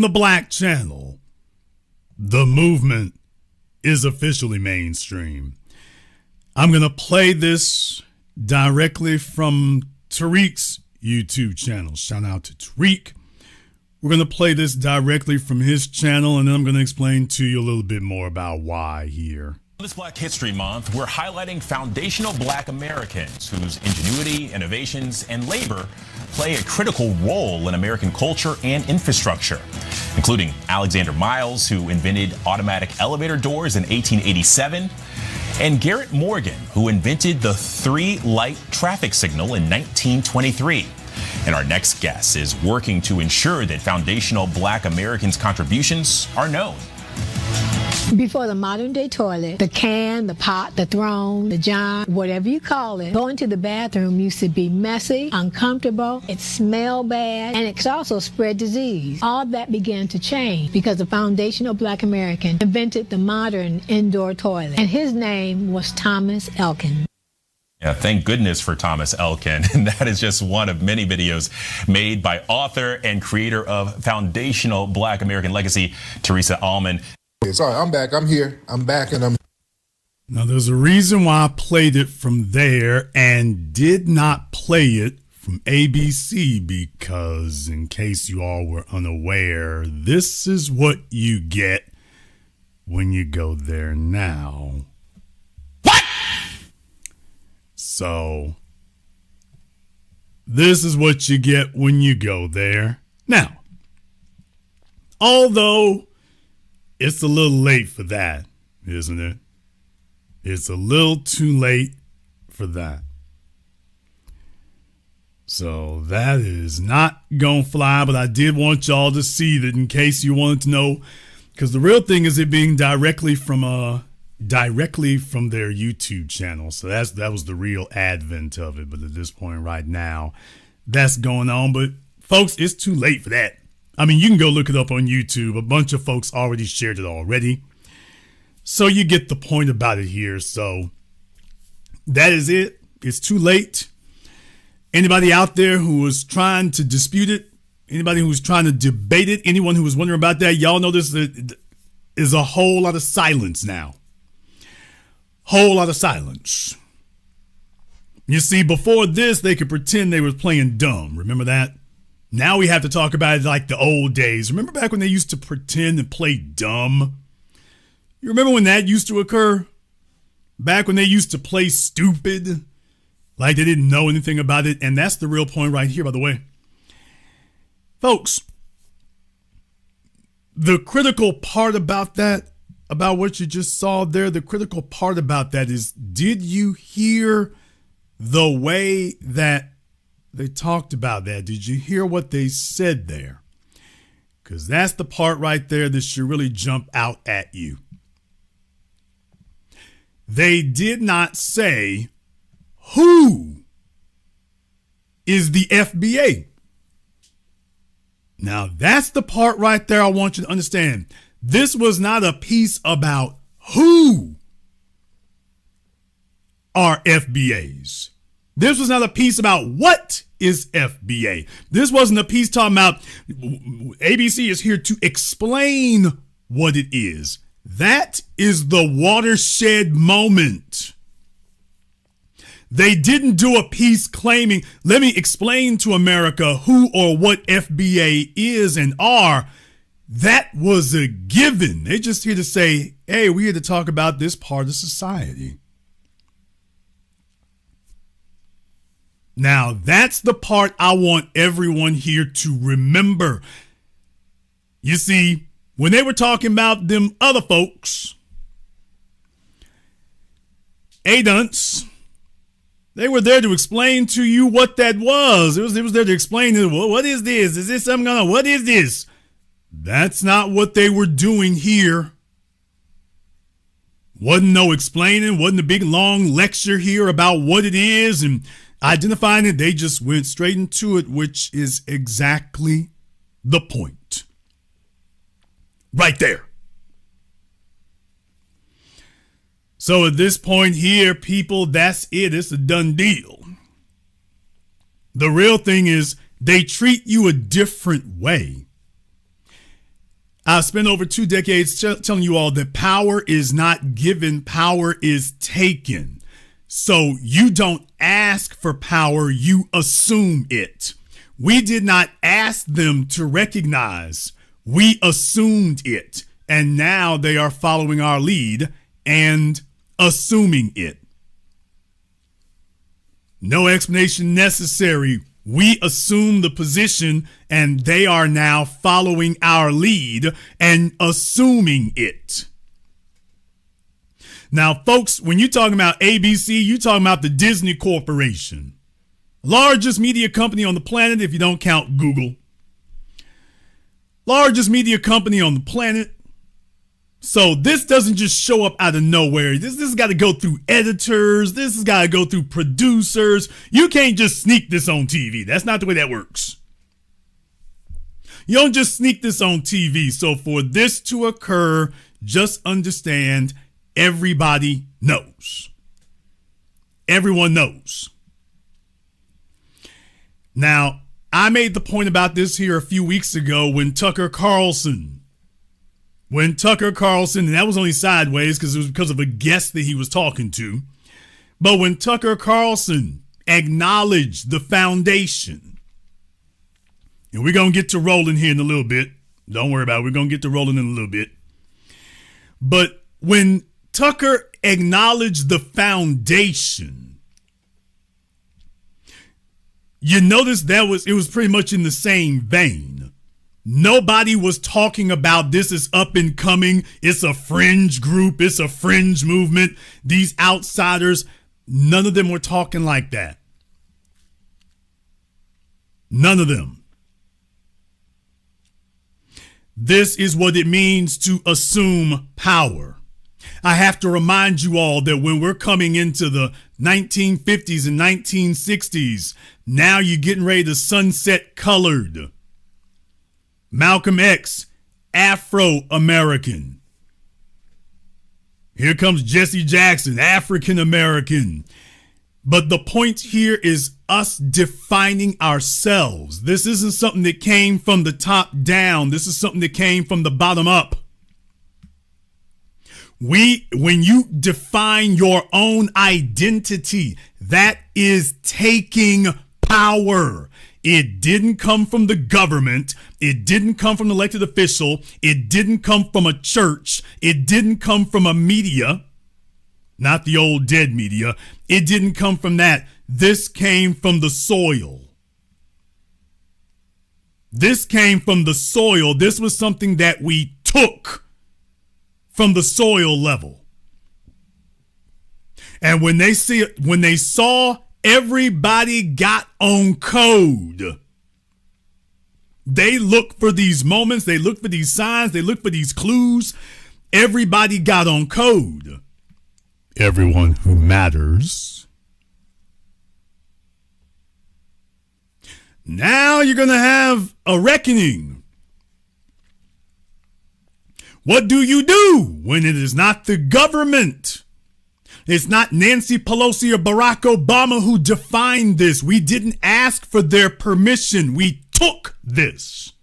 The Black Channel. The movement is officially mainstream. I'm going to play this directly from Tariq's YouTube channel. Shout out to Tariq. We're going to play this directly from his channel, and then I'm going to explain to you a little bit more about why here. This Black History Month, we're highlighting foundational Black Americans whose ingenuity, innovations, and labor play a critical role in American culture and infrastructure, including Alexander Miles, who invented automatic elevator doors in 1887, and Garrett Morgan, who invented the three-light traffic signal in 1923. And our next guest is working to ensure that foundational Black Americans' contributions are known. Before the modern day toilet, the can, the pot, the throne, the john, whatever you call it, going to the bathroom used to be messy, uncomfortable, it smelled bad, and it could also spread disease. All that began to change because the foundational Black American invented the modern indoor toilet, and his name was Thomas Elkin. Yeah, thank goodness for Thomas Elkin. And that is just one of many videos made by author and creator of Foundational Black American Legacy, Teresa Allman. Sorry, I'm back. I'm here. I'm back, and I'm... Now, there's a reason why I played it from there and did not play it from ABC, because in case you all were unaware, this is what you get when you go there now. What? So, this is what you get when you go there now. Although it's a little late for that, isn't it? It's a little too late for that. So that is not gonna fly, but I did want y'all to see that in case you wanted to know, because the real thing is it being directly from their YouTube channel. So that was the real advent of it. But at this point right now, that's going on. But folks, it's too late for that. I mean, you can go look it up on YouTube. A bunch of folks already shared it already. So you get the point about it here. So that is it. It's too late. Anybody out there who was trying to dispute it, anybody who was trying to debate it, anyone who was wondering about that, y'all know this is a whole lot of silence now. Whole lot of silence. You see, before this, they could pretend they were playing dumb. Remember that? Now we have to talk about it like the old days. Remember back when they used to pretend and play dumb? You remember when that used to occur? Back when they used to play stupid, like they didn't know anything about it. And that's the real point right here, by the way. Folks, the critical part about that, about what you just saw there, the critical part about that is, did you hear the way that they talked about that? Did you hear what they said there? Because that's the part right there that should really jump out at you. They did not say who is the FBA. Now, that's the part right there I want you to understand. This was not a piece about who are FBAs. This was not a piece about what is FBA. This wasn't a piece talking about ABC is here to explain what it is. That is the watershed moment. They didn't do a piece claiming, let me explain to America who or what FBA is and are. That was a given. They're just here to say, hey, we're here to talk about this part of society. Now, that's the part I want everyone here to remember. You see, when they were talking about them other folks, adunts, they were there to explain to you what that was. It was there to explain, well, what is this? Is this something going on? What is this? That's not what they were doing here. Wasn't no explaining, wasn't a big long lecture here about what it is and identifying it. They just went straight into it, which is exactly the point. Right there. So at this point here, people, that's it. It's a done deal. The real thing is they treat you a different way. I spent over 2 decades telling you all that power is not given, power is taken. So you don't ask for power, you assume it. We did not ask them to recognize, we assumed it. And now they are following our lead and assuming it. No explanation necessary. We assume the position and they are now following our lead and assuming it. Now, folks, when you're talking about ABC, you're talking about the Disney Corporation. Largest media company on the planet if you don't count Google. Largest media company on the planet. So this doesn't just show up out of nowhere. This has got to go through editors. This has got to go through producers. You can't just sneak this on TV. That's not the way that works. You don't just sneak this on TV. So for this to occur, just understand everybody knows. Everyone knows. Now, I made the point about this here a few weeks ago when Tucker Carlson, and that was only sideways because it was because of a guest that he was talking to. But when Tucker Carlson acknowledged the foundation, and we're going to get to rolling here in a little bit. Don't worry about it. We're going to get to rolling in a little bit. But when Tucker acknowledged the foundation, you notice it was pretty much in the same vein. Nobody was talking about this is up and coming. It's a fringe group. It's a fringe movement. These outsiders, none of them were talking like that. None of them. This is what it means to assume power. I have to remind you all that when we're coming into the 1950s and 1960s, now you're getting ready to sunset colored. Malcolm X, Afro-American. Here comes Jesse Jackson, African-American. But the point here is us defining ourselves. This isn't something that came from the top down. This is something that came from the bottom up. When you define your own identity, that is taking power. It didn't come from the government. It didn't come from an elected official. It didn't come from a church. It didn't come from a media, not the old dead media. It didn't come from that. This came from the soil. This came from the soil. This was something that we took from the soil level. And when they saw everybody got on code, they look for these moments, they look for these signs, they look for these clues. Everybody got on code. Everyone who matters. Now you're going to have a reckoning. What do you do when it is not the government? It's not Nancy Pelosi or Barack Obama who defined this. We didn't ask for their permission. We took this.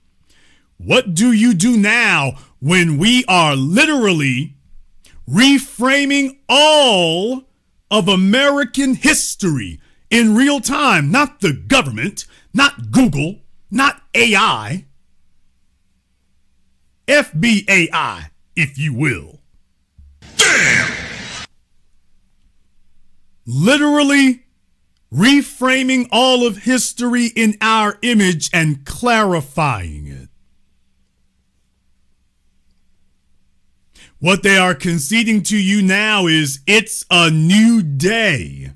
What do you do now when we are literally reframing all of American history in real time? Not the government, not Google, not AI. FBA, if you will. Damn! Literally reframing all of history in our image and clarifying it. What they are conceding to you now is it's a new day.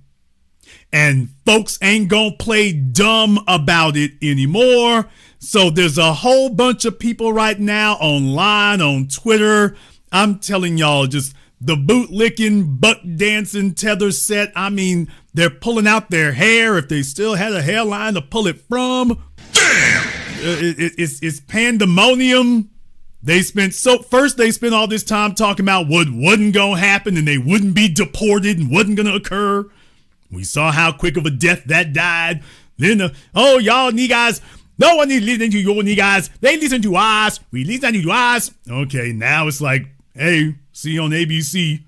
And folks ain't gonna play dumb about it anymore. So there's a whole bunch of people right now online, on Twitter. I'm telling y'all, just the bootlicking, butt dancing, tether set. I mean, they're pulling out their hair if they still had a hairline to pull it from. Damn! It's pandemonium. First they spent all this time talking about what wasn't gonna happen and they wouldn't be deported and wasn't gonna occur. We saw how quick of a death that died. Then, y'all guys, No one is listening to you niggas. They listen to us. We listen to us. Okay, now it's like, hey, see you on ABC.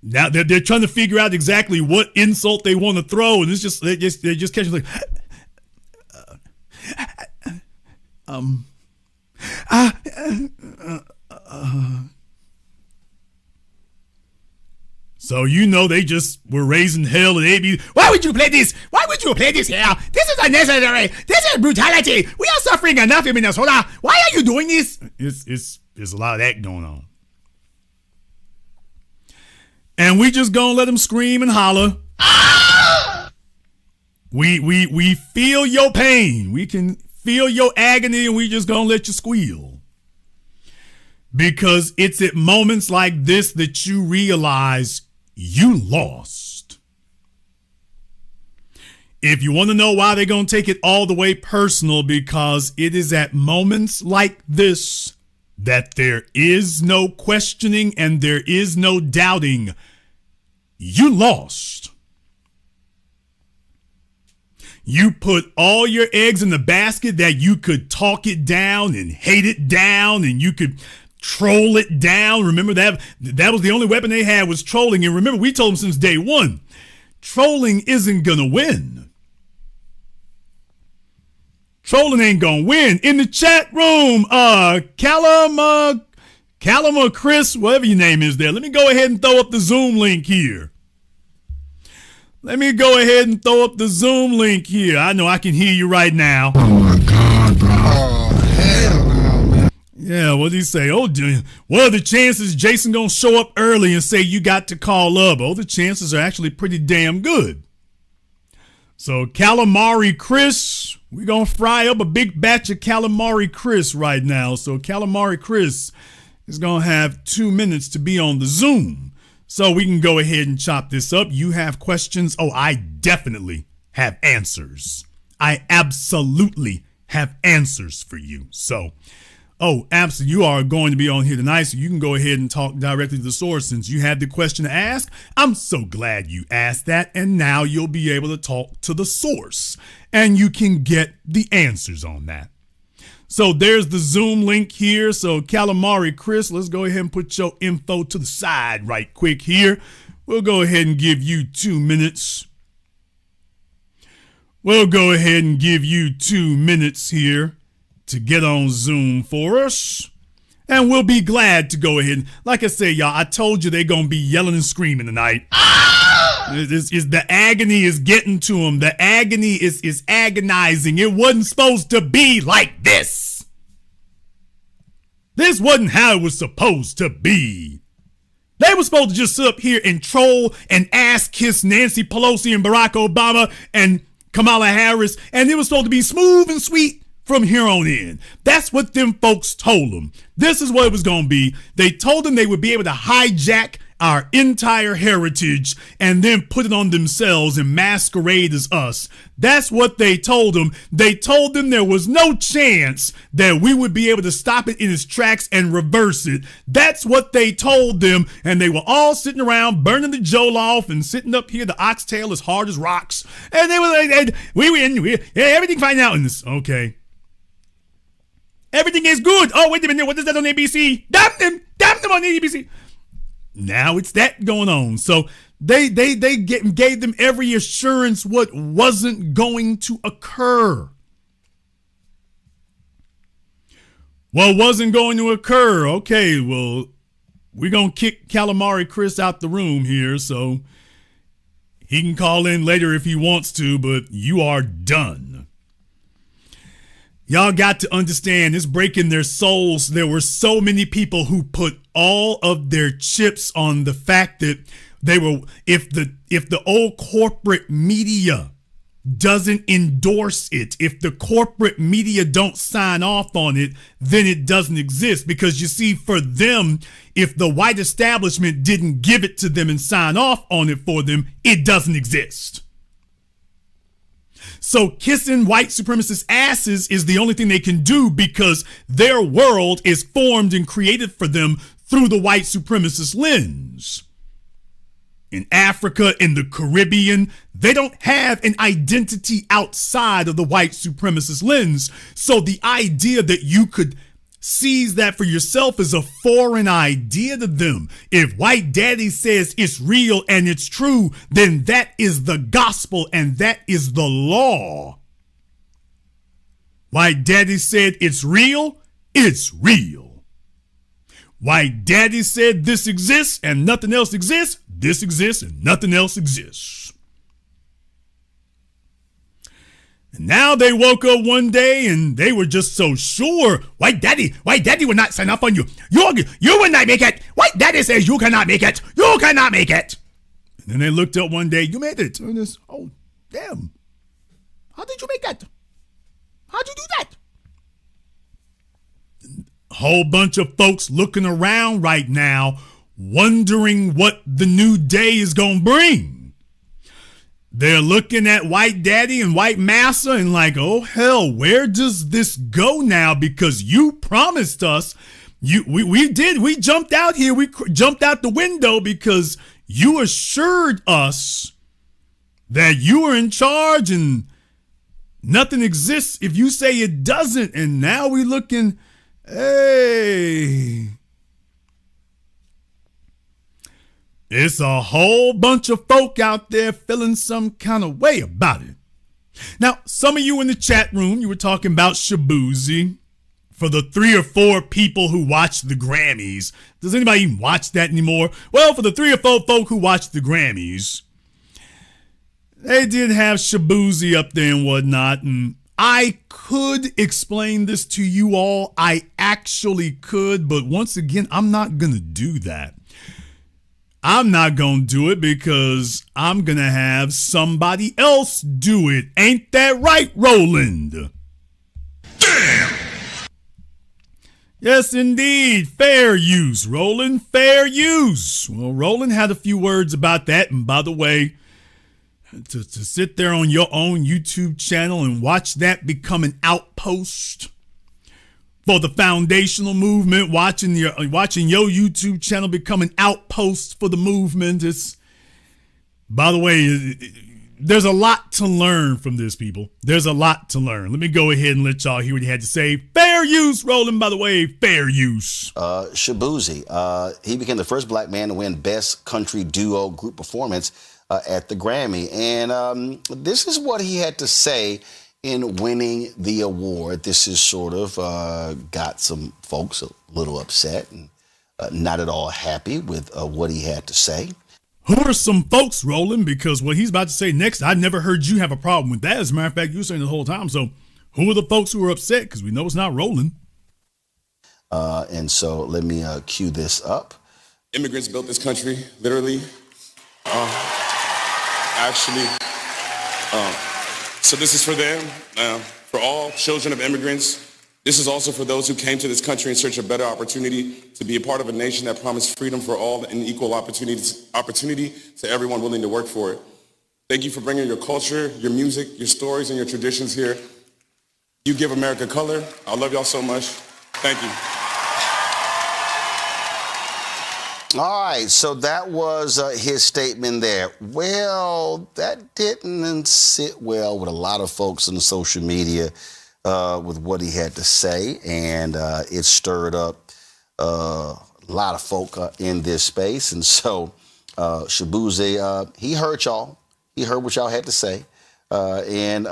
Now they're trying to figure out exactly what insult they want to throw, and it's just they just catch it like, So you know they just were raising hell at AB. Why would you play this? Why would you play this here? This is unnecessary. This is brutality. We are suffering enough in Minnesota. Why are you doing this? It's a lot of that going on. And we just gonna let them scream and holler. We feel your pain. We can feel your agony, and we just gonna let you squeal. Because it's at moments like this that you realize you lost. If you want to know why they're going to take it all the way personal, because it is at moments like this that there is no questioning and there is no doubting. You lost. You put all your eggs in the basket that you could talk it down and hate it down, and you could troll it down. Remember that was the only weapon they had, was trolling. And remember, we told them since day one, trolling isn't gonna win. Trolling ain't gonna win. In the chat room, Callum or Chris, whatever your name is there, let me go ahead and throw up the Zoom link here. I know I can hear you right now. Oh my God, bro. Oh, hell no, man. Yeah, what did he say? Oh, what are the chances Jason gonna show up early and say you got to call up? Oh, the chances are actually pretty damn good. So calamari Chris, we're gonna fry up a big batch of calamari Chris right now. So calamari Chris is gonna have 2 minutes to be on the Zoom. So we can go ahead and chop this up. You have questions? Oh, I definitely have answers. I absolutely have answers for you. So, absolutely, you are going to be on here tonight, so you can go ahead and talk directly to the source since you had the question to ask. I'm so glad you asked that, and now you'll be able to talk to the source, and you can get the answers on that. So there's the Zoom link here. So calamari Chris, let's go ahead and put your info to the side right quick here. We'll go ahead and give you 2 minutes. We'll go ahead and give you 2 minutes here to get on Zoom for us. And we'll be glad to go ahead. Like I say, y'all, I told you they're going to be yelling and screaming tonight. The agony is getting to them. The agony is agonizing. It wasn't supposed to be like this. This wasn't how it was supposed to be. They were supposed to just sit up here and troll and ass kiss Nancy Pelosi and Barack Obama and Kamala Harris, and it was supposed to be smooth and sweet from here on in. That's what them folks told them. This is what it was going to be. They told them they would be able to hijack our entire heritage and then put it on themselves and masquerade as us. That's what they told them. They told them there was no chance that we would be able to stop it in its tracks and reverse it. That's what they told them. And they were all sitting around burning the Joel off and sitting up here, the oxtail as hard as rocks. And they were like, we win. Everything fine now in this. Okay. Everything is good. Oh, wait a minute. What is that on ABC? Damn them on ABC. Now it's that going on. So they gave them every assurance what wasn't going to occur. What wasn't going to occur? Okay, well, we're going to kick Calamari Chris out the room here, so he can call in later if he wants to, but you are done. Y'all got to understand, it's breaking their souls. There were so many people who put all of their chips on the fact that they were, if the old corporate media doesn't endorse it, if the corporate media don't sign off on it, then it doesn't exist. Because you see, for them, if the white establishment didn't give it to them and sign off on it for them, it doesn't exist. So kissing white supremacist asses is the only thing they can do because their world is formed and created for them through the white supremacist lens. in Africa, in the Caribbean, they don't have an identity outside of the white supremacist lens. So the idea that you could seize that for yourself is a foreign idea to them. If white daddy says it's real and it's true, then that is the gospel and that is the law. White daddy said it's real, it's real. White daddy said this exists and nothing else exists, this exists and nothing else exists. And now they woke up one day and they were just so sure. White daddy will not sign up on you. You will not make it. White daddy says you cannot make it. You cannot make it. And then they looked up one day, you made it. And this, oh, damn. How did you make that? How'd you do that? A whole bunch of folks looking around right now, wondering what the new day is going to bring. They're looking at white daddy and white massa and like, oh, hell, where does this go now? Because you promised us, we jumped out here. We jumped out the window because you assured us that you were in charge and nothing exists if you say it doesn't. And now we looking, hey, it's a whole bunch of folk out there feeling some kind of way about it. Now, some of you in the chat room, you were talking about Shabuzi. For the 3 or 4 people who watch the Grammys. Does anybody even watch that anymore? Well, for the 3 or 4 folk who watch the Grammys, they did have Shabuzi up there and whatnot, and I could explain this to you all. I actually could, but once again, I'm not going to do that. I'm not going to do it because I'm going to have somebody else do it. Ain't that right, Roland? Damn! Yes, indeed. Fair use, Roland. Fair use. Well, Roland had a few words about that. And by the way, to sit there on your own YouTube channel and watch that become an outpost for the foundational movement, watching your YouTube channel become an outpost for the movement. It's, by the way, there's a lot to learn from this, people. There's a lot to learn. Let me go ahead and let y'all hear what he had to say. Fair use, Roland, by the way. Fair use. Shabuzi, he became the first black man to win Best Country Duo Group Performance at the Grammy. And this is what he had to say in winning the award. This is sort of got some folks a little upset and not at all happy with what he had to say. Who are some folks, Roland? Because what he's about to say next, I never heard you have a problem with that. As a matter of fact, you were saying the whole time. So who are the folks who are upset? Because we know it's not Roland. And so let me cue this up. Immigrants built this country, literally. Actually. So this is for them, for all children of immigrants. This is also for those who came to this country in search of better opportunity to be a part of a nation that promised freedom for all and equal opportunity to everyone willing to work for it. Thank you for bringing your culture, your music, your stories, and your traditions here. You give America color. I love y'all so much. Thank you. All right, so that was his statement there. Well, that didn't sit well with a lot of folks on social media with what he had to say, and it stirred up a lot of folk in this space. And so Shabuzi, he heard y'all. He heard what y'all had to say, and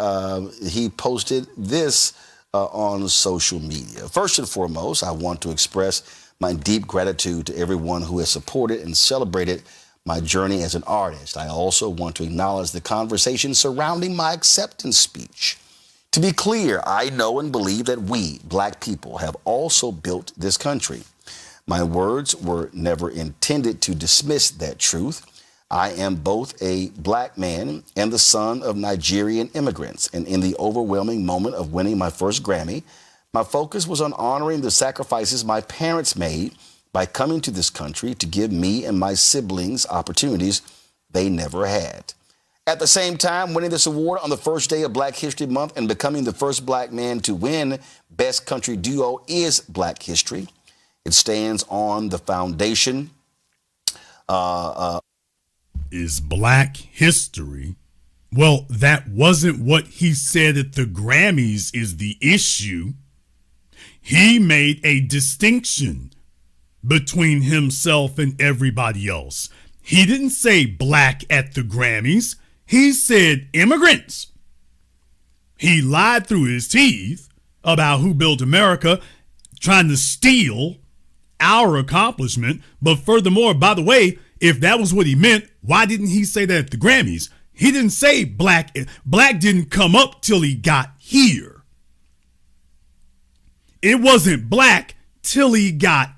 he posted this on social media. First and foremost, I want to express my deep gratitude to everyone who has supported and celebrated my journey as an artist. I also want to acknowledge the conversation surrounding my acceptance speech. To be clear, I know and believe that we, black people, have also built this country. My words were never intended to dismiss that truth. I am both a black man and the son of Nigerian immigrants, and in the overwhelming moment of winning my first Grammy, my focus was on honoring the sacrifices my parents made by coming to this country to give me and my siblings opportunities they never had. At the same time, winning this award on the first day of Black History Month and becoming the first black man to win Best Country Duo is Black history. It stands on the foundation is Black history. Well, that wasn't what he said at the Grammys is the issue. He made a distinction between himself and everybody else. He didn't say black at the Grammys. He said immigrants. He lied through his teeth about who built America, trying to steal our accomplishment. But furthermore, by the way, if that was what he meant, why didn't he say that at the Grammys? He didn't say black. Black didn't come up till he got here. It wasn't black till he got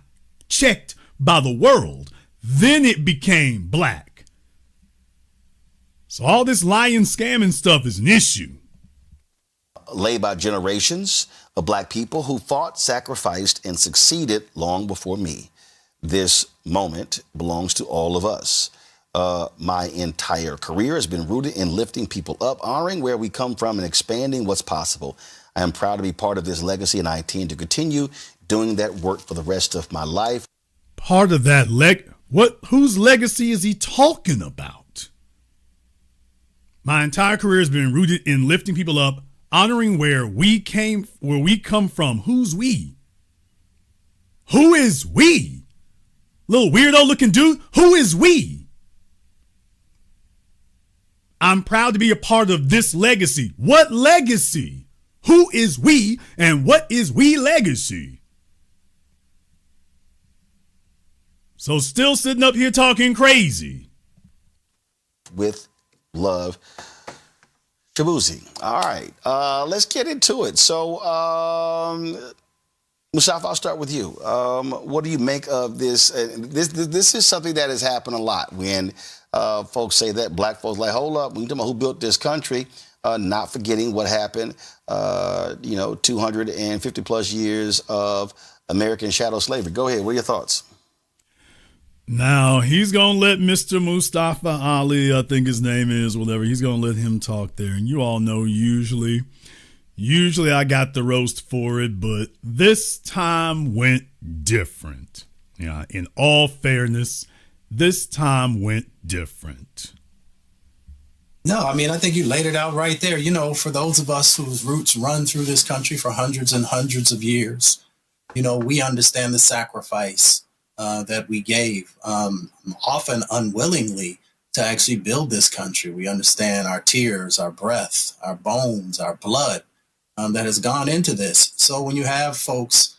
checked by the world. Then it became black. So all this lying, scamming stuff is an issue. Laid by generations of Black people who fought, sacrificed, and succeeded long before me. This moment belongs to all of us. My entire career has been rooted in lifting people up, honoring where we come from, and expanding what's possible. I am proud to be part of this legacy, and I intend to continue doing that work for the rest of my life. Part of that whose legacy is he talking about? My entire career has been rooted in lifting people up, honoring where we come from. Who's we? Who is we? Little weirdo looking dude. Who is we? I'm proud to be a part of this legacy. What legacy? Who is we and what is we legacy? So still sitting up here talking crazy. With love, Shabuzi. All right, let's get into it. So, Mustafa, I'll start with you. What do you make of this? This is something that has happened a lot when folks say that. Black folks like, hold up, when you talking about who built this country, not forgetting what happened, 250 plus years of American shadow slavery. Go ahead. What are your thoughts? Now, he's going to let Mr. Mustafa Ali, I think his name is, whatever, he's going to let him talk there. And you all know usually I got the roast for it, but this time went different. Yeah, in all fairness, this time went different. No, I mean, I think you laid it out right there. You know, for those of us whose roots run through this country for hundreds and hundreds of years, we understand the sacrifice that we gave, often unwillingly, to actually build this country. We understand our tears, our breath, our bones, our blood that has gone into this. So when you have folks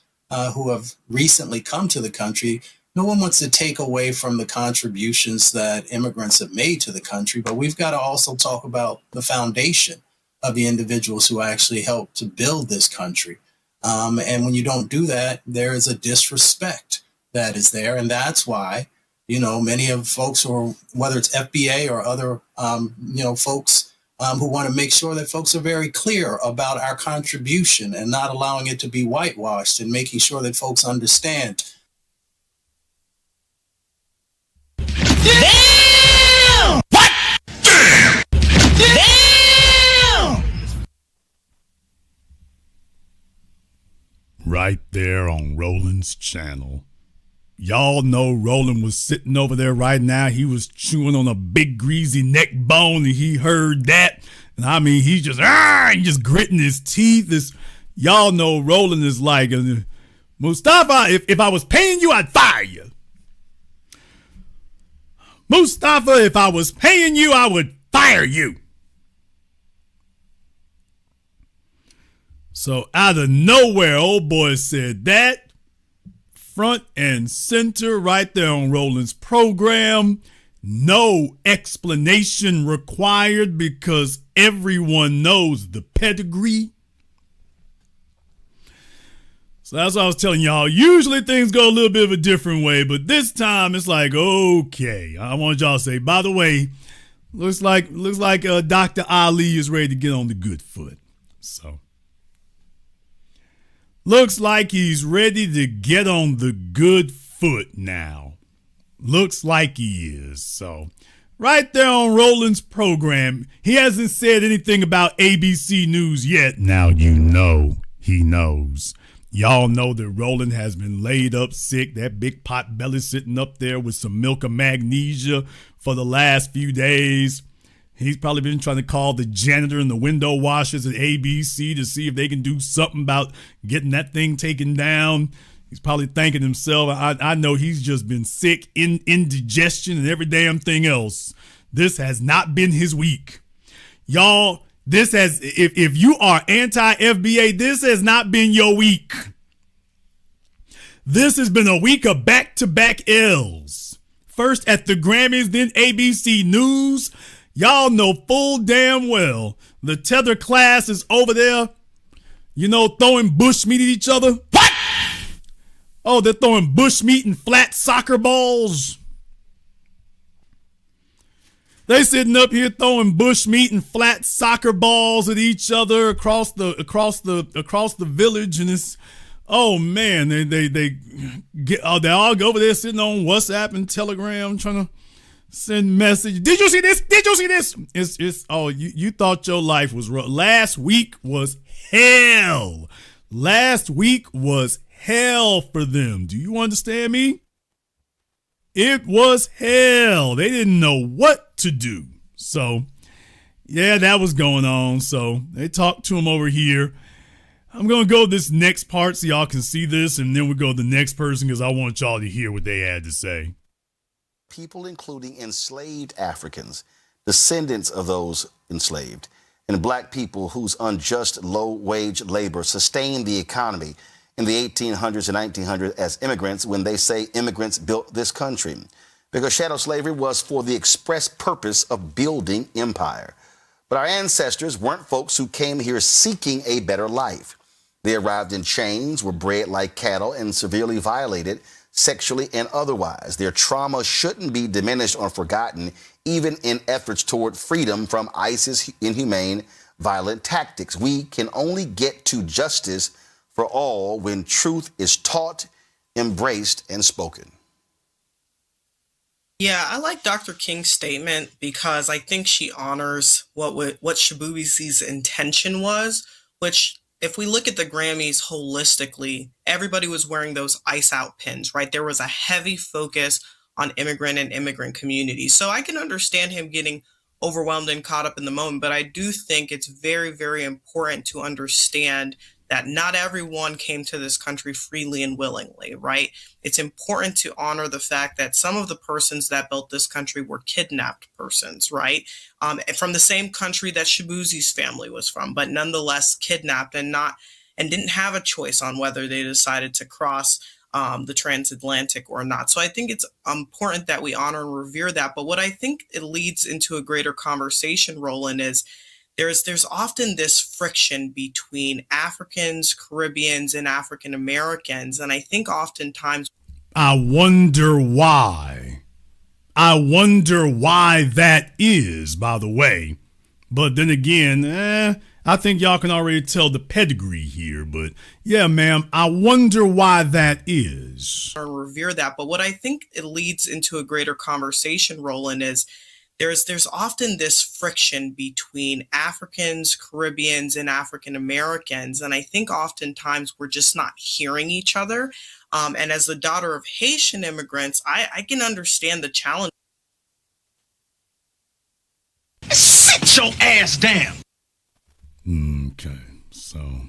who have recently come to the country, no one wants to take away from the contributions that immigrants have made to the country, but we've got to also talk about the foundation of the individuals who actually helped to build this country. And when you don't do that, there is a disrespect that is there. And that's why, many of folks who are, whether it's FBA or other, folks who want to make sure that folks are very clear about our contribution and not allowing it to be whitewashed and making sure that folks understand. Damn! What? Damn! Damn! Right there on Roland's channel. Y'all know Roland was sitting over there right now. He was chewing on a big greasy neck bone and he heard that. And I mean, he's just gritting his teeth. Y'all know Roland is like, Mustafa, if I was paying you, I'd fire you. Mustafa, if I was paying you, I would fire you. So out of nowhere, old boy said that. Front and center right there on Roland's program. No explanation required because everyone knows the pedigree. So that's what I was telling y'all. Usually things go a little bit of a different way, but this time it's like, okay. I want y'all to say, by the way, looks like Dr. Ali is ready to get on the good foot. So looks like he's ready to get on the good foot now. Looks like he is. So right there on Roland's program, he hasn't said anything about ABC News yet. Now you know he knows. Y'all know that Roland has been laid up sick. That big pot belly sitting up there with some milk of magnesia for the last few days. He's probably been trying to call the janitor and the window washers at ABC to see if they can do something about getting that thing taken down. He's probably thanking himself. I know he's just been sick, indigestion, and every damn thing else. This has not been his week. Y'all, this has, if you are anti-FBA, this has not been your week. This has been a week of back-to-back L's. First at the Grammys, then ABC News. Y'all know full damn well the tether class is over there, throwing bushmeat at each other. What? Oh, they're throwing bushmeat and flat soccer balls. They sitting up here throwing bushmeat and flat soccer balls at each other across the village, and it's, oh man, they all go over there sitting on WhatsApp and Telegram trying to send message. Did you see this? Did you see this? It's you thought your life was rough. Last week was hell. Last week was hell for them. Do you understand me? It was hell. They didn't know what to do. So, yeah, that was going on. So they talked to him over here. I'm going to go this next part so y'all can see this, and then we'll go to the next person because I want y'all to hear what they had to say. People including enslaved Africans, descendants of those enslaved, and black people whose unjust low-wage labor sustained the economy in the 1800s and 1900s as immigrants when they say immigrants built this country. Because chattel slavery was for the express purpose of building empire. But our ancestors weren't folks who came here seeking a better life. They arrived in chains, were bred like cattle, and severely violated sexually and otherwise. Their trauma shouldn't be diminished or forgotten, even in efforts toward freedom from ISIS inhumane, violent tactics. We can only get to justice for all when truth is taught, embraced, and spoken. Yeah, I like Dr. King's statement because I think she honors what Shabuzi's intention was, which, if we look at the Grammys holistically, everybody was wearing those ice out pins, right? There was a heavy focus on immigrant and immigrant communities. So I can understand him getting overwhelmed and caught up in the moment, but I do think it's very, very important to understand that not everyone came to this country freely and willingly, right? It's important to honor the fact that some of the persons that built this country were kidnapped persons, right? From the same country that Shabuzi's family was from, but nonetheless kidnapped and didn't have a choice on whether they decided to cross the transatlantic or not. So I think it's important that we honor and revere that. But what I think it leads into a greater conversation, Roland, is there's often this friction between Africans, Caribbeans, and African Americans. And I think oftentimes I wonder why. I wonder why that is, by the way. But then again, I think y'all can already tell the pedigree here. But yeah, ma'am, I wonder why that is. Revere that. But what I think it leads into a greater conversation, Roland, is there's often this friction between Africans, Caribbeans, and African Americans. And I think oftentimes we're just not hearing each other. And as the daughter of Haitian immigrants, I can understand the challenge. Sit your ass down. Okay, so,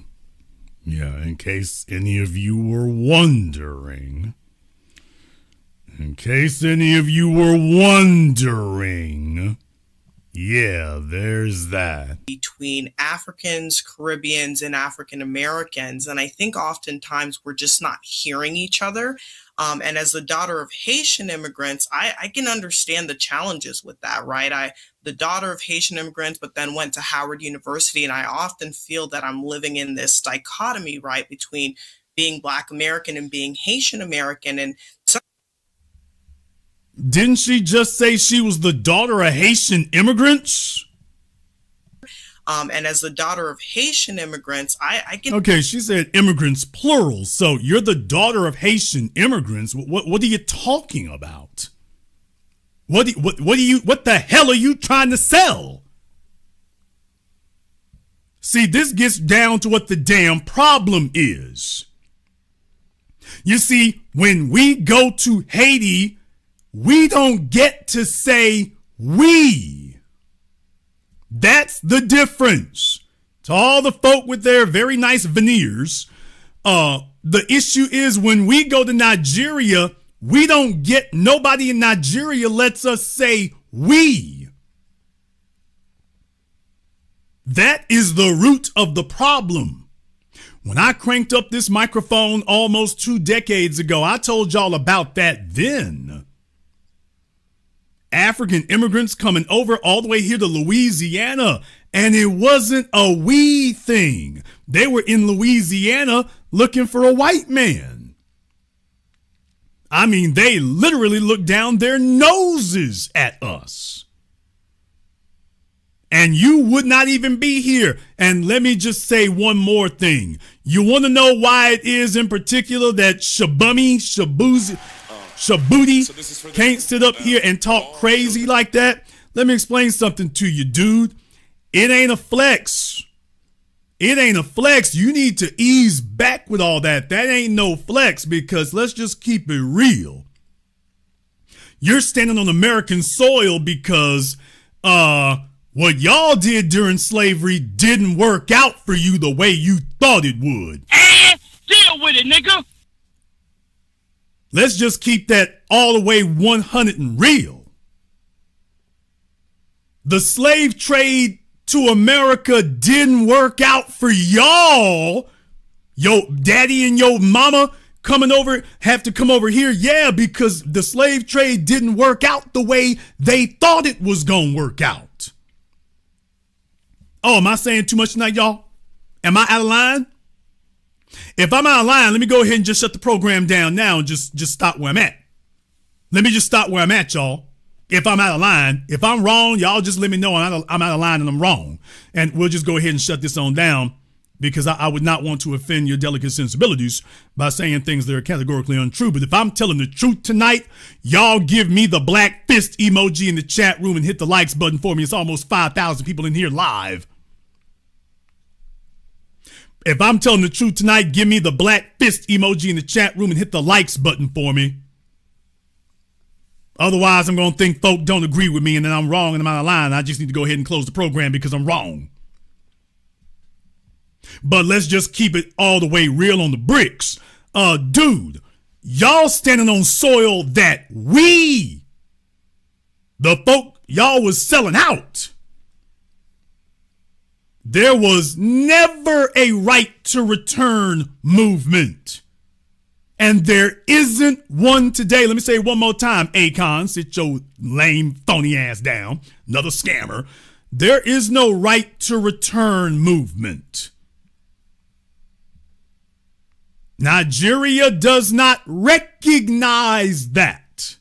yeah, in case any of you were wondering, yeah, there's that. Between Africans, Caribbeans, and African Americans. And I think oftentimes we're just not hearing each other. And as the daughter of Haitian immigrants, I can understand the challenges with that, right? The daughter of Haitian immigrants, but then went to Howard University. And I often feel that I'm living in this dichotomy, right, between being Black American and being Haitian American. And didn't she just say she was the daughter of Haitian immigrants? And as the daughter of Haitian immigrants, I can... Okay, she said immigrants, plural. So you're the daughter of Haitian immigrants. What are you talking about? What the hell are you trying to sell? See, this gets down to what the damn problem is. You see, when we go to Haiti, we don't get to say we. That's the difference. To all the folk with their very nice veneers, the issue is when we go to Nigeria, we don't get, nobody in Nigeria lets us say we. That is the root of the problem. When I cranked up this microphone almost 2 decades ago, I told y'all about that then. African immigrants coming over all the way here to Louisiana, and it wasn't a we thing. They were in Louisiana looking for a white man. I mean, they literally looked down their noses at us. And you would not even be here. And let me just say one more thing. You want to know why it is in particular that Shabuti can't sit up here and talk crazy like that? Let me explain something to you, dude. It ain't a flex. It ain't a flex. You need to ease back with all that. That ain't no flex, because let's just keep it real. You're standing on American soil because what y'all did during slavery didn't work out for you the way you thought it would. And deal with it, nigga. Let's just keep that all the way 100 and real. The slave trade to America didn't work out for y'all. Yo daddy and yo mama have to come over here. Yeah, because the slave trade didn't work out the way they thought it was gonna work out. Oh, am I saying too much tonight, y'all? Am I out of line? If I'm out of line, let me go ahead and just shut the program down now and just stop where I'm at. Let me just stop where I'm at, y'all. If I'm out of line, if I'm wrong, y'all just let me know I'm out of line and I'm wrong. And we'll just go ahead and shut this on down, because I would not want to offend your delicate sensibilities by saying things that are categorically untrue. But if I'm telling the truth tonight, y'all give me the black fist emoji in the chat room and hit the likes button for me. It's almost 5,000 people in here live. If I'm telling the truth tonight, give me the black fist emoji in the chat room and hit the likes button for me. Otherwise, I'm going to think folk don't agree with me and then I'm wrong and I'm out of line. I just need to go ahead and close the program because I'm wrong. But let's just keep it all the way real on the bricks. Dude, y'all standing on soil that the folk y'all was selling out. There was never a right to return movement. And there isn't one today. Let me say it one more time. Akon, sit your lame, phony ass down. Another scammer. There is no right to return movement. Nigeria does not recognize that.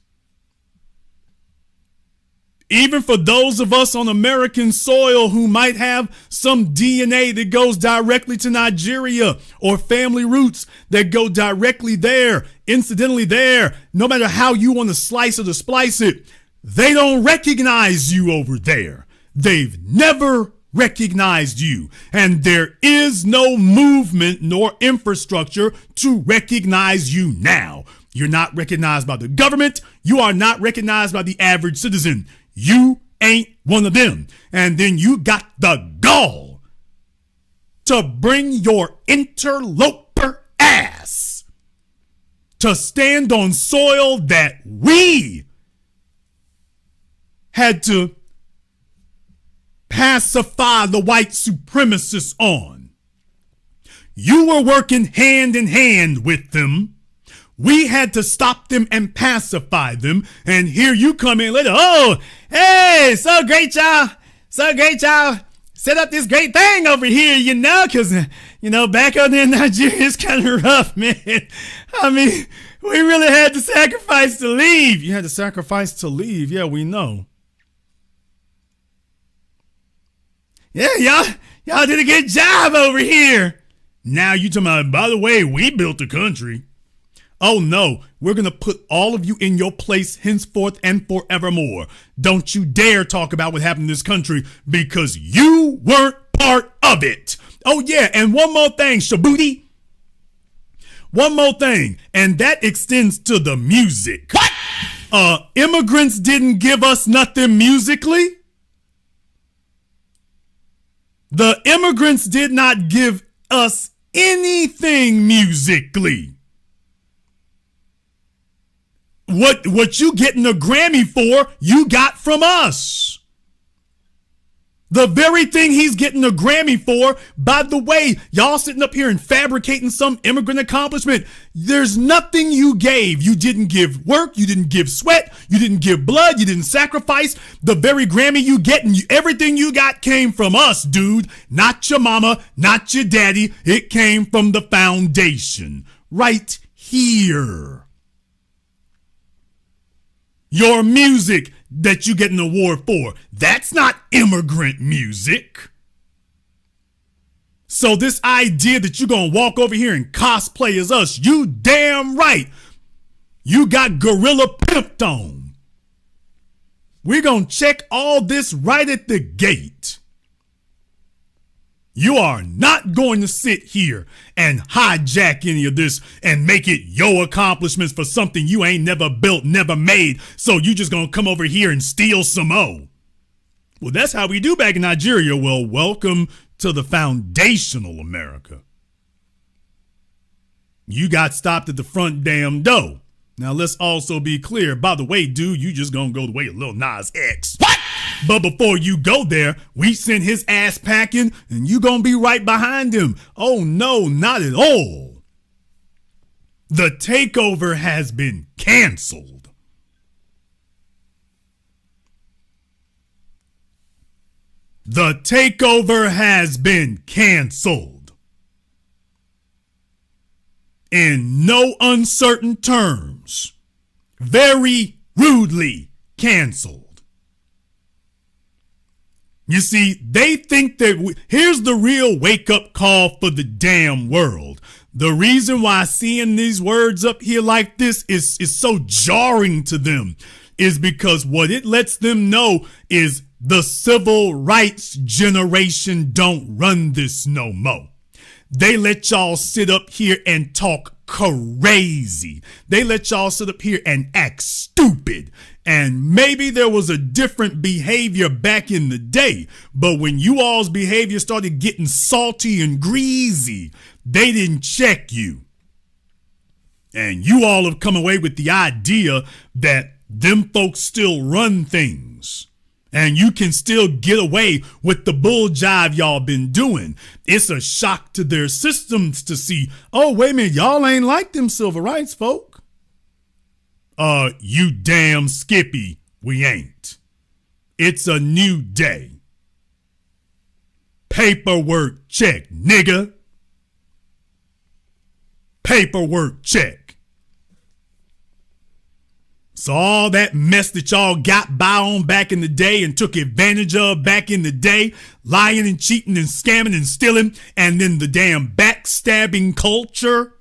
Even for those of us on American soil who might have some DNA that goes directly to Nigeria or family roots that go directly there, incidentally there, no matter how you want to slice it or splice it, they don't recognize you over there. They've never recognized you. And there is no movement nor infrastructure to recognize you now. You're not recognized by the government. You are not recognized by the average citizen. You ain't one of them. And then you got the gall to bring your interloper ass to stand on soil that we had to pacify the white supremacists on. You were working hand in hand with them. We had to stop them and pacify them. And here you come in later. Oh, hey, so great y'all set up this great thing over here, because, back on there in Nigeria, it's kind of rough, man. I mean, we really had to sacrifice to leave. You had to sacrifice to leave. Yeah, we know. Yeah, y'all did a good job over here. Now you talking about, by the way, we built the country. Oh no, we're going to put all of you in your place henceforth and forevermore. Don't you dare talk about what happened in this country, because you weren't part of it. Oh yeah, and one more thing, Shabuti. one more thing, and that extends to the music. What? Immigrants didn't give us nothing musically. The immigrants did not give us anything musically. What you getting a Grammy for, you got from us. The very thing he's getting a Grammy for, by the way, y'all sitting up here and fabricating some immigrant accomplishment. There's nothing you gave. You didn't give work. You didn't give sweat. You didn't give blood. You didn't sacrifice. The very Grammy you get and everything you got came from us, dude. Not your mama, not your daddy. It came from the foundation right here. Your music that you get an award for, that's not immigrant music. So this idea that you're going to walk over here and cosplay as us, you damn right. You got gorilla pimped on. We're going to check all this right at the gate. You are not going to sit here and hijack any of this and make it your accomplishments for something you ain't never built, never made. So you just going to come over here and steal some more. Well, that's how we do back in Nigeria. Well, welcome to the foundational America. You got stopped at the front damn door. Now, let's also be clear. By the way, dude, you just going to go the way of Lil Nas X. What? But before you go there, we sent his ass packing and you going to be right behind him. Oh, no, not at all. The takeover has been canceled. The takeover has been canceled. In no uncertain terms. Very rudely canceled. You see, they think that here's the real wake-up call for the damn world. The reason why seeing these words up here like this is so jarring to them is because what it lets them know is the civil rights generation don't run this no more. They let y'all sit up here and talk crazy. They let y'all sit up here and act stupid. And maybe there was a different behavior back in the day, but when you all's behavior started getting salty and greasy, they didn't check you. And you all have come away with the idea that them folks still run things. And you can still get away with the bull jive y'all been doing. It's a shock to their systems to see, oh, wait a minute, y'all ain't like them civil rights folk. You damn Skippy, we ain't. It's a new day. Paperwork check, nigga. Paperwork check. So all that mess that y'all got by on back in the day and took advantage of back in the day, lying and cheating and scamming and stealing, and then the damn backstabbing culture.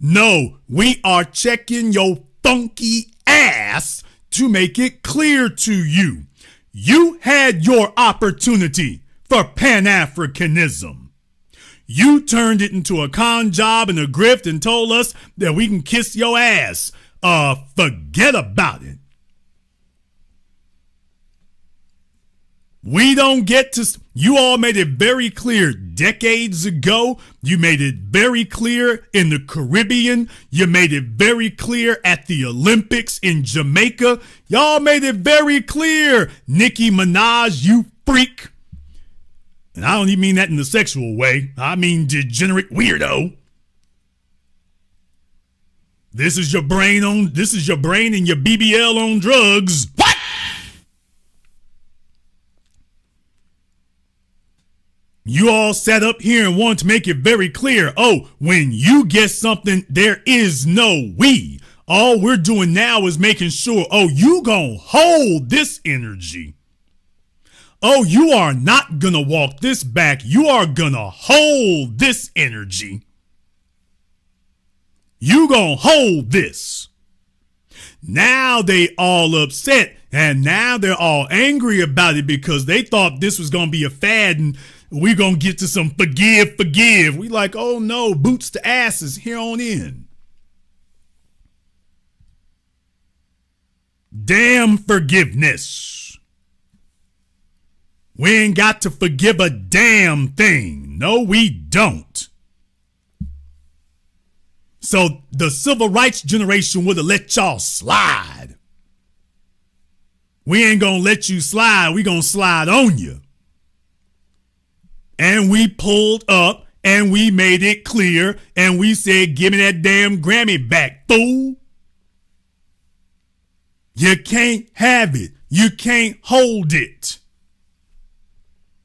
No, we are checking your funky ass to make it clear to you. You had your opportunity for Pan-Africanism. You turned it into a con job and a grift and told us that we can kiss your ass. Forget about it. We don't get to, you all made it very clear decades ago. You made it very clear in the Caribbean. You made it very clear at the Olympics in Jamaica. Y'all made it very clear, Nicki Minaj, you freak. And I don't even mean that in the sexual way. I mean degenerate weirdo. This is your brain and your BBL on drugs. What? You all sat up here and wanted to make it very clear. Oh, when you get something, there is no we. All we're doing now is making sure, oh, you gonna hold this energy. Oh, you are not gonna walk this back. You are gonna hold this energy. You gonna hold this. Now they all upset and now they're all angry about it because they thought this was gonna be a fad and we gonna get to some forgive. We like, oh no, boots to asses here on in. Damn forgiveness. We ain't got to forgive a damn thing. No, we don't. So the civil rights generation would have let y'all slide. We ain't gonna let you slide. We gonna slide on you. And we pulled up and we made it clear and we said, give me that damn Grammy back, fool. You can't have it. You can't hold it.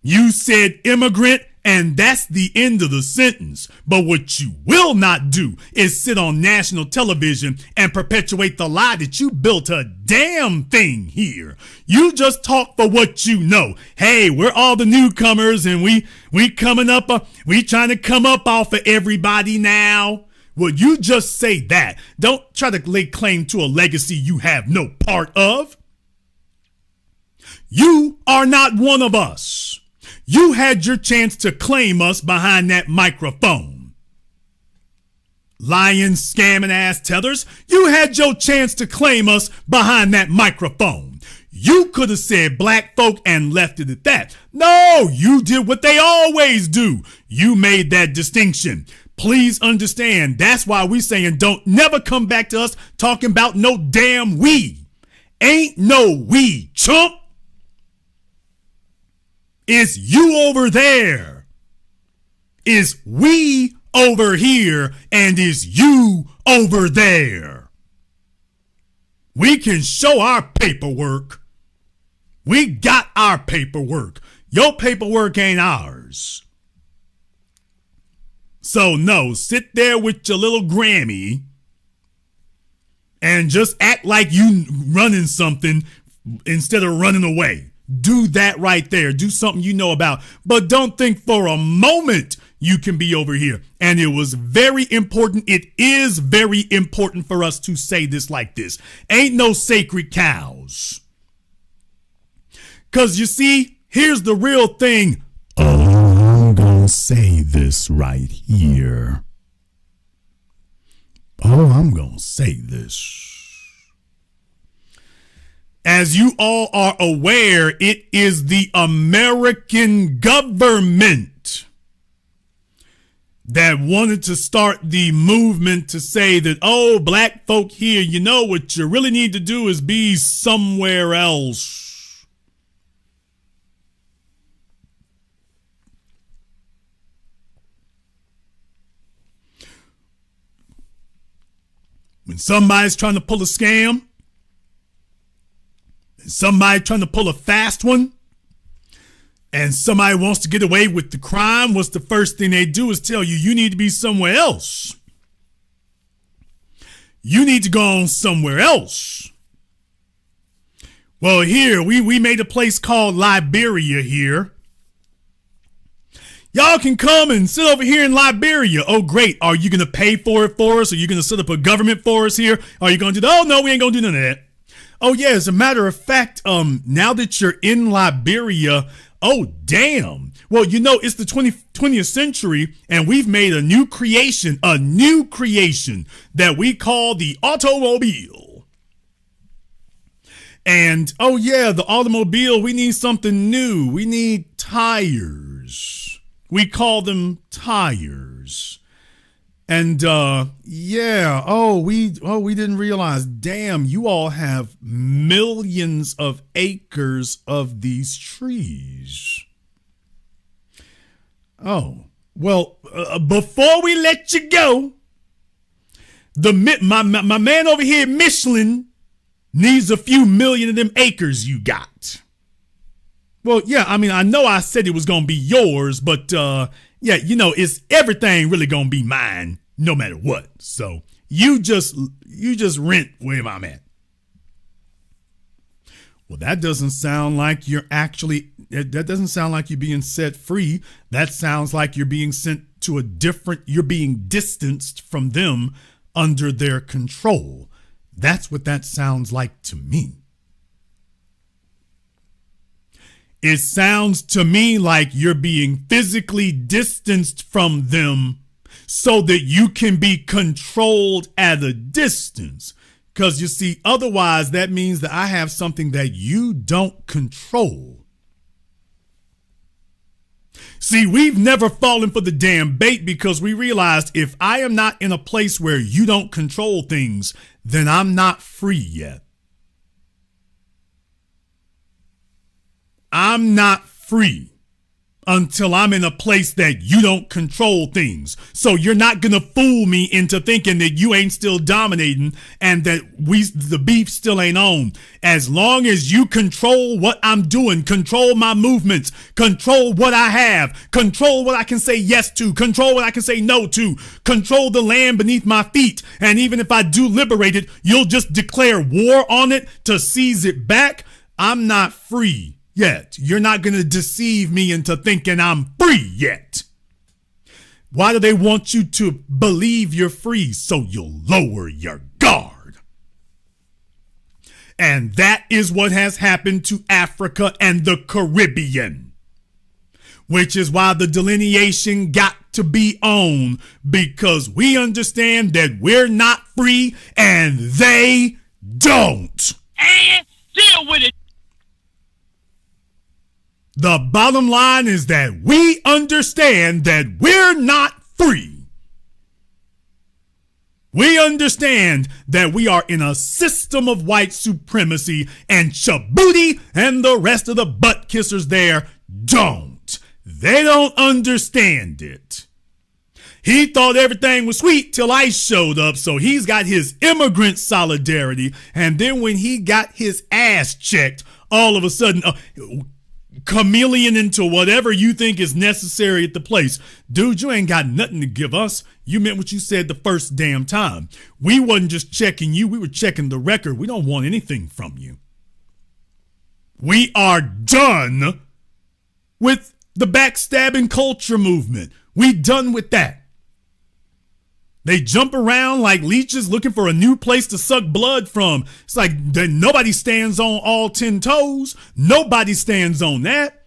You said immigrant, and that's the end of the sentence. But what you will not do is sit on national television and perpetuate the lie that you built a damn thing here. You just talk for what you know. Hey, we're all the newcomers and we coming up, we trying to come up off of everybody now. Well, you just say that. Don't try to lay claim to a legacy you have no part of. You are not one of us. You had your chance to claim us behind that microphone. Lying, scamming ass tethers, you had your chance to claim us behind that microphone. You could have said black folk and left it at that. No, you did what they always do. You made that distinction. Please understand, that's why we saying don't never come back to us talking about no damn we. Ain't no we, chump. It's you over there. It's we over here and it's you over there. We can show our paperwork. We got our paperwork. Your paperwork ain't ours. So no, sit there with your little Grammy and just act like you running something instead of running away. Do that right there. Do something you know about. But don't think for a moment you can be over here. And it was very important. It is very important for us to say this like this. Ain't no sacred cows. Because you see, here's the real thing. Oh, I'm going to say this right here. Oh, I'm going to say this. As you all are aware, it is the American government that wanted to start the movement to say that, oh, black folk here, you know what you really need to do is be somewhere else. When somebody's trying to pull a scam, somebody trying to pull a fast one, and somebody wants to get away with the crime, what's the first thing they do is tell you, you need to be somewhere else. You need to go on somewhere else. Well, here, we made a place called Liberia here. Y'all can come and sit over here in Liberia. Oh, great. Are you going to pay for it for us? Are you going to set up a government for us here? Are you going to do that? Oh, no, we ain't going to do none of that. Oh, yeah, as a matter of fact, now that you're in Liberia, oh, damn. Well, you know, it's the 20th century, and we've made a new creation that we call the automobile. And, oh, yeah, the automobile, we need something new. We need tires. We call them tires. And yeah, we didn't realize, damn, you all have millions of acres of these trees. Oh, well, before we let you go, my man over here, Michelin, needs a few million of them acres you got. Well, yeah, I mean, I know I said it was going to be yours, but yeah, you know, is everything really going to be mine no matter what? So you just rent where I'm at. Well, that doesn't sound like you're that doesn't sound like you're being set free. That sounds like you're being sent to you're being distanced from them under their control. That's what that sounds like to me. It sounds to me like you're being physically distanced from them so that you can be controlled at a distance. Because you see, otherwise that means that I have something that you don't control. See, we've never fallen for the damn bait because we realized if I am not in a place where you don't control things, then I'm not free yet. I'm not free until I'm in a place that you don't control things. So you're not going to fool me into thinking that you ain't still dominating and that the beef still ain't on. As long as you control what I'm doing, control my movements, control what I have, control what I can say yes to, control what I can say no to, control the land beneath my feet. And even if I do liberate it, you'll just declare war on it to seize it back. I'm not free yet. You're not going to deceive me into thinking I'm free yet. Why do they want you to believe you're free? So you'll lower your guard. And that is what has happened to Africa and the Caribbean, which is why the delineation got to be on, because we understand that we're not free and they don't. And deal with it. The bottom line is that we understand that we're not free. We understand that we are in a system of white supremacy, and Chabuti and the rest of the butt kissers there don't. They don't understand it. He thought everything was sweet till ICE showed up, so he's got his immigrant solidarity, and then when he got his ass checked, all of a sudden, chameleon into whatever you think is necessary at the place. Dude, you ain't got nothing to give us. You meant what you said the first damn time. We wasn't just checking you, we were checking the record. We don't want anything from you. We are done with the backstabbing culture movement. We done with that. They jump around like leeches looking for a new place to suck blood from. It's like nobody stands on all 10 toes. Nobody stands on that.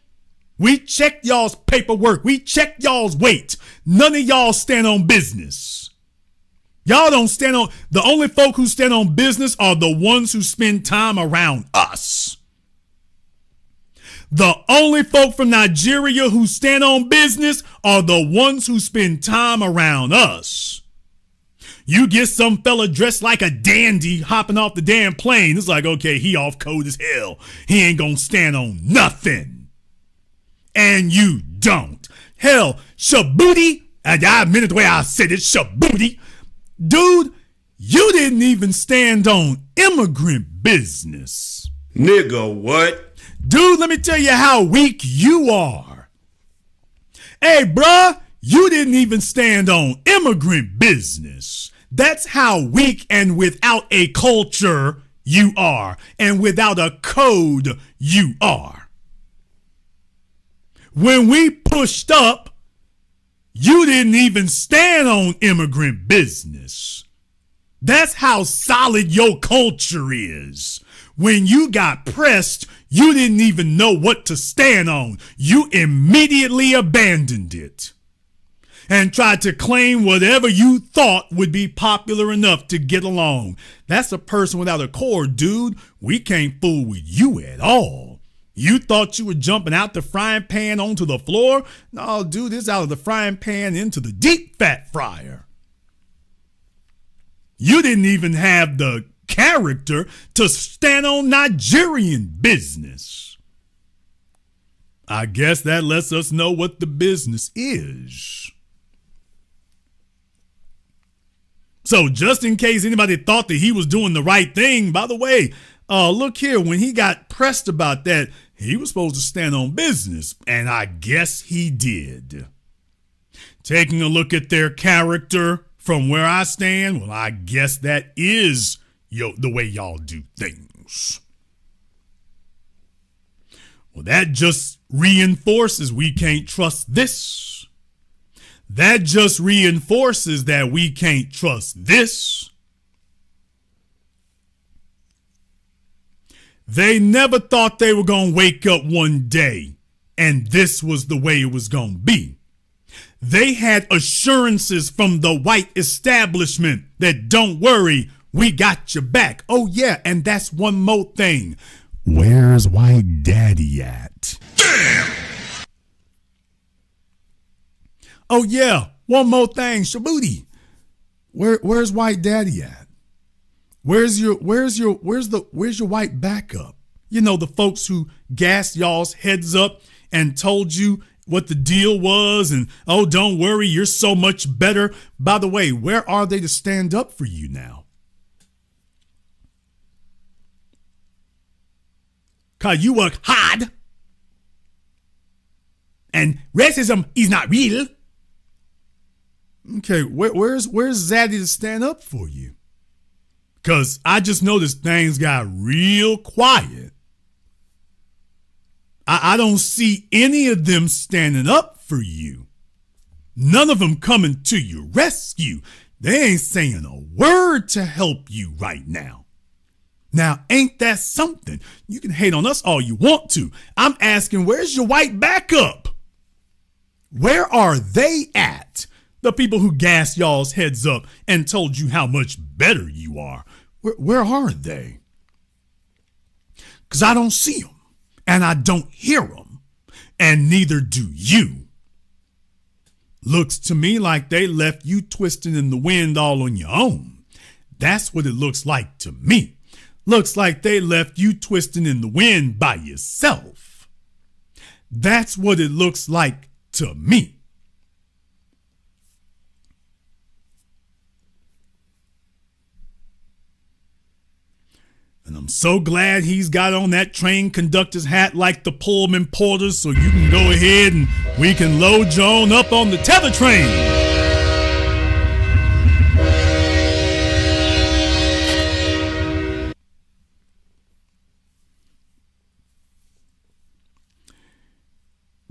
We checked y'all's paperwork. We checked y'all's weight. None of y'all stand on business. Y'all don't stand on. The only folk who stand on business are the ones who spend time around us. The only folk from Nigeria who stand on business are the ones who spend time around us. You get some fella dressed like a dandy hopping off the damn plane. It's like, okay, he off code as hell. He ain't gonna stand on nothing. And you don't. Hell, Chabuti, I meant the way I said it, Chabuti. Dude, you didn't even stand on immigrant business. Nigga, what? Dude, let me tell you how weak you are. Hey, bruh, you didn't even stand on immigrant business. That's how weak and without a culture you are, and without a code you are. When we pushed up, you didn't even stand on immigrant business. That's how solid your culture is. When you got pressed, you didn't even know what to stand on. You immediately abandoned it and tried to claim whatever you thought would be popular enough to get along. That's a person without a core, dude. We can't fool with you at all. You thought you were jumping out the frying pan onto the floor? No, dude, it's out of the frying pan into the deep fat fryer. You didn't even have the character to stand on Nigerian business. I guess that lets us know what the business is. So just in case anybody thought that he was doing the right thing, by the way, look here, when he got pressed about that, he was supposed to stand on business, and I guess he did. Taking a look at their character from where I stand, well, I guess that is the way y'all do things. Well, that just reinforces we can't trust this. That just reinforces that we can't trust this. They never thought they were going to wake up one day and this was the way it was going to be. They had assurances from the white establishment that don't worry, we got your back. Oh yeah, and that's one more thing. Where's white daddy at? Damn! Oh yeah, one more thing, Shabuti. Where's white daddy at? Where's your white backup? You know, the folks who gassed y'all's heads up and told you what the deal was and, oh, don't worry, you're so much better. By the way, where are they to stand up for you now? Cause you work hard and racism is not real. Okay, where's Zaddy to stand up for you? Because I just noticed things got real quiet. I don't see any of them standing up for you. None of them coming to your rescue. They ain't saying a word to help you right now. Now, ain't that something? You can hate on us all you want to. I'm asking, where's your white backup? Where are they at? The people who gassed y'all's heads up and told you how much better you are. Where are they? Because I don't see them and I don't hear them and neither do you. Looks to me like they left you twisting in the wind all on your own. That's what it looks like to me. Looks like they left you twisting in the wind by yourself. That's what it looks like to me. And I'm so glad he's got on that train conductor's hat like the Pullman porters, so you can go ahead and we can load you on up on the tether train.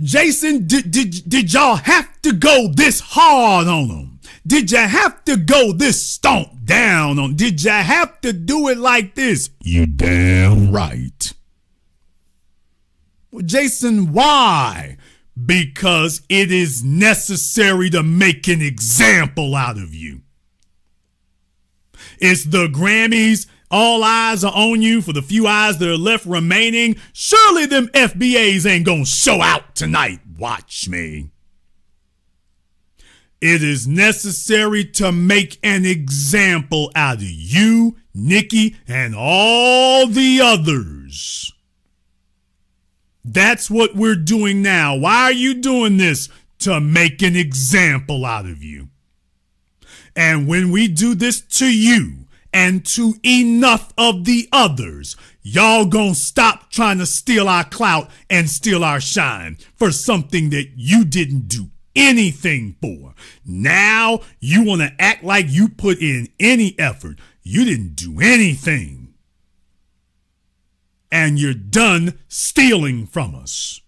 Jason, did y'all have to go this hard on them? Did you have to go this stomp down on? Did you have to do it like this? You damn right. Well, Jason, why? Because it is necessary to make an example out of you. It's the Grammys. All eyes are on you for the few eyes that are left remaining. Surely them FBAs ain't gonna show out tonight. Watch me. It is necessary to make an example out of you, Nikki, and all the others. That's what we're doing now. Why are you doing this? To make an example out of you. And when we do this to you and to enough of the others, y'all gonna stop trying to steal our clout and steal our shine for something that you didn't do anything for. Now you want to act like you put in any effort. You didn't do anything. And you're done stealing from us.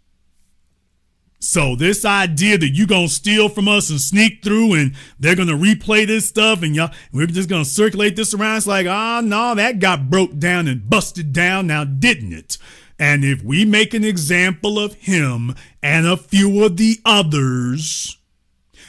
So this idea that you're going to steal from us and sneak through and they're going to replay this stuff and we're just going to circulate this around. It's like, no, that got broke down and busted down now, didn't it? And if we make an example of him and a few of the others,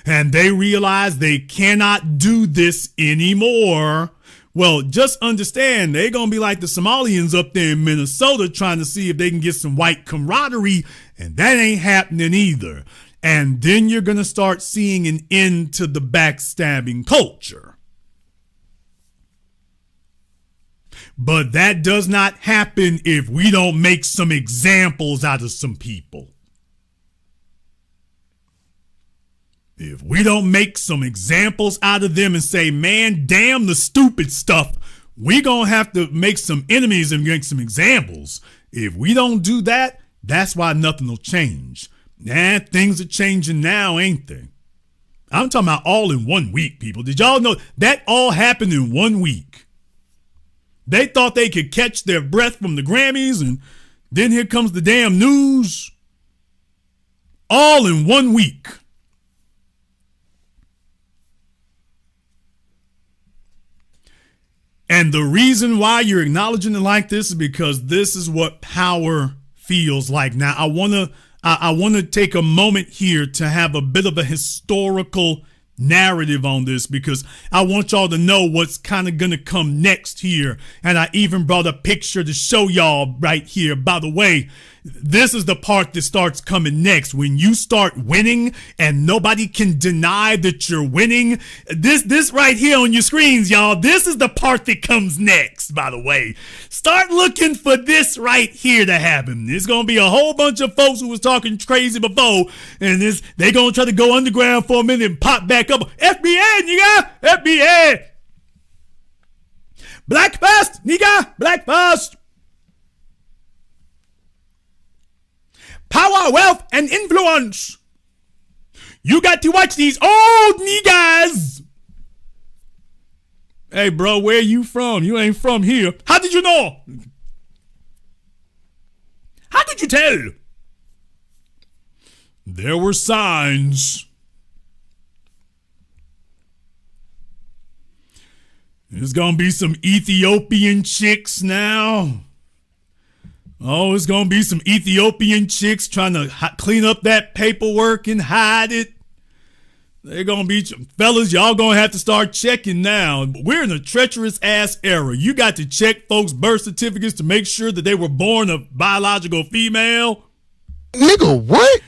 and they realize they cannot do this anymore, well, just understand they're going to be like the Somalians up there in Minnesota trying to see if they can get some white camaraderie, and that ain't happening either. And then you're going to start seeing an end to the backstabbing culture. But that does not happen if we don't make some examples out of some people. If we don't make some examples out of them and say, man, damn the stupid stuff, we gonna have to make some enemies and make some examples. If we don't do that, that's why nothing will change. Things are changing now, ain't they? I'm talking about all in 1 week, people. Did y'all know that all happened in 1 week? They thought they could catch their breath from the Grammys, and then here comes the damn news. All in 1 week. And the reason why you're acknowledging it like this is because this is what power feels like. Now, I want to take a moment here to have a bit of a historical narrative on this, because I want y'all to know what's kind of going to come next here. And I even brought a picture to show y'all right here. By the way, this is the part that starts coming next. When you start winning and nobody can deny that you're winning, this right here on your screens, y'all, this is the part that comes next, by the way. Start looking for this right here to happen. There's going to be a whole bunch of folks who was talking crazy before, and they going to try to go underground for a minute and pop back up. FBA, nigga! FBA! Black first, nigga! Black first! Power, wealth, and influence. You got to watch these old niggas. Hey, bro, where you from? You ain't from here. How did you know? How did you tell? There were signs. There's gonna be some Ethiopian chicks now. Oh, it's going to be some Ethiopian chicks trying to clean up that paperwork and hide it. They're going to be, fellas, y'all going to have to start checking now. We're in a treacherous ass era. You got to check folks' birth certificates to make sure that they were born a biological female. Nigga, what?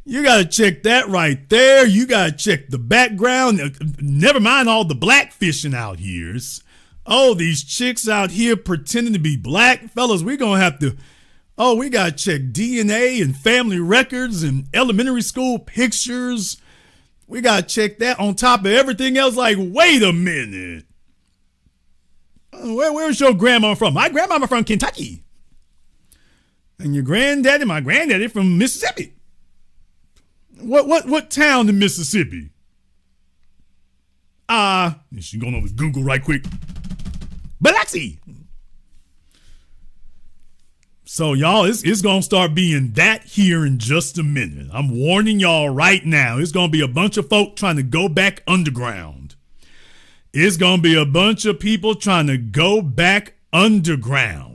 You got to check that right there. You got to check the background. Never mind all the blackfishing out here. Oh, these chicks out here pretending to be black. Fellas, we're going to have to, we got to check DNA and family records and elementary school pictures. We got to check that on top of everything else. Like, wait a minute. Where's your grandma from? My grandmama from Kentucky. And your granddaddy, my granddaddy from Mississippi. What town in Mississippi? She's going over to Google right quick. Biloxi. So y'all, it's gonna start being that here in just a minute. I'm warning y'all right now. It's gonna be a bunch of folk trying to go back underground. It's gonna be a bunch of people trying to go back underground.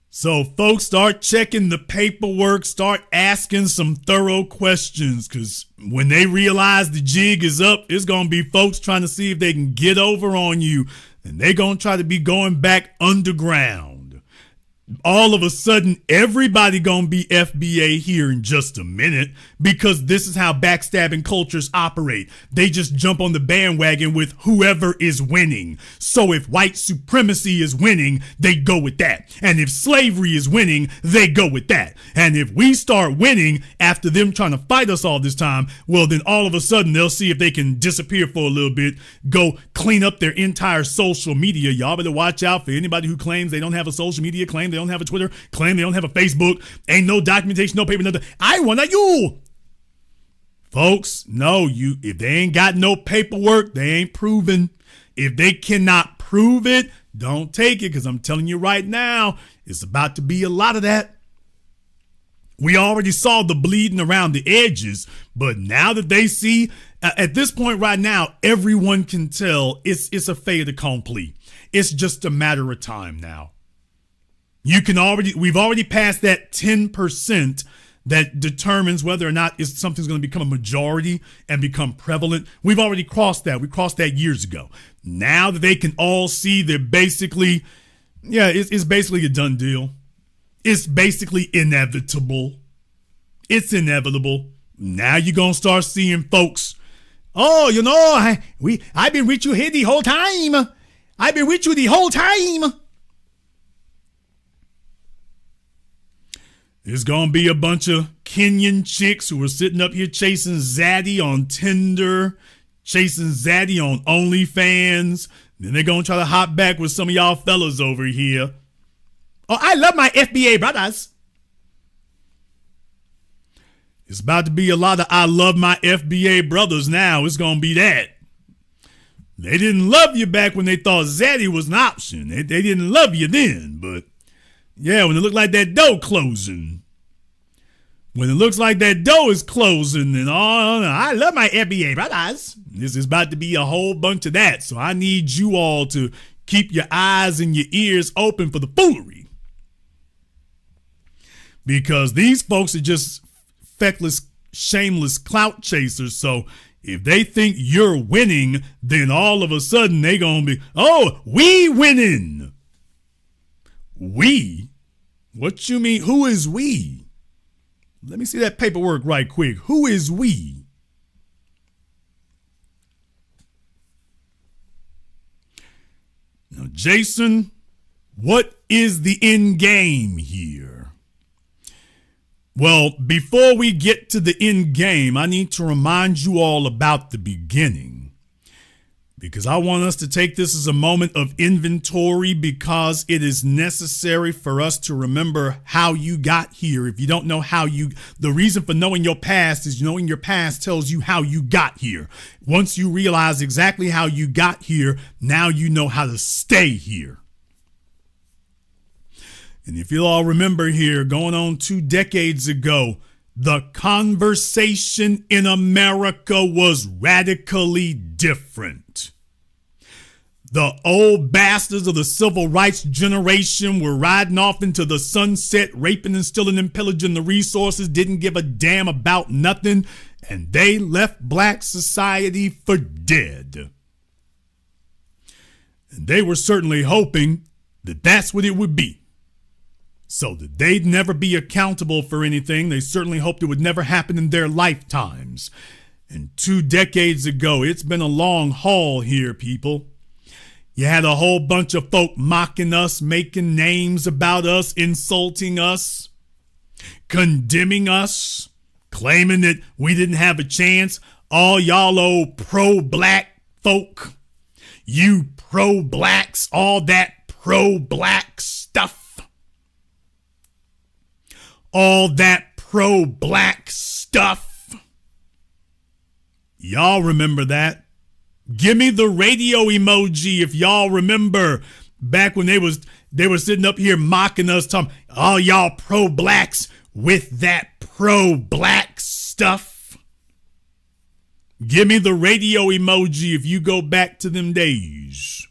So folks, start checking the paperwork, start asking some thorough questions, because when they realize the jig is up, it's going to be folks trying to see if they can get over on you, and they're going to try to be going back underground. All of a sudden, everybody gonna be FBA here in just a minute, because this is how backstabbing cultures operate. They just jump on the bandwagon with whoever is winning. So if white supremacy is winning, they go with that. And if slavery is winning, they go with that. And if we start winning after them trying to fight us all this time, well, then all of a sudden they'll see if they can disappear for a little bit, go clean up their entire social media. Y'all better watch out for anybody who claims they don't have a social media, claim they don't have a Twitter, claim they don't have a Facebook, ain't no documentation, no paper, nothing. I want that you. Folks, no, if they ain't got no paperwork, they ain't proven. If they cannot prove it, don't take it, because I'm telling you right now, it's about to be a lot of that. We already saw the bleeding around the edges, but now that they see, at this point right now, everyone can tell it's a fait accompli. It's just a matter of time now. We've already passed that 10% that determines whether or not something's going to become a majority and become prevalent. We've already crossed that. We crossed that years ago. Now that they can all see, they're basically, it's basically a done deal. It's basically inevitable. It's inevitable. Now you're going to start seeing folks, I've been with you here the whole time. I've been with you the whole time. There's going to be a bunch of Kenyan chicks who are sitting up here chasing Zaddy on Tinder, chasing Zaddy on OnlyFans. Then they're going to try to hop back with some of y'all fellas over here. Oh, I love my FBA brothers. It's about to be a lot of I love my FBA brothers now. It's going to be that. They didn't love you back when they thought Zaddy was an option. They didn't love you then, but yeah, when it looked like that door closing. when it looks like that door is closing and all, I love my FBA brothers. This is about to be a whole bunch of that. So I need you all to keep your eyes and your ears open for the foolery. Because these folks are just feckless, shameless clout chasers. So if they think you're winning, then all of a sudden they gonna be, oh, we winning. We? What you mean? Who is we? Let me see that paperwork right quick. Who is we? Now, Jason, what is the end game here? Well, before we get to the end game, I need to remind you all about the beginning. Because I want us to take this as a moment of inventory, because it is necessary for us to remember how you got here. If you don't know the reason for knowing your past is knowing your past tells you how you got here. Once you realize exactly how you got here, now you know how to stay here. And if you'll all remember here, going on 2 decades ago, the conversation in America was radically different. The old bastards of the civil rights generation were riding off into the sunset, raping and stealing and pillaging the resources, didn't give a damn about nothing, and they left black society for dead. And they were certainly hoping that that's what it would be. So that they'd never be accountable for anything. They certainly hoped it would never happen in their lifetimes. And 2 decades ago, it's been a long haul here, people. You had a whole bunch of folk mocking us, making names about us, insulting us, condemning us, claiming that we didn't have a chance. All y'all old pro-black folk, you pro-blacks, all that pro-black stuff. All that pro-black stuff. Y'all remember that? Give me the radio emoji if y'all remember back when they were sitting up here mocking us, talking all y'all pro-blacks with that pro-black stuff. Give me the radio emoji if you go back to them days.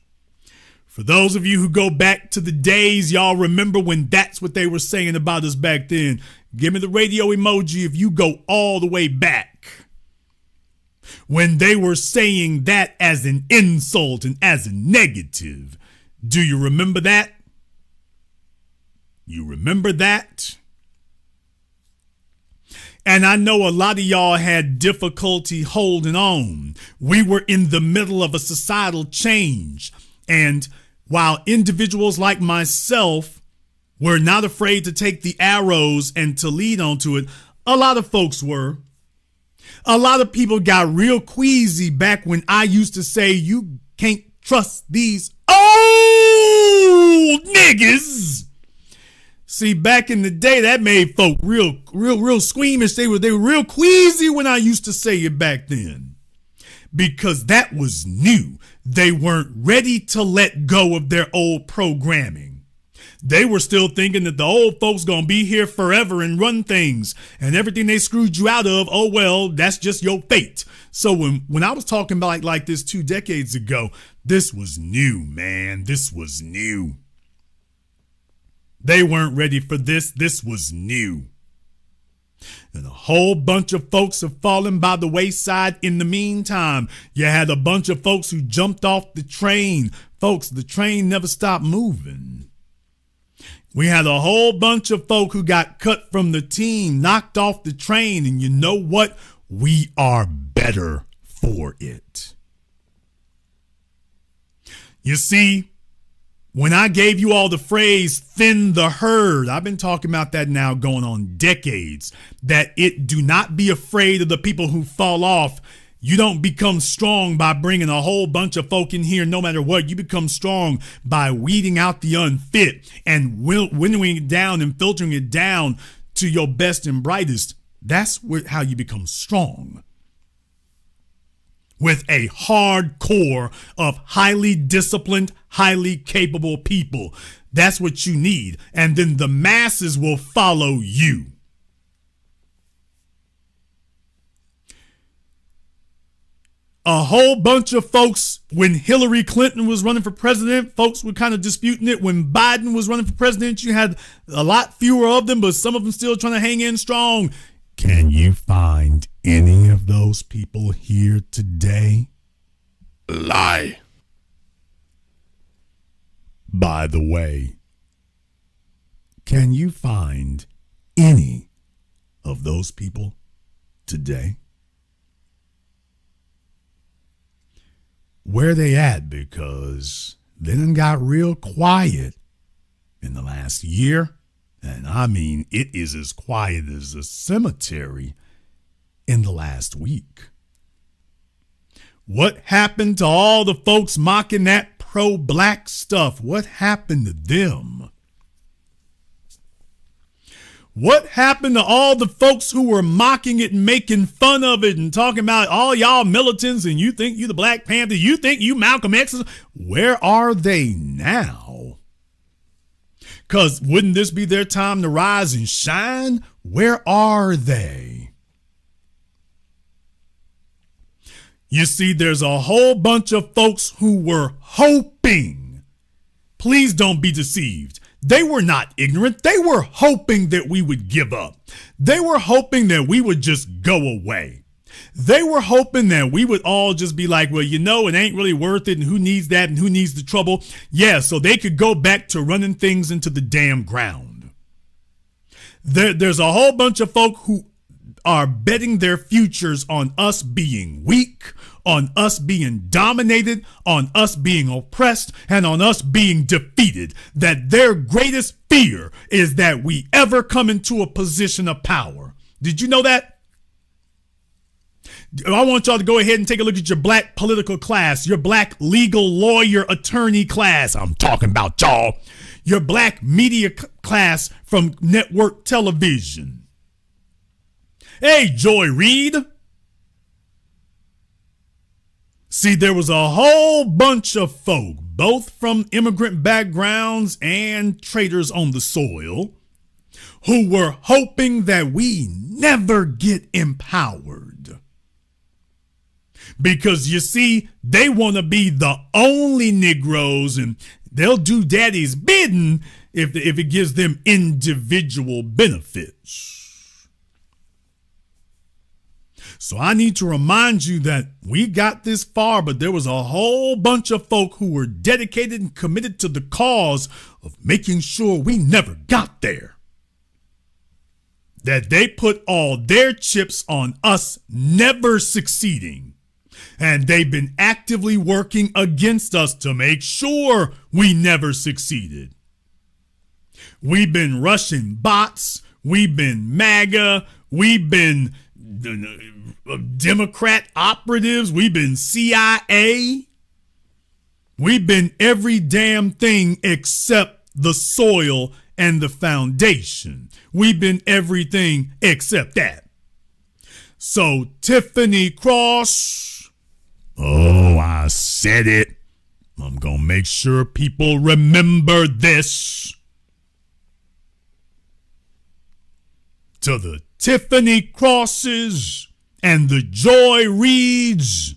For those of you who go back to the days, y'all remember when that's what they were saying about us back then. Give me the radio emoji if you go all the way back. When they were saying that as an insult and as a negative. Do you remember that? You remember that? And I know a lot of y'all had difficulty holding on. We were in the middle of a societal change. And while individuals like myself were not afraid to take the arrows and to lead onto it, a lot of folks were. A lot of people got real queasy back when I used to say, you can't trust these old niggas. See, back in the day, that made folk real squeamish. They were real queasy when I used to say it back then. Because that was new. They weren't ready to let go of their old programming. They were still thinking that the old folks gonna be here forever and run things, and everything they screwed you out of, oh well, that's just your fate. So when I was talking about like this 2 decades ago, this was new, man. This was new. They weren't ready for this. This was new. And a whole bunch of folks have fallen by the wayside in the meantime. You had a bunch of folks who jumped off the train. Folks, the train never stopped moving. We had a whole bunch of folk who got cut from the team, knocked off the train, and you know what? We are better for it. You see, when I gave you all the phrase, thin the herd, I've been talking about that now going on decades, that it do not be afraid of the people who fall off. You don't become strong by bringing a whole bunch of folk in here no matter what. You become strong by weeding out the unfit and winnowing it down and filtering it down to your best and brightest. That's how you become strong. With a hard core of highly disciplined, highly capable people. That's what you need. And then the masses will follow you. a whole bunch of folks, when Hillary Clinton was running for president, folks were kind of disputing it. When Biden was running for president, you had a lot fewer of them, but some of them still trying to hang in strong. Can you find any of those people here today? Lie. By the way, can you find any of those people today? Where they at? Because they done got real quiet in the last year. And I mean, it is as quiet as a cemetery in the last week. What happened to all the folks mocking that pro-black stuff? What happened to them? What happened to all the folks who were mocking it and making fun of it and talking about all y'all militants and you think you the Black Panther, you think you Malcolm X? Where are they now? Because wouldn't this be their time to rise and shine? Where are they? You see, there's a whole bunch of folks who were hoping. Please don't be deceived. They were not ignorant. They were hoping that we would give up. They were hoping that we would just go away. They were hoping that we would all just be like, well, you know, it ain't really worth it. And who needs that? And who needs the trouble? Yeah, so they could go back to running things into the damn ground. There's a whole bunch of folk who are betting their futures on us being weak, on us being dominated, on us being oppressed, and on us being defeated. That their greatest fear is that we ever come into a position of power. Did you know that? I want y'all to go ahead and take a look at your black political class, your black legal lawyer attorney class. I'm talking about y'all. Your black media class from network television. Hey, Joy Reid. See, there was a whole bunch of folk, both from immigrant backgrounds and traders on the soil, who were hoping that we never get empowered. Because you see, they want to be the only Negroes and they'll do daddy's bidding if it gives them individual benefits. So I need to remind you that we got this far, but there was a whole bunch of folk who were dedicated and committed to the cause of making sure we never got there. That they put all their chips on us never succeeding. And they've been actively working against us to make sure we never succeeded. We've been Russian bots. We've been MAGA. We've been Democrat operatives. We've been CIA. We've been every damn thing except the soil and the foundation. We've been everything except that. So Tiffany Cross, oh, I said it. I'm going to make sure people remember this. To the Tiffany Crosses and the Joy Reids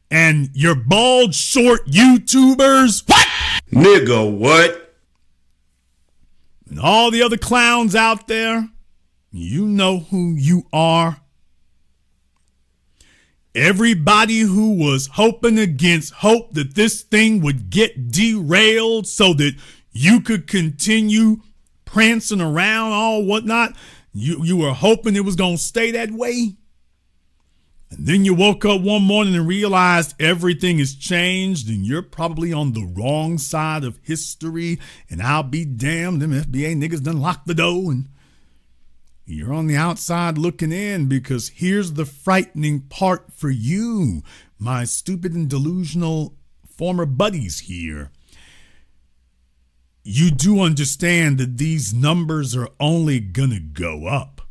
and your bald short YouTubers. What? Nigga, what? And all the other clowns out there, you know who you are. Everybody who was hoping against hope that this thing would get derailed so that you could continue prancing around all whatnot. You were hoping it was going to stay that way. And then you woke up one morning and realized everything has changed and you're probably on the wrong side of history. And I'll be damned, them FBA niggas done locked the door and you're on the outside looking in, because here's the frightening part for you, my stupid and delusional former buddies here. You do understand that these numbers are only gonna go up,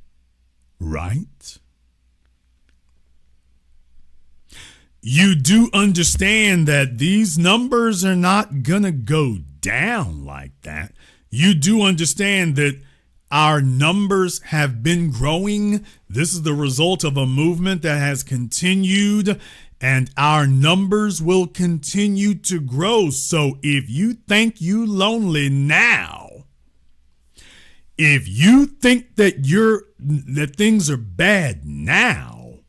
right? You do understand that these numbers are not gonna go down like that. You do understand that Our numbers have been growing. This is the result of a movement that has continued, and our numbers will continue to grow. So if you think you lonely now, if you think that things are bad now,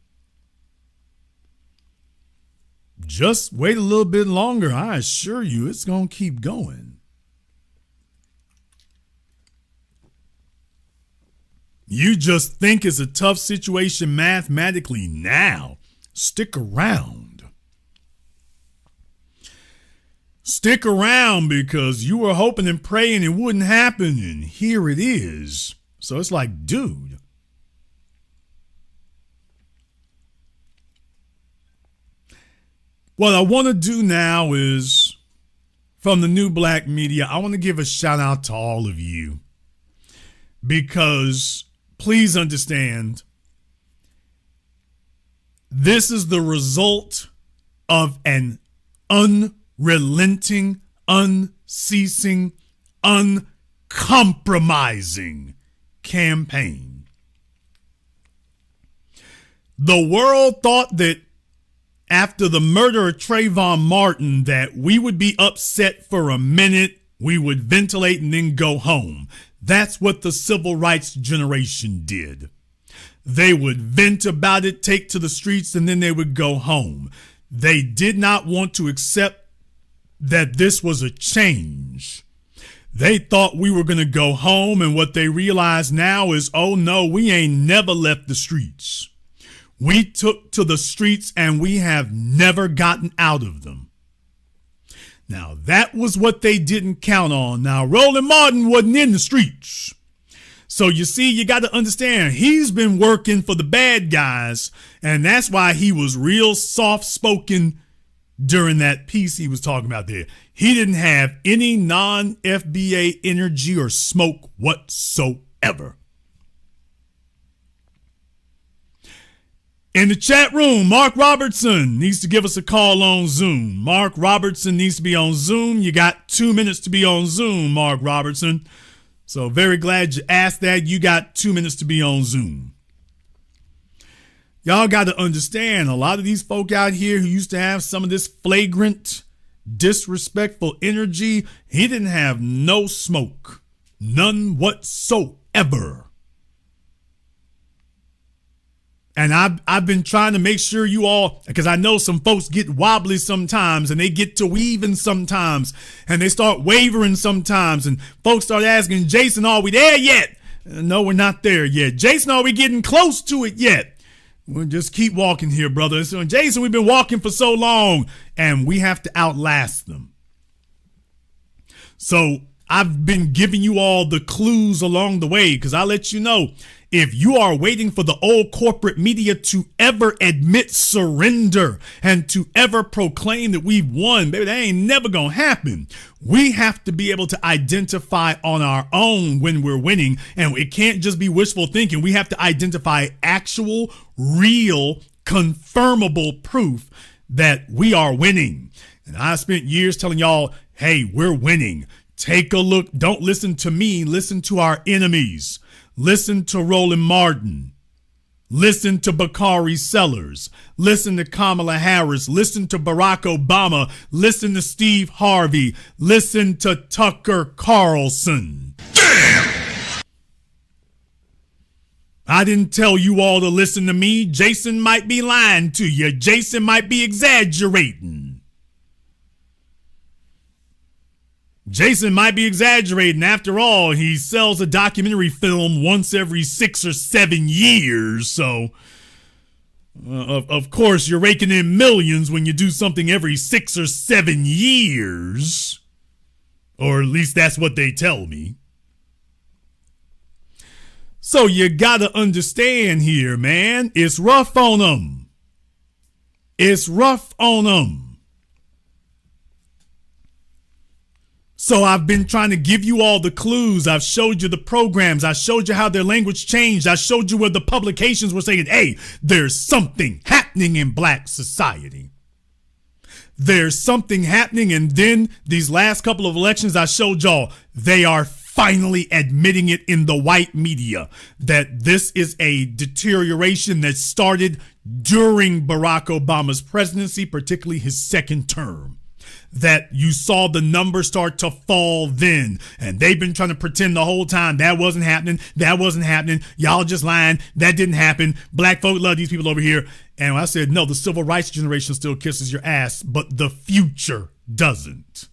just wait a little bit longer. I assure you it's going to keep going. You just think it's a tough situation mathematically now. Stick around. Stick around because you were hoping and praying it wouldn't happen, and here it is. So it's like, dude. What I want to do now is, from the new black media, I want to give a shout out to all of you. Because please understand, this is the result of an unrelenting, unceasing, uncompromising campaign. The world thought that after the murder of Trayvon Martin that we would be upset for a minute, we would ventilate and then go home. That's what the civil rights generation did. They would vent about it, take to the streets, and then they would go home. They did not want to accept that this was a change. They thought we were going to go home, and what they realize now is, oh no, we ain't never left the streets. We took to the streets and we have never gotten out of them. Now, that was what they didn't count on. Now, Roland Martin wasn't in the streets. So, you see, you got to understand, he's been working for the bad guys, and that's why he was real soft-spoken during that piece he was talking about there. He didn't have any non-FBA energy or smoke whatsoever. In the chat room, Mark Robertson needs to give us a call on Zoom. Mark Robertson needs to be on Zoom. You got 2 minutes to be on Zoom, Mark Robertson. So very glad you asked that. You got 2 minutes to be on Zoom. Y'all got to understand, a lot of these folk out here who used to have some of this flagrant, disrespectful energy, he didn't have no smoke. None whatsoever. And I've been trying to make sure you all, because I know some folks get wobbly sometimes and they get to weaving sometimes and they start wavering sometimes and folks start asking, Jason, are we there yet? No, we're not there yet. Jason, are we getting close to it yet? We'll just keep walking here, brother. So, Jason, we've been walking for so long and we have to outlast them. So I've been giving you all the clues along the way because I let you know, if you are waiting for the old corporate media to ever admit surrender and to ever proclaim that we've won, baby, that ain't never gonna happen. We have to be able to identify on our own when we're winning, and it can't just be wishful thinking. We have to identify actual, real, confirmable proof that we are winning. And I spent years telling y'all, hey, we're winning. Take a look. Don't listen to me. Listen to our enemies. Listen to Roland Martin. Listen to Bakari Sellers. Listen to Kamala Harris. Listen to Barack Obama. Listen to Steve Harvey. Listen to Tucker Carlson. Damn! I didn't tell you all to listen to me. Jason might be lying to you. Jason might be exaggerating. Jason might be exaggerating. After all, he sells a documentary film once every 6 or 7 years. So, of course, you're raking in millions when you do something every 6 or 7 years. Or at least that's what they tell me. So you gotta understand here, man. It's rough on them. It's rough on them. So I've been trying to give you all the clues. I've showed you the programs. I showed you how their language changed. I showed you where the publications were saying, hey, there's something happening in black society. There's something happening. And then these last couple of elections, I showed y'all they are finally admitting it in the white media, that this is a deterioration that started during Barack Obama's presidency, particularly his second term. That you saw the numbers start to fall then. And they've been trying to pretend the whole time that wasn't happening. That wasn't happening. Y'all just lying. That didn't happen. Black folk love these people over here. And I said, no, the civil rights generation still kisses your ass, but the future doesn't.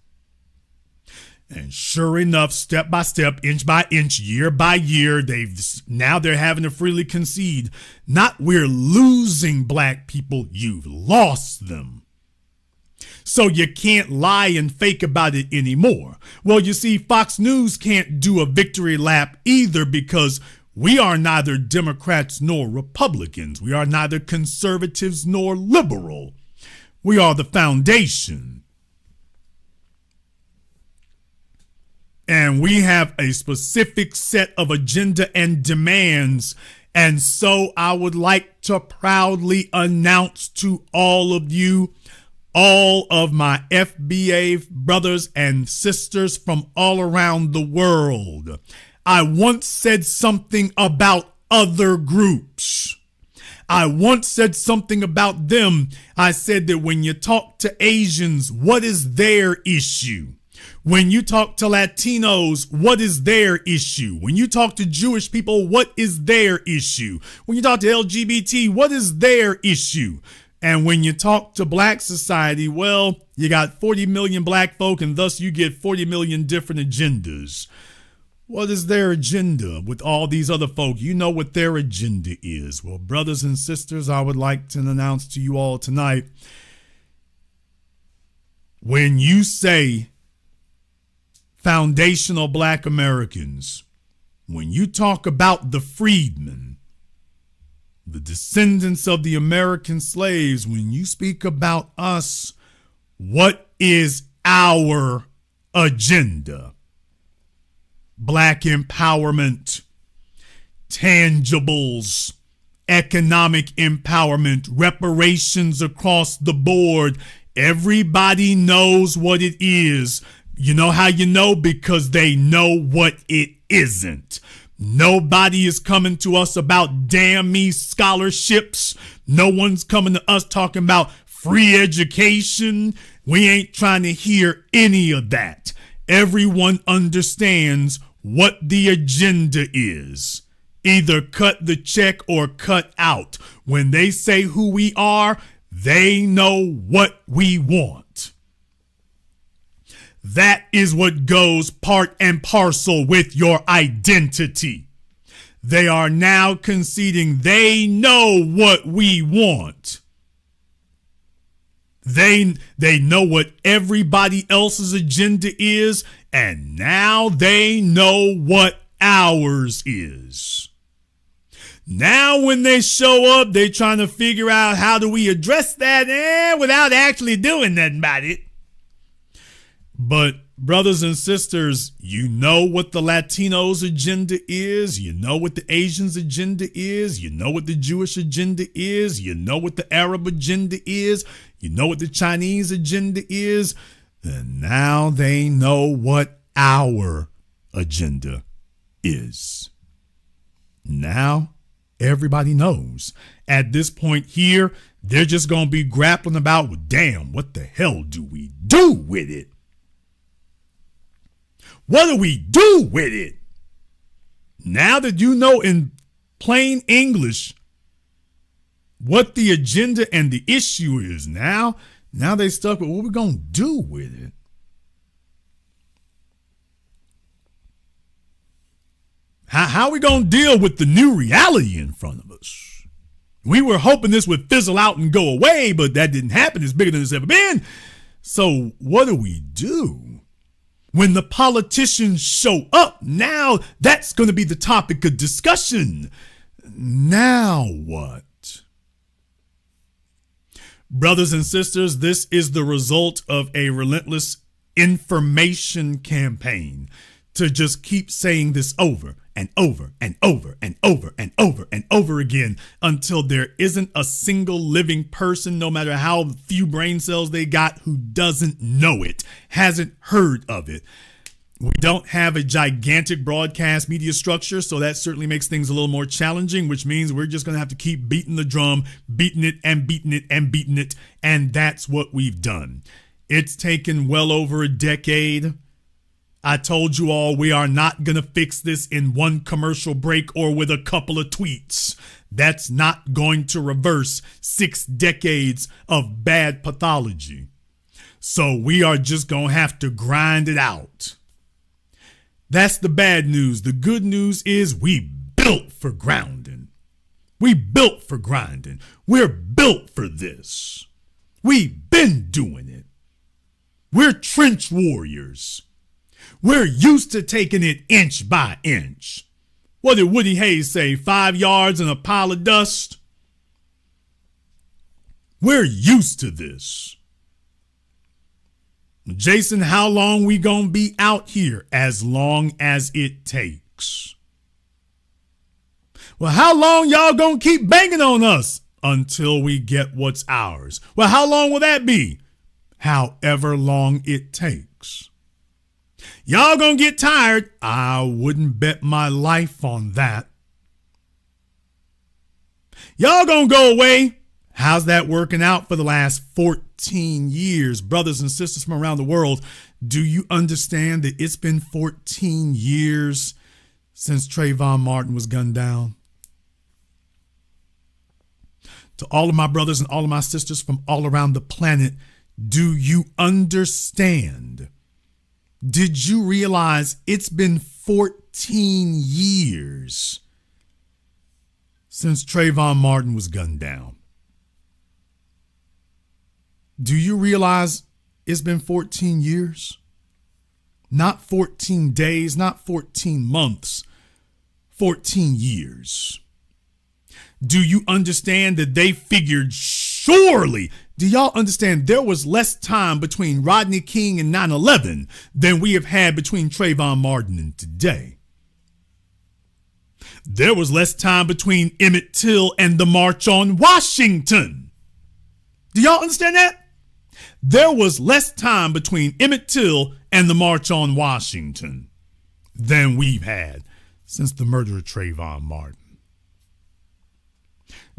And sure enough, step by step, inch by inch, year by year, they're having to freely concede. Not we're losing black people, you've lost them. So you can't lie and fake about it anymore. Well, you see, Fox News can't do a victory lap either, because we are neither Democrats nor Republicans. We are neither conservatives nor liberal. We are the foundation. And we have a specific set of agenda and demands. And so I would like to proudly announce to all of you, all of my FBA brothers and sisters from all around the world. I once said something about other groups. I once said something about them. I said that when you talk to Asians, what is their issue? When you talk to Latinos, what is their issue? When you talk to Jewish people, what is their issue? When you talk to LGBT, what is their issue? And when you talk to black society, well, you got 40 million black folk, and thus you get 40 million different agendas. What is their agenda with all these other folk? You know what their agenda is. Well, brothers and sisters, I would like to announce to you all tonight, when you say foundational black Americans, when you talk about the freedmen, the descendants of the American slaves, when you speak about us, what is our agenda? Black empowerment, tangibles, economic empowerment, reparations across the board. Everybody knows what it is. You know how you know? Because they know what it isn't. Nobody is coming to us about damn me scholarships. No one's coming to us talking about free education. We ain't trying to hear any of that. Everyone understands what the agenda is. Either cut the check or cut out. When they say who we are, they know what we want. That is what goes part and parcel with your identity. They are now conceding they know what we want. They know what everybody else's agenda is, and now they know what ours is. Now when they show up, they're trying to figure out how do we address that without actually doing nothing about it. But brothers and sisters, you know what the Latinos' agenda is. You know what the Asians' agenda is. You know what the Jewish agenda is. You know what the Arab agenda is. You know what the Chinese agenda is. And now they know what our agenda is. Now everybody knows. At this point here, they're just going to be grappling about, well, damn, what the hell do we do with it? What do we do with it? Now that you know in plain English what the agenda and the issue is, now they stuck with what we're going to do with it. How are we going to deal with the new reality in front of us? We were hoping this would fizzle out and go away, but that didn't happen. It's bigger than it's ever been. So what do we do? When the politicians show up, now that's going to be the topic of discussion. Now what? Brothers and sisters, this is the result of a relentless information campaign to just keep saying this over and over and over and over and over and over again until there isn't a single living person, no matter how few brain cells they got, who doesn't know it, hasn't heard of it. We don't have a gigantic broadcast media structure, so that certainly makes things a little more challenging, which means we're just going to have to keep beating the drum, beating it and beating it and beating it, and that's what we've done. It's taken well over a decade. I told you all we are not going to fix this in one commercial break or with a couple of tweets. That's not going to reverse 6 decades of bad pathology. So we are just going to have to grind it out. That's the bad news. The good news is we built for grounding. We built for grinding. We're built for this. We've been doing it. We're trench warriors. We're used to taking it inch by inch. What did Woody Hayes say? 5 yards and a pile of dust? We're used to this. Jason, how long we gonna be out here? As long as it takes. Well, how long y'all gonna keep banging on us? Until we get what's ours. Well, how long will that be? However long it takes. Y'all gonna get tired? I wouldn't bet my life on that. Y'all gonna go away? How's that working out for the last 14 years? Brothers and sisters from around the world, do you understand that it's been 14 years since Trayvon Martin was gunned down? To all of my brothers and all of my sisters from all around the planet, do you understand? Did you realize it's been 14 years since Trayvon Martin was gunned down? Do you realize it's been 14 years? Not 14 days, not 14 months, 14 years. Do you understand that they figured surely, do y'all understand there was less time between Rodney King and 9/11 than we have had between Trayvon Martin and today? There was less time between Emmett Till and the March on Washington. Do y'all understand that? There was less time between Emmett Till and the March on Washington than we've had since the murder of Trayvon Martin.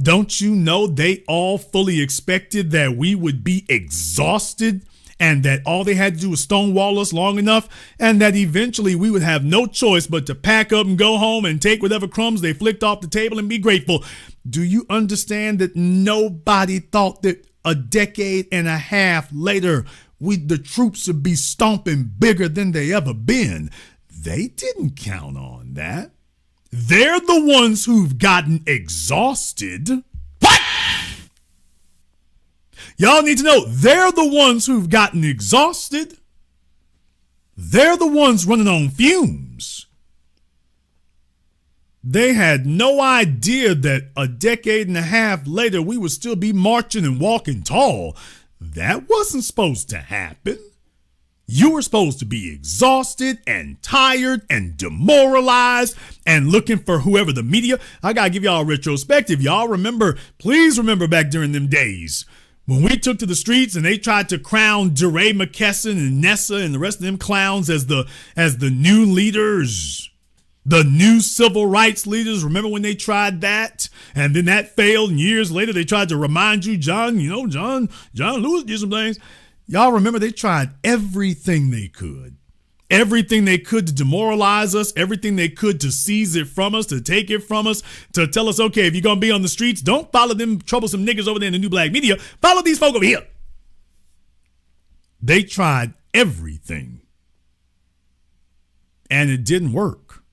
Don't you know they all fully expected that we would be exhausted and that all they had to do was stonewall us long enough and that eventually we would have no choice but to pack up and go home and take whatever crumbs they flicked off the table and be grateful? Do you understand that nobody thought that a decade and a half later, the troops would be stomping bigger than they ever been? They didn't count on that. They're the ones who've gotten exhausted. What? Y'all need to know, they're the ones who've gotten exhausted. They're the ones running on fumes. They had no idea that a decade and a half later, we would still be marching and walking tall. That wasn't supposed to happen. You were supposed to be exhausted and tired and demoralized and looking for whoever the media. I got to give y'all a retrospective. Y'all remember, please remember back during them days when we took to the streets and they tried to crown DeRay McKesson and Nessa and the rest of them clowns as the new leaders. The new civil rights leaders, remember when they tried that? And then that failed, and years later they tried to remind you, John Lewis did some things. Y'all remember they tried everything they could. Everything they could to demoralize us, everything they could to seize it from us, to take it from us, to tell us, okay, if you're going to be on the streets, don't follow them troublesome niggas over there in the new black media. Follow these folk over here. They tried everything. And it didn't work.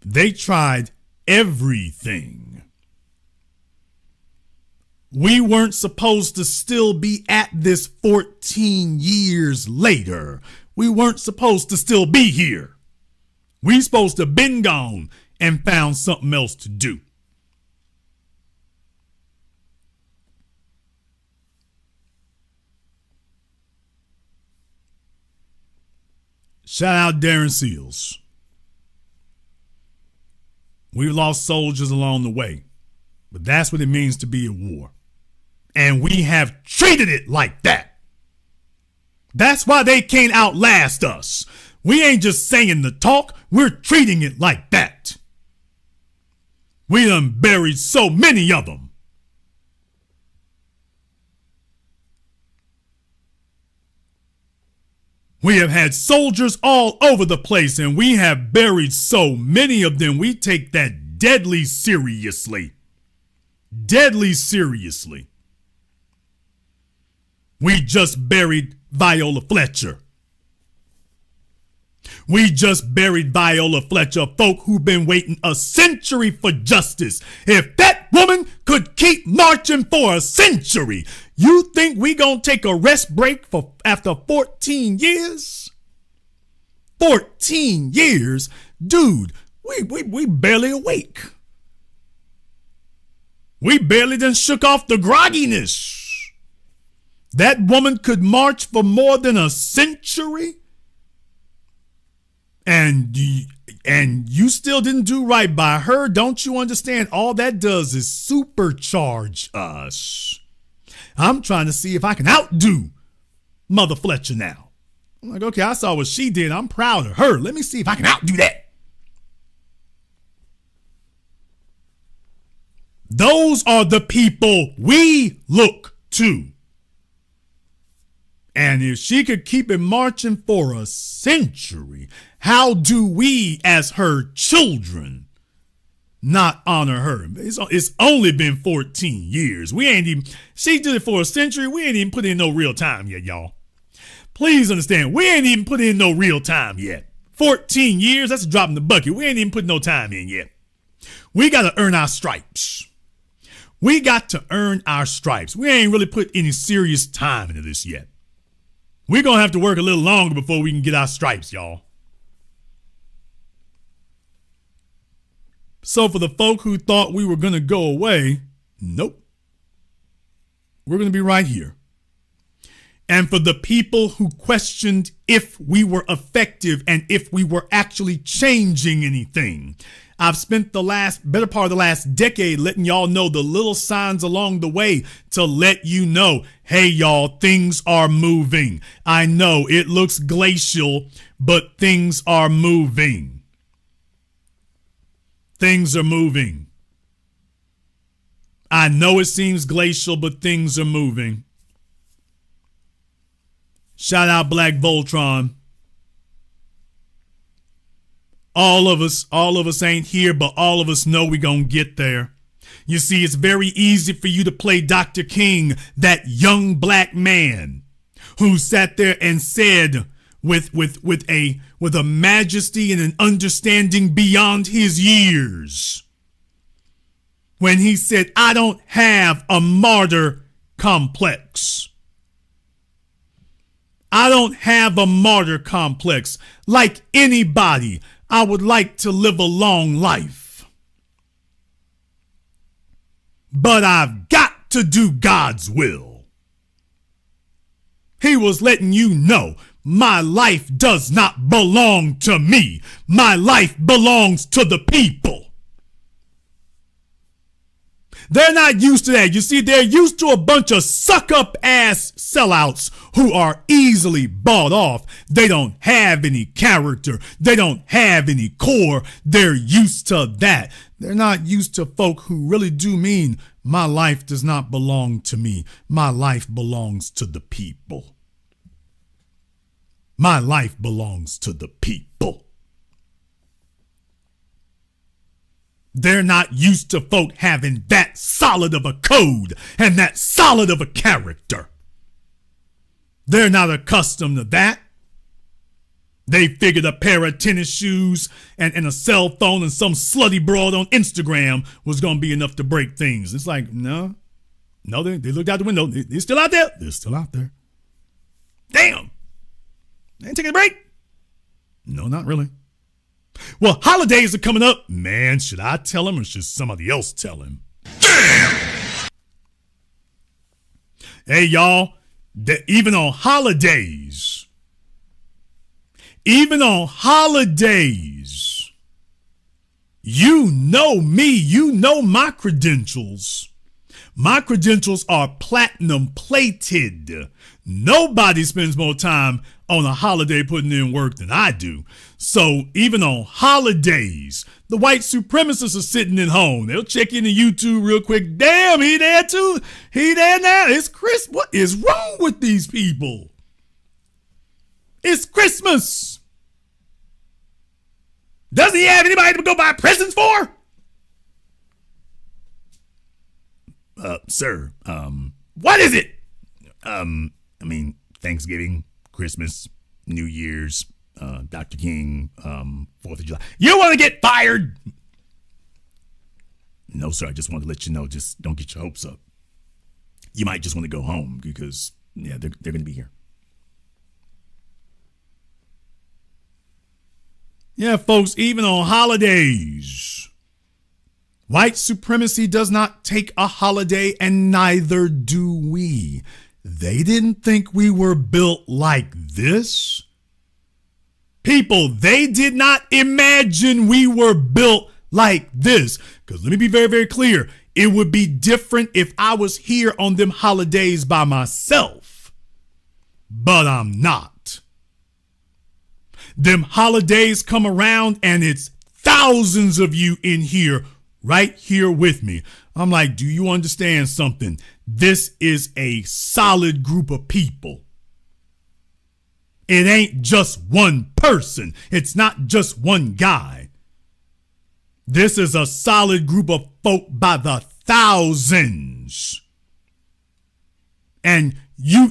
They tried everything. We weren't supposed to still be at this 14 years later. We weren't supposed to still be here. We supposed to have been gone and found something else to do. Shout out Darren Seals. We lost soldiers along the way, but that's what it means to be at war. And we have treated it like that. That's why they can't outlast us. We ain't just saying the talk, we're treating it like that. We done buried so many of them. We have had soldiers all over the place, and we have buried so many of them. We take that deadly seriously. Deadly seriously. We just buried Viola Fletcher. We just buried Viola Fletcher, folk who've been waiting a century for justice. If that woman could keep marching for a century, you think we gonna take a rest break for after 14 years? 14 years? Dude, we barely awake. We barely done shook off the grogginess. That woman could march for more than a century? And you still didn't do right by her. Don't you understand? All that does is supercharge us. I'm trying to see if I can outdo Mother Fletcher now. I'm like, okay, I saw what she did. I'm proud of her. Let me see if I can outdo that. Those are the people we look to. And if she could keep it marching for a century, how do we as her children not honor her? It's only been 14 years. She did it for a century. We ain't even put in no real time yet, y'all. Please understand, we ain't even put in no real time yet. 14 years, that's a drop in the bucket. We ain't even put no time in yet. We got to earn our stripes. We got to earn our stripes. We ain't really put any serious time into this yet. We're going to have to work a little longer before we can get our stripes, y'all. So for the folk who thought we were going to go away, nope. We're going to be right here. And for the people who questioned if we were effective and if we were actually changing anything, I've spent the better part of the last decade letting y'all know the little signs along the way to let you know, hey, y'all, things are moving. I know it looks glacial, but things are moving. Things are moving. I know it seems glacial, but things are moving. Shout out Black Voltron. All of us ain't here, but all of us know we gonna get there. You see, it's very easy for you to play Dr. King, that young black man who sat there and said with a majesty and an understanding beyond his years, when he said, I don't have a martyr complex. I don't have a martyr complex. Like anybody, I would like to live a long life. But I've got to do God's will. He was letting you know, my life does not belong to me. My life belongs to the people. They're not used to that. You see, they're used to a bunch of suck-up ass sellouts who are easily bought off. They don't have any character. They don't have any core. They're used to that. They're not used to folk who really do mean, my life does not belong to me. My life belongs to the people. My life belongs to the people. They're not used to folk having that solid of a code and that solid of a character. They're not accustomed to that. They figured a pair of tennis shoes and a cell phone and some slutty broad on Instagram was going to be enough to break things. It's like, no, they looked out the window. They're still out there. They're still out there. Damn. They ain't taking a break? No, not really. Well, holidays are coming up. Man, should I tell him or should somebody else tell him? Damn! Hey, y'all, even on holidays, you know me, you know my credentials. My credentials are platinum plated. Nobody spends more time on a holiday putting in work than I do. So even on holidays, the white supremacists are sitting at home. They'll check into YouTube real quick. Damn, he there too? He there now? It's Chris. What is wrong with these people? It's Christmas. Doesn't he have anybody to go buy presents for? Sir, what is it? Thanksgiving, Christmas, New Year's, Dr. King, 4th of July. You want to get fired? No, sir, I just wanted to let you know, just don't get your hopes up. You might just want to go home because, yeah, they're going to be here. Yeah, folks, even on holidays, white supremacy does not take a holiday, and neither do we. They didn't think we were built like this. People, they did not imagine we were built like this. Because let me be very, very clear. It would be different if I was here on them holidays by myself. But I'm not. Them holidays come around and it's thousands of you in here, right here with me. I'm like, do you understand something? This is a solid group of people. It ain't just one person. It's not just one guy. This is a solid group of folk by the thousands. And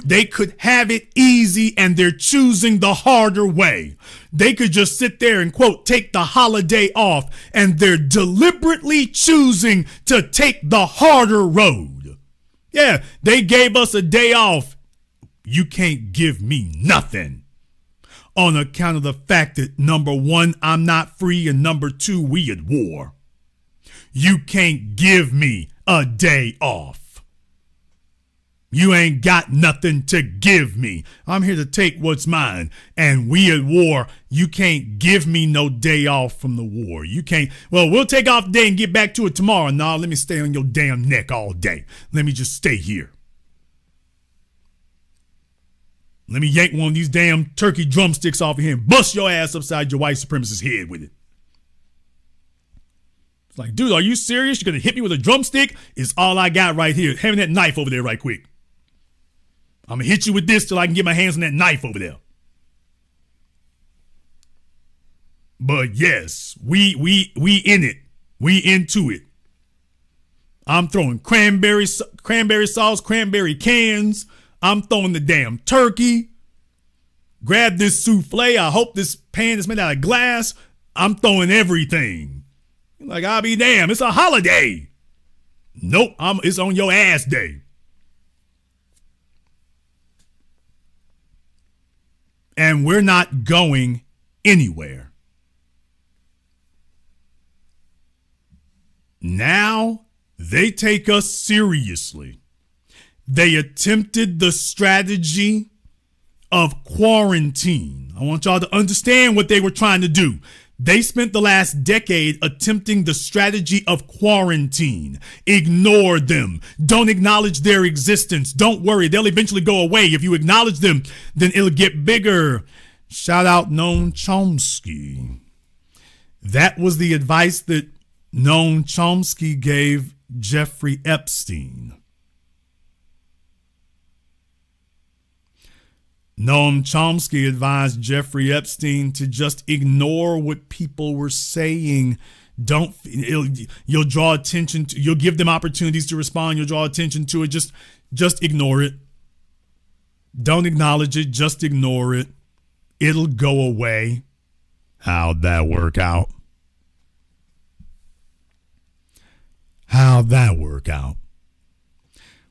they could have it easy, and they're choosing the harder way. They could just sit there and, quote, take the holiday off, and they're deliberately choosing to take the harder road. Yeah, they gave us a day off. You can't give me nothing on account of the fact that, number one, I'm not free, and number two, we at war. You can't give me a day off. You ain't got nothing to give me. I'm here to take what's mine. And we at war. You can't give me no day off from the war. You can't. Well, we'll take off today and get back to it tomorrow. No, let me stay on your damn neck all day. Let me just stay here. Let me yank one of these damn turkey drumsticks off of here and bust your ass upside your white supremacist head with it. It's like, dude, are you serious? You're going to hit me with a drumstick? It's all I got right here. Having that knife over there right quick. I'm going to hit you with this till I can get my hands on that knife over there. But yes, we in it. We into it. I'm throwing cranberry sauce, cranberry cans. I'm throwing the damn turkey. Grab this souffle. I hope this pan is made out of glass. I'm throwing everything. Like, I'll be damned. It's a holiday. Nope, it's on your ass day. And we're not going anywhere. Now they take us seriously. They attempted the strategy of quarantine. I want y'all to understand what they were trying to do. They spent the last decade attempting the strategy of quarantine. Ignore them. Don't acknowledge their existence. Don't worry, they'll eventually go away. If you acknowledge them, then it'll get bigger. Shout out Noam Chomsky. That was the advice that Noam Chomsky gave Jeffrey Epstein. Noam Chomsky advised Jeffrey Epstein to just ignore what people were saying. You'll draw attention to, you'll give them opportunities to respond. You'll draw attention to it. Just ignore it. Don't acknowledge it. Just ignore it. It'll go away. How'd that work out? How'd that work out?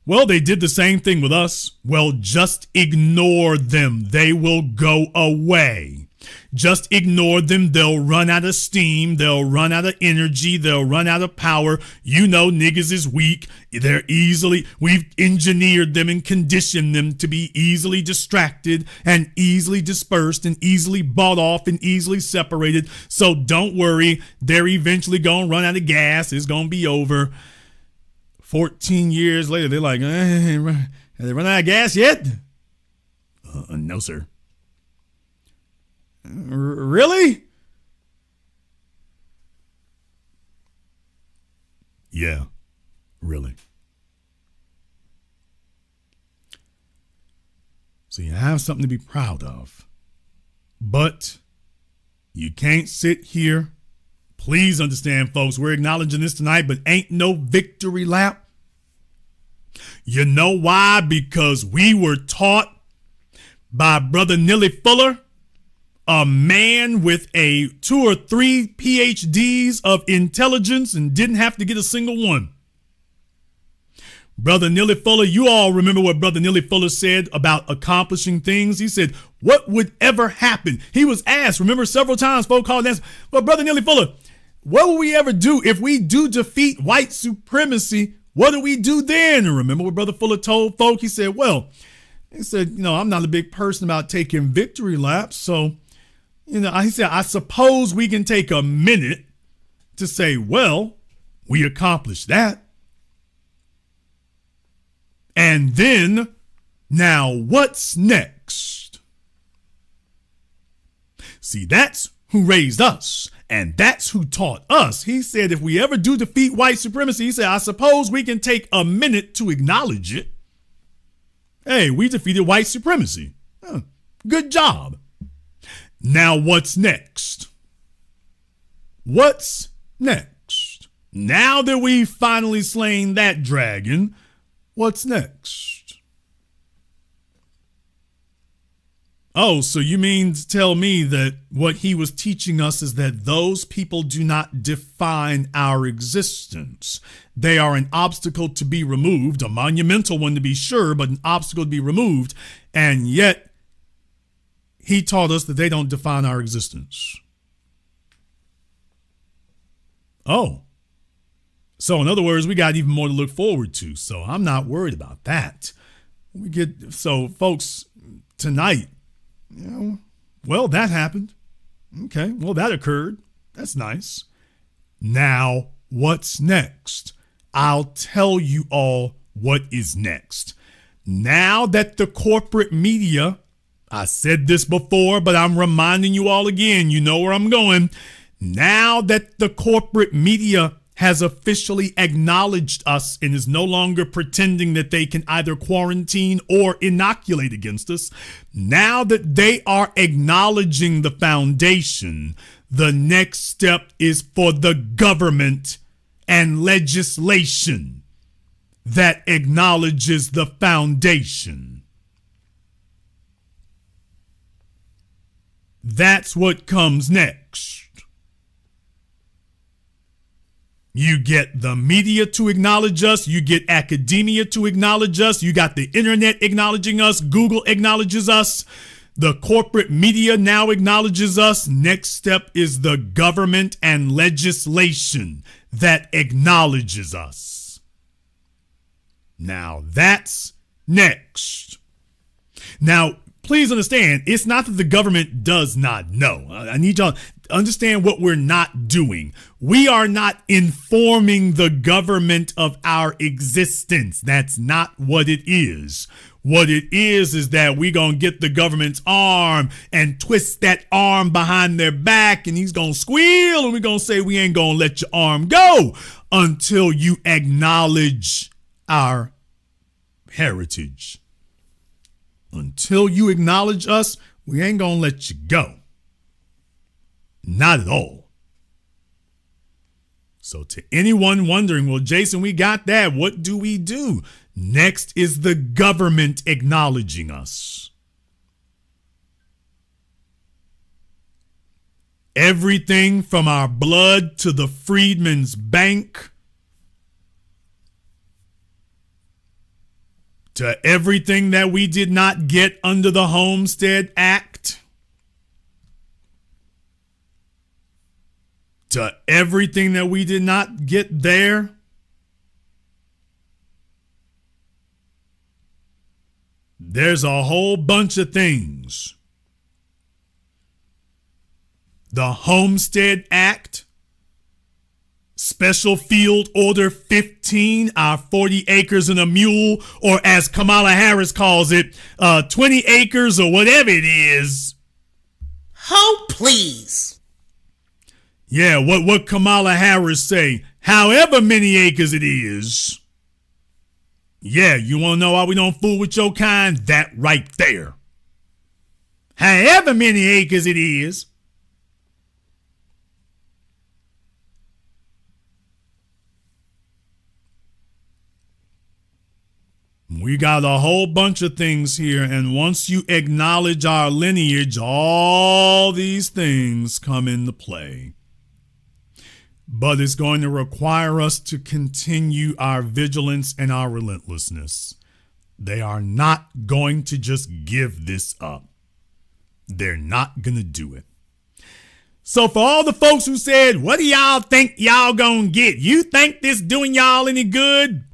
Well, they did the same thing with us. Well, just ignore them. They will go away. Just ignore them. They'll run out of steam. They'll run out of energy. They'll run out of power. You know, niggas is weak. We've engineered them and conditioned them to be easily distracted and easily dispersed and easily bought off and easily separated. So don't worry. They're eventually going to run out of gas. It's going to be over. 14 years later, they're like, have they run out of gas yet? No, sir. Really? Yeah, really. So you have something to be proud of. But you can't sit here. Please understand, folks, we're acknowledging this tonight, but ain't no victory lap. You know why? Because we were taught by Brother Neely Fuller, a man with 2 or 3 PhDs of intelligence and didn't have to get a single one. Brother Neely Fuller, you all remember what Brother Neely Fuller said about accomplishing things. He said, what would ever happen? He was asked, remember several times, folk called and asked, well, Brother Neely Fuller, what will we ever do if we do defeat white supremacy? What do we do then? And remember what Brother Fuller told folk? He said, I'm not a big person about taking victory laps. So, he said, I suppose we can take a minute to say, well, we accomplished that. And then, now what's next? See, that's who raised us, and that's who taught us. He said, if we ever do defeat white supremacy, he said, I suppose we can take a minute to acknowledge it. Hey, we defeated white supremacy. Good job. Now what's next? What's next? Now that we've finally slain that dragon, what's next? Oh, so you mean to tell me that what he was teaching us is that those people do not define our existence. They are an obstacle to be removed, a monumental one to be sure, but an obstacle to be removed. And yet he taught us that they don't define our existence. Oh. So in other words, we got even more to look forward to. So I'm not worried about that. So folks, tonight, well, that happened. Okay, well, that occurred. That's nice. Now, what's next? I'll tell you all what is next. Now that the corporate media, I said this before, but I'm reminding you all again, you know where I'm going. Now that the corporate media has officially acknowledged us and is no longer pretending that they can either quarantine or inoculate against us, now that they are acknowledging the foundation, the next step is for the government and legislation that acknowledges the foundation. That's what comes next. You get the media to acknowledge us. You get academia to acknowledge us. You got the internet acknowledging us. Google acknowledges us. The corporate media now acknowledges us. Next step is the government and legislation that acknowledges us. Now that's next. Now, please understand, it's not that the government does not know. I need y'all to understand what we're not doing. We are not informing the government of our existence. That's not what it is. What it is that we're going to get the government's arm and twist that arm behind their back, and he's going to squeal, and we're going to say we ain't going to let your arm go until you acknowledge our heritage. Until you acknowledge us, we ain't going to let you go. Not at all. So to anyone wondering, well, Jason, we got that. What do we do? Next is the government acknowledging us. Everything from our blood to the Freedmen's Bank, to everything that we did not get under the Homestead Act, to everything that we did not get there, there's a whole bunch of things. The Homestead Act Special Field Order 15, our 40 acres and a mule, or as Kamala Harris calls it, 20 acres or whatever it is. Oh, please. Yeah, what Kamala Harris say? However many acres it is. Yeah, you want to know why we don't fool with your kind? That right there. However many acres it is. We got a whole bunch of things here, and once you acknowledge our lineage, all these things come into play. But it's going to require us to continue our vigilance and our relentlessness. They are not going to just give this up. They're not going to do it. So for all the folks who said, what do y'all think y'all gonna get? You think this doing y'all any good?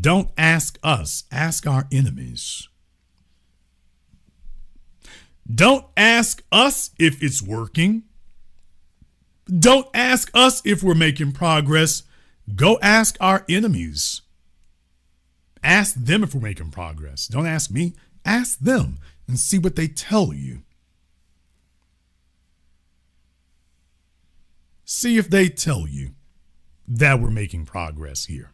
Don't ask us. Ask our enemies. Don't ask us if it's working. Don't ask us if we're making progress. Go ask our enemies. Ask them if we're making progress. Don't ask me. Ask them and see what they tell you. See if they tell you that we're making progress here.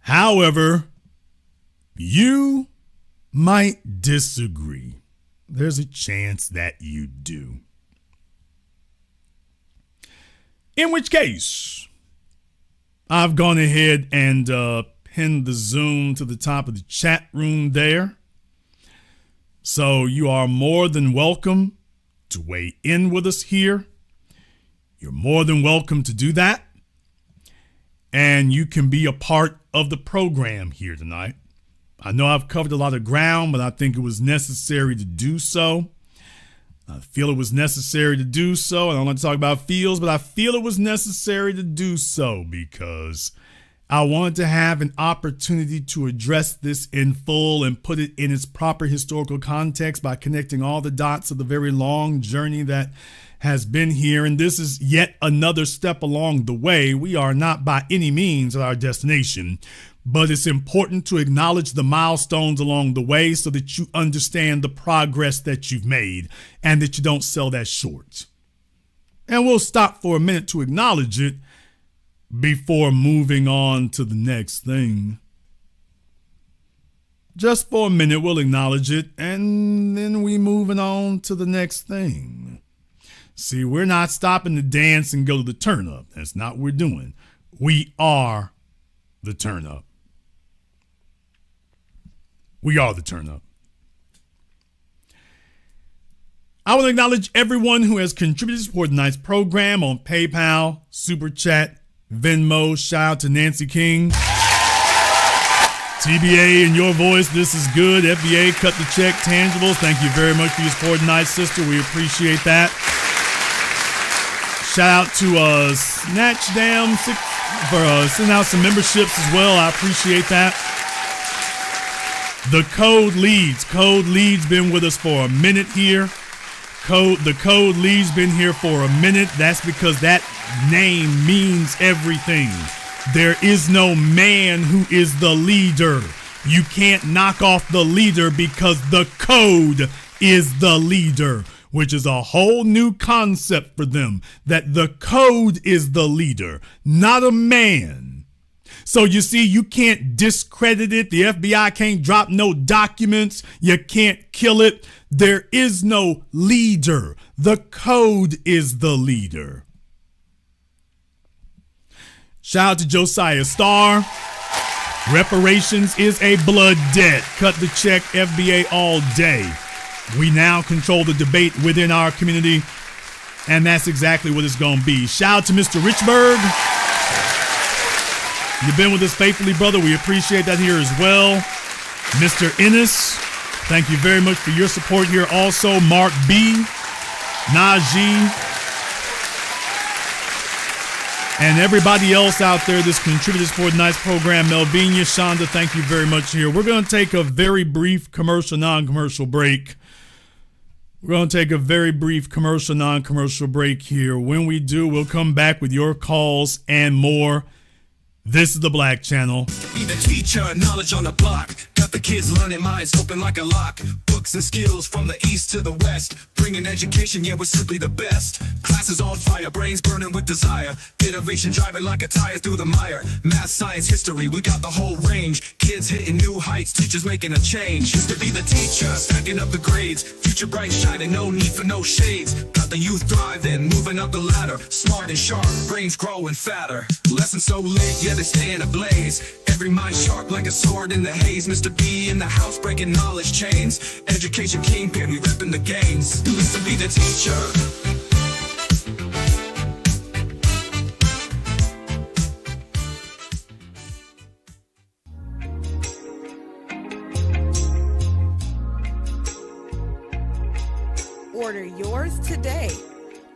However, you might disagree. There's a chance that you do. In which case, I've gone ahead and pinned the Zoom to the top of the chat room there. So you are more than welcome to weigh in with us here. You're more than welcome to do that. And you can be a part of the program here tonight. I know I've covered a lot of ground, but I think it was necessary to do so. I feel it was necessary to do so. I don't like to talk about feels, but I feel it was necessary to do so because I wanted to have an opportunity to address this in full and put it in its proper historical context by connecting all the dots of the very long journey that has been here. And this is yet another step along the way. We are not by any means at our destination, but it's important to acknowledge the milestones along the way so that you understand the progress that you've made and that you don't sell that short. And we'll stop for a minute to acknowledge it before moving on to the next thing. Just for a minute, we'll acknowledge it, and then we moving on to the next thing. See, we're not stopping to dance and go to the turn up. That's not what we're doing. We are the turn up. We are the turn up. I want to acknowledge everyone who has contributed to support tonight's program on PayPal, Super Chat, Venmo. Shout out to Nancy King. TBA, in your voice, this is good. FBA, cut the check, tangibles. Thank you very much for your support tonight, sister. We appreciate that. Shout out to Snatch Dam for sending out some memberships as well. I appreciate that. The Code Leads. Code Leads been with us for a minute here. The Code Leads been here for a minute. That's because that name means everything. There is no man who is the leader. You can't knock off the leader because the code is the leader, which is a whole new concept for them, that the code is the leader, not a man. So you see, you can't discredit it. The FBI can't drop no documents. You can't kill it. There is no leader. The code is the leader. Shout out to Josiah Starr. Reparations is a blood debt. Cut the check, FBA all day. We now control the debate within our community, and that's exactly what it's going to be. Shout out to Mr. Richburg. You've been with us faithfully, brother. We appreciate that here as well. Mr. Ennis, thank you very much for your support here. Also, Mark B, Najee, and everybody else out there that's contributed for tonight's program. Melvina, Shonda, thank you very much here. We're going to take a very brief commercial, non-commercial break. We're going to take a very brief commercial, non-commercial break here. When we do, we'll come back with your calls and more. This is the Black Channel. Be the teacher, knowledge on the block. Got the kids learning, minds open like a lock. Books and skills from the east to the west. Bringing education, yeah, we're simply the best. Classes on fire, brains burning with desire. Innovation driving like a tire through the mire. Math, science, history, we got the whole range. Kids hitting new heights, teachers making a change. Used to be the teacher, stacking up the grades. Future bright shining, no need for no shades. Got the youth thriving, moving up the ladder. Smart and sharp, brains growing fatter. Lessons so lit, yeah, they stay in a blaze. Every mind sharp like a sword in the haze. Mr. B in the house breaking knowledge chains. Education kingpin, we ripping the games. Used to be the teacher. Order yours today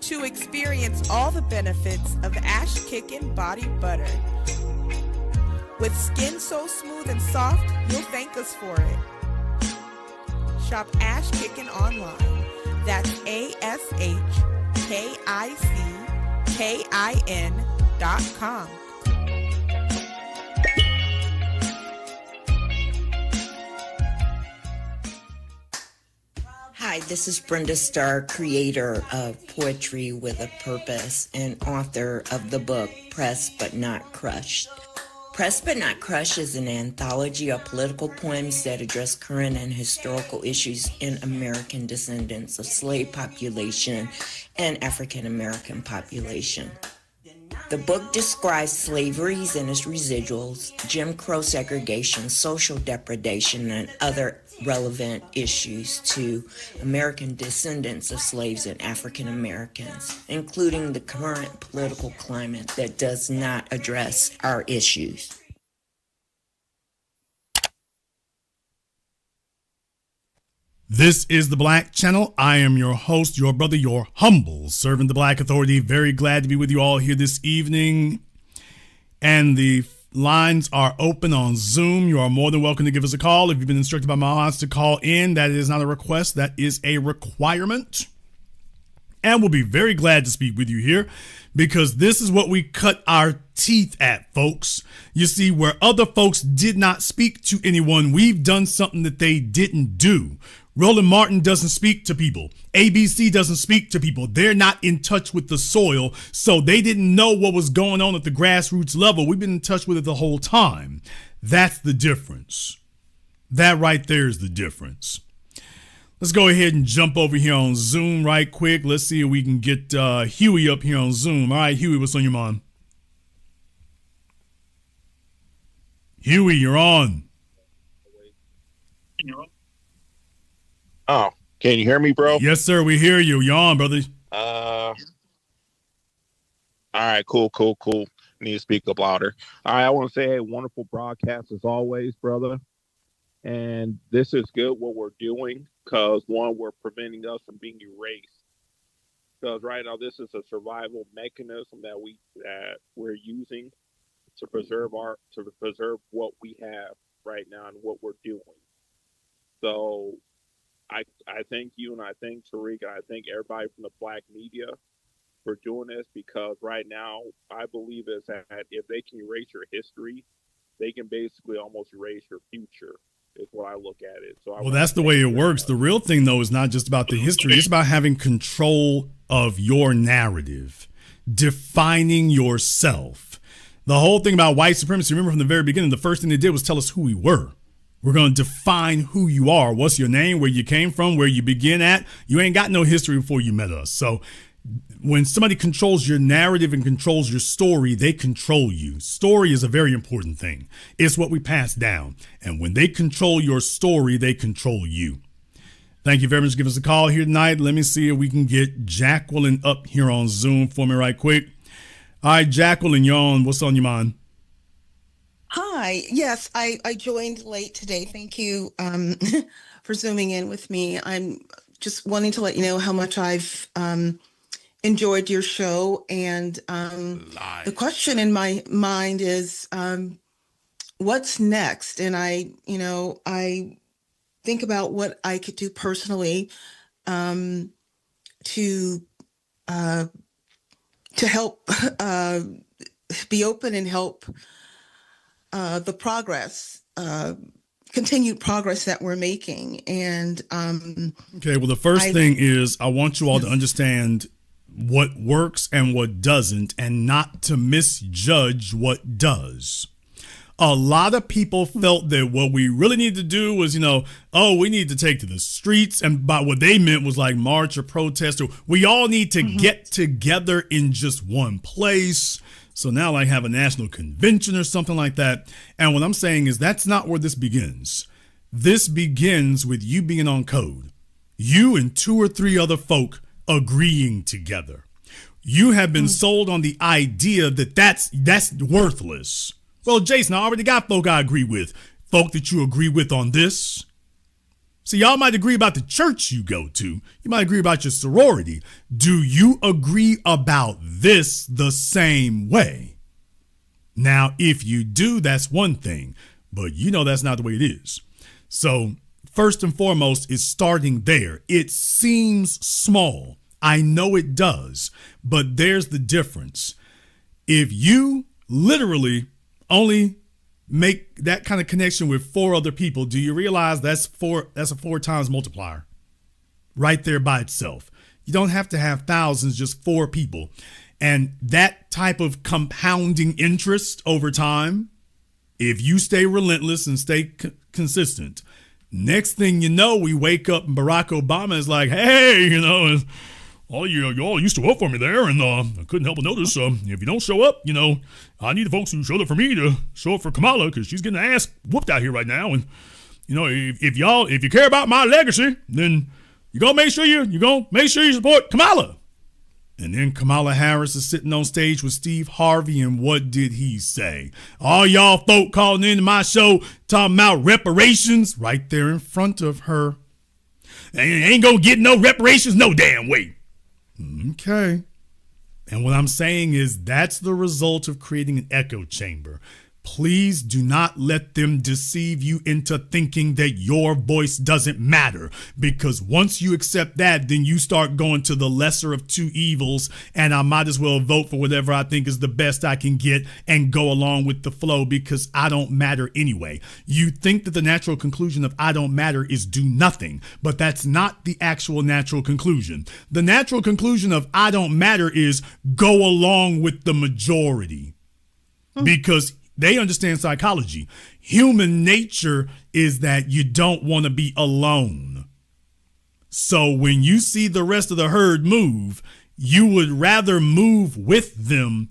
to experience all the benefits of Ash Kickin' Body Butter. With skin so smooth and soft, you'll thank us for it. Shop Ash Kickin' online. That's ASHKICKIN.com. Hi, this is Brenda Starr, creator of Poetry with a Purpose and author of the book Pressed But Not Crushed. Pressed But Not Crushed is an anthology of political poems that address current and historical issues in American descendants of slave population and African American population. The book describes slaveries and its residuals, Jim Crow segregation, social depredation, and other relevant issues to American descendants of slaves and African Americans, including the current political climate that does not address our issues. This is the Black Channel. I am your host, your brother, your humble servant, the Black Authority. Very glad to be with you all here this evening. And the lines are open on Zoom. You are more than welcome to give us a call. If you've been instructed by my mods to call in, that is not a request, that is a requirement. And we'll be very glad to speak with you here because this is what we cut our teeth at, folks. You see, where other folks did not speak to anyone, we've done something that they didn't do. Roland Martin doesn't speak to people. ABC doesn't speak to people. They're not in touch with the soil, so they didn't know what was going on at the grassroots level. We've been in touch with it the whole time. That's the difference. That right there is the difference. Let's go ahead and jump over here on Zoom right quick. Let's see if we can get Huey up here on Zoom. All right, Huey, what's on your mind? Huey, you're on. Oh, can you hear me, bro? Yes, sir. We hear you. You're on, brother. All right, cool. Need to speak up louder. All right, I want to say, hey, wonderful broadcast as always, brother. And this is good what we're doing because, one, we're preventing us from being erased. Because right now, this is a survival mechanism that we're using to preserve what we have right now and what we're doing. So I thank you, and I thank Tariq, and I thank everybody from the Black media for doing this because right now I believe is that if they can erase your history, they can basically almost erase your future. Is what I look at it. So well, that's the way it works. The real thing, though, is not just about the history. It's about having control of your narrative, defining yourself. The whole thing about white supremacy, remember from the very beginning, the first thing they did was tell us who we were. We're going to define who you are. What's your name, where you came from, where you begin at. You ain't got no history before you met us. So when somebody controls your narrative and controls your story, they control you. Story is a very important thing. It's what we pass down. And when they control your story, they control you. Thank you very much for giving us a call here tonight. Let me see if we can get Jacqueline up here on Zoom for me right quick. All right, Jacqueline, you're on. What's on your mind? Hi. Yes, I joined late today. Thank you for zooming in with me. I'm just wanting to let you know how much I've enjoyed your show. And the question in my mind is, what's next? And I think about what I could do personally to help be open and help the progress, continued progress that we're making. And okay, well, the first thing is I want you all to understand what works and what doesn't, and not to misjudge what does. A lot of people felt that what we really need to do was, we need to take to the streets. And by what they meant was like march or protest, or we all need to get together in just one place. So now like have a national convention or something like that. And what I'm saying is that's not where this begins. This begins with you being on code. You and 2 or 3 other folk agreeing together. You have been sold on the idea that that's worthless. Well, Jason, I already got folk I agree with. Folk that you agree with on this. See, y'all might agree about the church you go to. You might agree about your sorority. Do you agree about this the same way? Now, if you do, that's one thing. But that's not the way it is. So, first and foremost is starting there. It seems small. I know it does. But there's the difference. If you literally only make that kind of connection with 4 other people, do you realize that's a 4 times multiplier right there by itself? You don't have to have thousands, just 4 people. And that type of compounding interest over time, if you stay relentless and stay consistent, next thing you know, we wake up and Barack Obama is like, hey, all you all used to vote for me there, and I couldn't help but notice if you don't show up, I need the folks who showed up for me to show up for Kamala, because she's getting her ass whooped out here right now. And if you care about my legacy, then you're gonna make sure you support Kamala. And then Kamala Harris is sitting on stage with Steve Harvey, and what did he say? All y'all folk calling into my show talking about reparations right there in front of her. Ain't gonna get no reparations no damn way. Okay. And what I'm saying is that's the result of creating an echo chamber. Please do not let them deceive you into thinking that your voice doesn't matter, because once you accept that, then you start going to the lesser of 2 evils, and I might as well vote for whatever I think is the best I can get and go along with the flow because I don't matter anyway. You think that the natural conclusion of I don't matter is do nothing, but that's not the actual natural conclusion. The natural conclusion of I don't matter is go along with the majority, because they understand psychology. Human nature is that you don't want to be alone. So when you see the rest of the herd move, you would rather move with them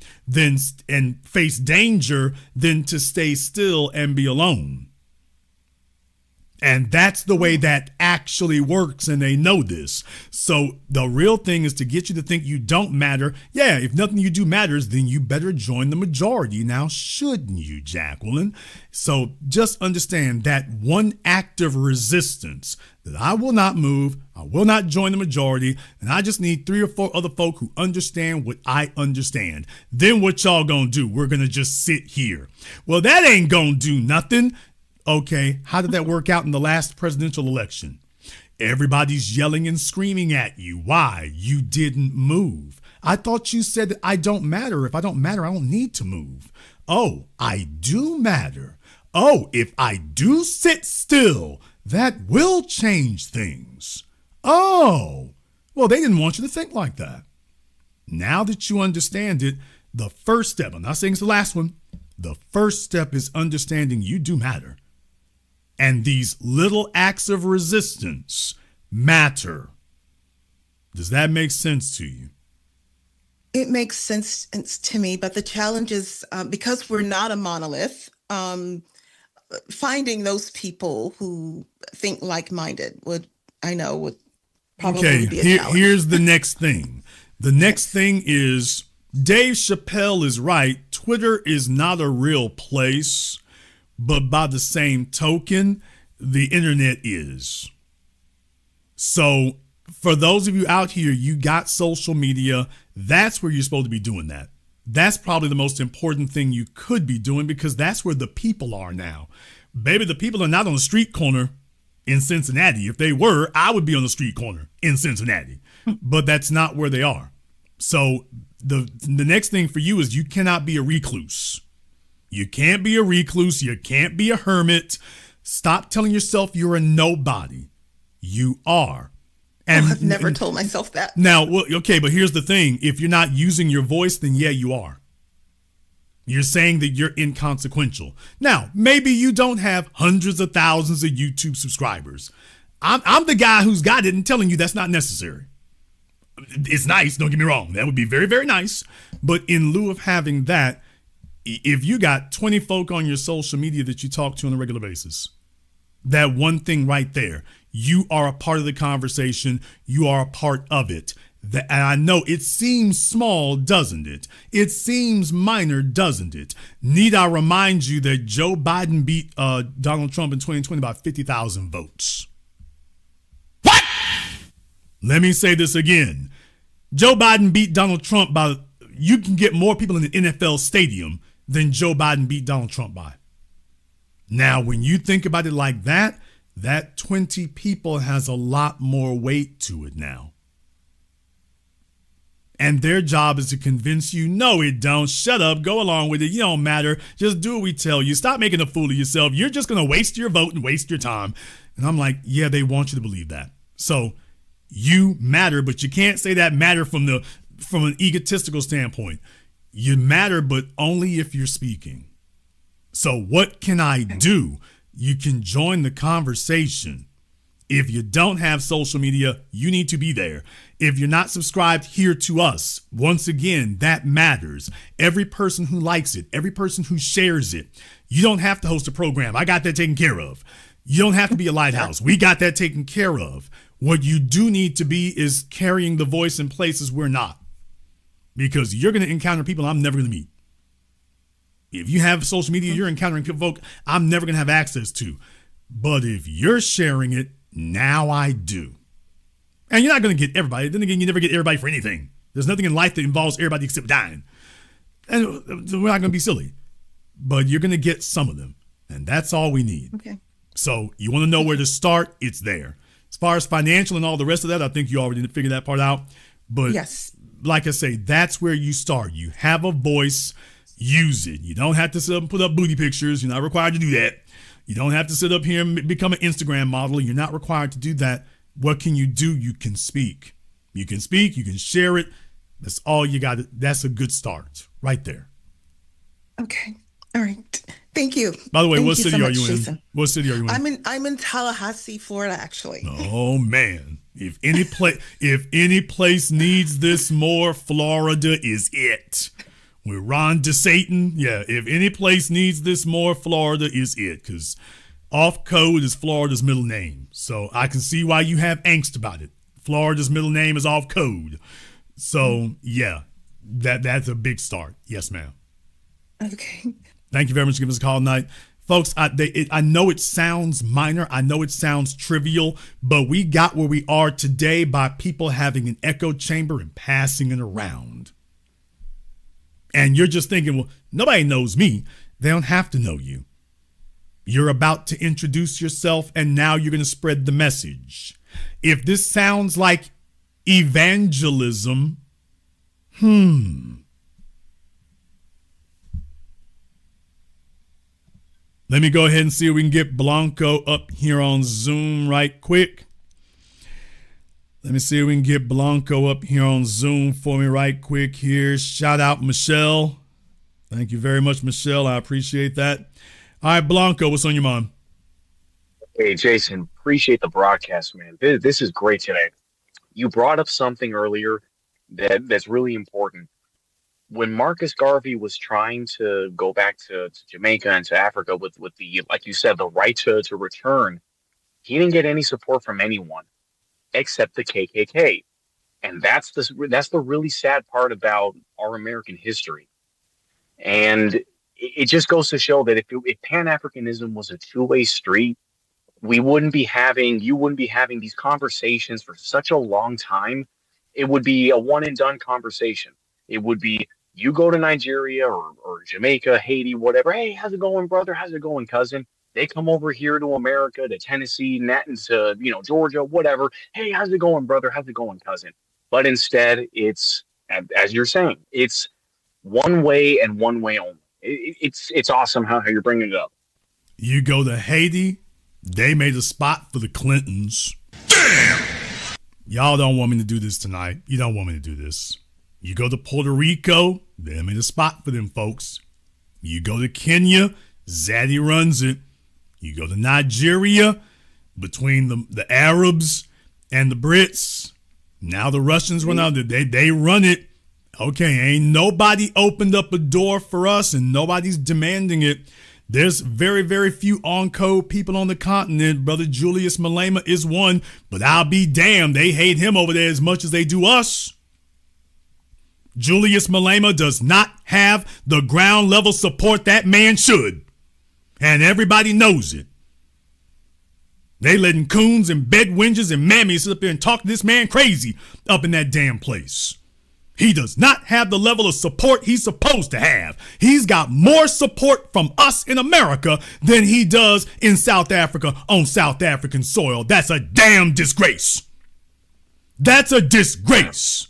and face danger than to stay still and be alone. And that's the way that actually works, and they know this. So the real thing is to get you to think you don't matter. Yeah, if nothing you do matters, then you better join the majority. Now, shouldn't you, Jacqueline? So just understand that one act of resistance, that I will not move, I will not join the majority, and I just need 3 or 4 other folk who understand what I understand. Then what y'all gonna do? We're gonna just sit here. Well, that ain't gonna do nothing. Okay, how did that work out in the last presidential election? Everybody's yelling and screaming at you. Why? You didn't move. I thought you said that I don't matter. If I don't matter, I don't need to move. Oh, I do matter. Oh, if I do sit still, that will change things. Oh, well, they didn't want you to think like that. Now that you understand it, the first step, I'm not saying it's the last one, the first step is understanding you do matter. And these little acts of resistance matter. Does that make sense to you? It makes sense to me, but the challenge is because we're not a monolith, finding those people who think like-minded would probably be a challenge. Here's the next thing. The next thing is Dave Chappelle is right. Twitter is not a real place. But by the same token, the internet is. So for those of you out here, you got social media. That's where you're supposed to be doing that. That's probably the most important thing you could be doing, because that's where the people are now. Baby, the people are not on the street corner in Cincinnati. If they were, I would be on the street corner in Cincinnati. But that's not where they are. So the next thing for you is you cannot be a recluse. You can't be a recluse. You can't be a hermit. Stop telling yourself you're a nobody. You are. And I've never told myself that. Now, well, okay, but here's the thing. If you're not using your voice, then yeah, you are. You're saying that you're inconsequential. Now, maybe you don't have hundreds of thousands of YouTube subscribers. I'm the guy who's got it and telling you that's not necessary. It's nice, don't get me wrong. That would be very, very nice. But in lieu of having that, if you got 20 folk on your social media that you talk to on a regular basis, that one thing right there, you are a part of the conversation. You are a part of it. And I know it seems small, doesn't it? It seems minor, doesn't it? Need I remind you that Joe Biden beat Donald Trump in 2020 by 50,000 votes? What? Let me say this again. Joe Biden beat Donald Trump by, you can get more people in the NFL stadium than Joe Biden beat Donald Trump by. Now, when you think about it like that, that 20 people has a lot more weight to it now. And their job is to convince you, no, it don't. Shut up. Go along with it. You don't matter. Just do what we tell you. Stop making a fool of yourself. You're just going to waste your vote and waste your time. And I'm like, yeah, they want you to believe that. So you matter, but you can't say that matter from an egotistical standpoint. You matter, but only if you're speaking. So what can I do? You can join the conversation. If you don't have social media, you need to be there. If you're not subscribed here to us, once again, that matters. Every person who likes it, every person who shares it, you don't have to host a program. I got that taken care of. You don't have to be a lighthouse. We got that taken care of. What you do need to be is carrying the voice in places we're not. Because you're going to encounter people I'm never going to meet. If you have social media, you're encountering folk I'm never going to have access to. But if you're sharing it, now I do. And you're not going to get everybody. Then again, you never get everybody for anything. There's nothing in life that involves everybody except dying. And we're not going to be silly. But you're going to get some of them. And that's all we need. Okay. So you want to know where to start? It's there. As far as financial and all the rest of that, I think you already figured that part out. But yes, like I say, that's where you start. You have a voice. Use it. You don't have to sit up and put up booty pictures. You're not required to do that. You don't have to sit up here and become an Instagram model. You're not required to do that. What can you do? You can speak. You can speak. You can share it. That's all you got. That's a good start right there. Okay. All right. Thank you. By the way, Thank what you city so are much, you in? Jason. What city are you in? I'm in Tallahassee, Florida, actually. Oh man. If any place needs this more, Florida is it. With Ron DeSatan, yeah, if any place needs this more, Florida is it. Because off code is Florida's middle name. So I can see why you have angst about it. Florida's middle name is off code. So yeah, that's a big start. Yes, ma'am. Okay. Thank you very much for giving us a call tonight. Folks, I know it sounds minor. I know it sounds trivial, but we got where we are today by people having an echo chamber and passing it around. And you're just thinking, well, nobody knows me. They don't have to know you. You're about to introduce yourself, and now you're going to spread the message. If this sounds like evangelism, let me go ahead and see if we can get Blanco up here on Zoom right quick. Let me see if we can get Blanco up here on Zoom for me right quick here. Shout out Michelle. Thank you very much, Michelle. I appreciate that. All right, Blanco, what's on your mind? Hey, Jason, appreciate the broadcast, man. This is great today. You brought up something earlier that's really important. When Marcus Garvey was trying to go back to Jamaica and to Africa with the, like you said, the right to return, he didn't get any support from anyone except the KKK. And that's the really sad part about our American history. And it just goes to show that if Pan-Africanism was a two-way street, you wouldn't be having these conversations for such a long time. It would be a one and done conversation. It would be, you go to Nigeria or Jamaica, Haiti, whatever. Hey, how's it going, brother? How's it going, cousin? They come over here to America, to Tennessee, to, Georgia, whatever. Hey, how's it going, brother? How's it going, cousin? But instead, it's, as you're saying, it's one way and one way only. It's awesome how you're bringing it up. You go to Haiti, they made a spot for the Clintons. Damn! Y'all don't want me to do this tonight. You don't want me to do this. You go to Puerto Rico, they made a spot for them folks. You go to Kenya, Zaddy runs it. You go to Nigeria, between the Arabs and the Brits. Now the Russians run out. They run it. Okay, ain't nobody opened up a door for us, and nobody's demanding it. There's very, very few on-code people on the continent. Brother Julius Malema is one, but I'll be damned, they hate him over there as much as they do us. Julius Malema does not have the ground level support that man should. And everybody knows it. They letting coons and bedwenges and mammies sit up there and talk to this man crazy up in that damn place. He does not have the level of support he's supposed to have. He's got more support from us in America than he does in South Africa on South African soil. That's a damn disgrace. That's a disgrace.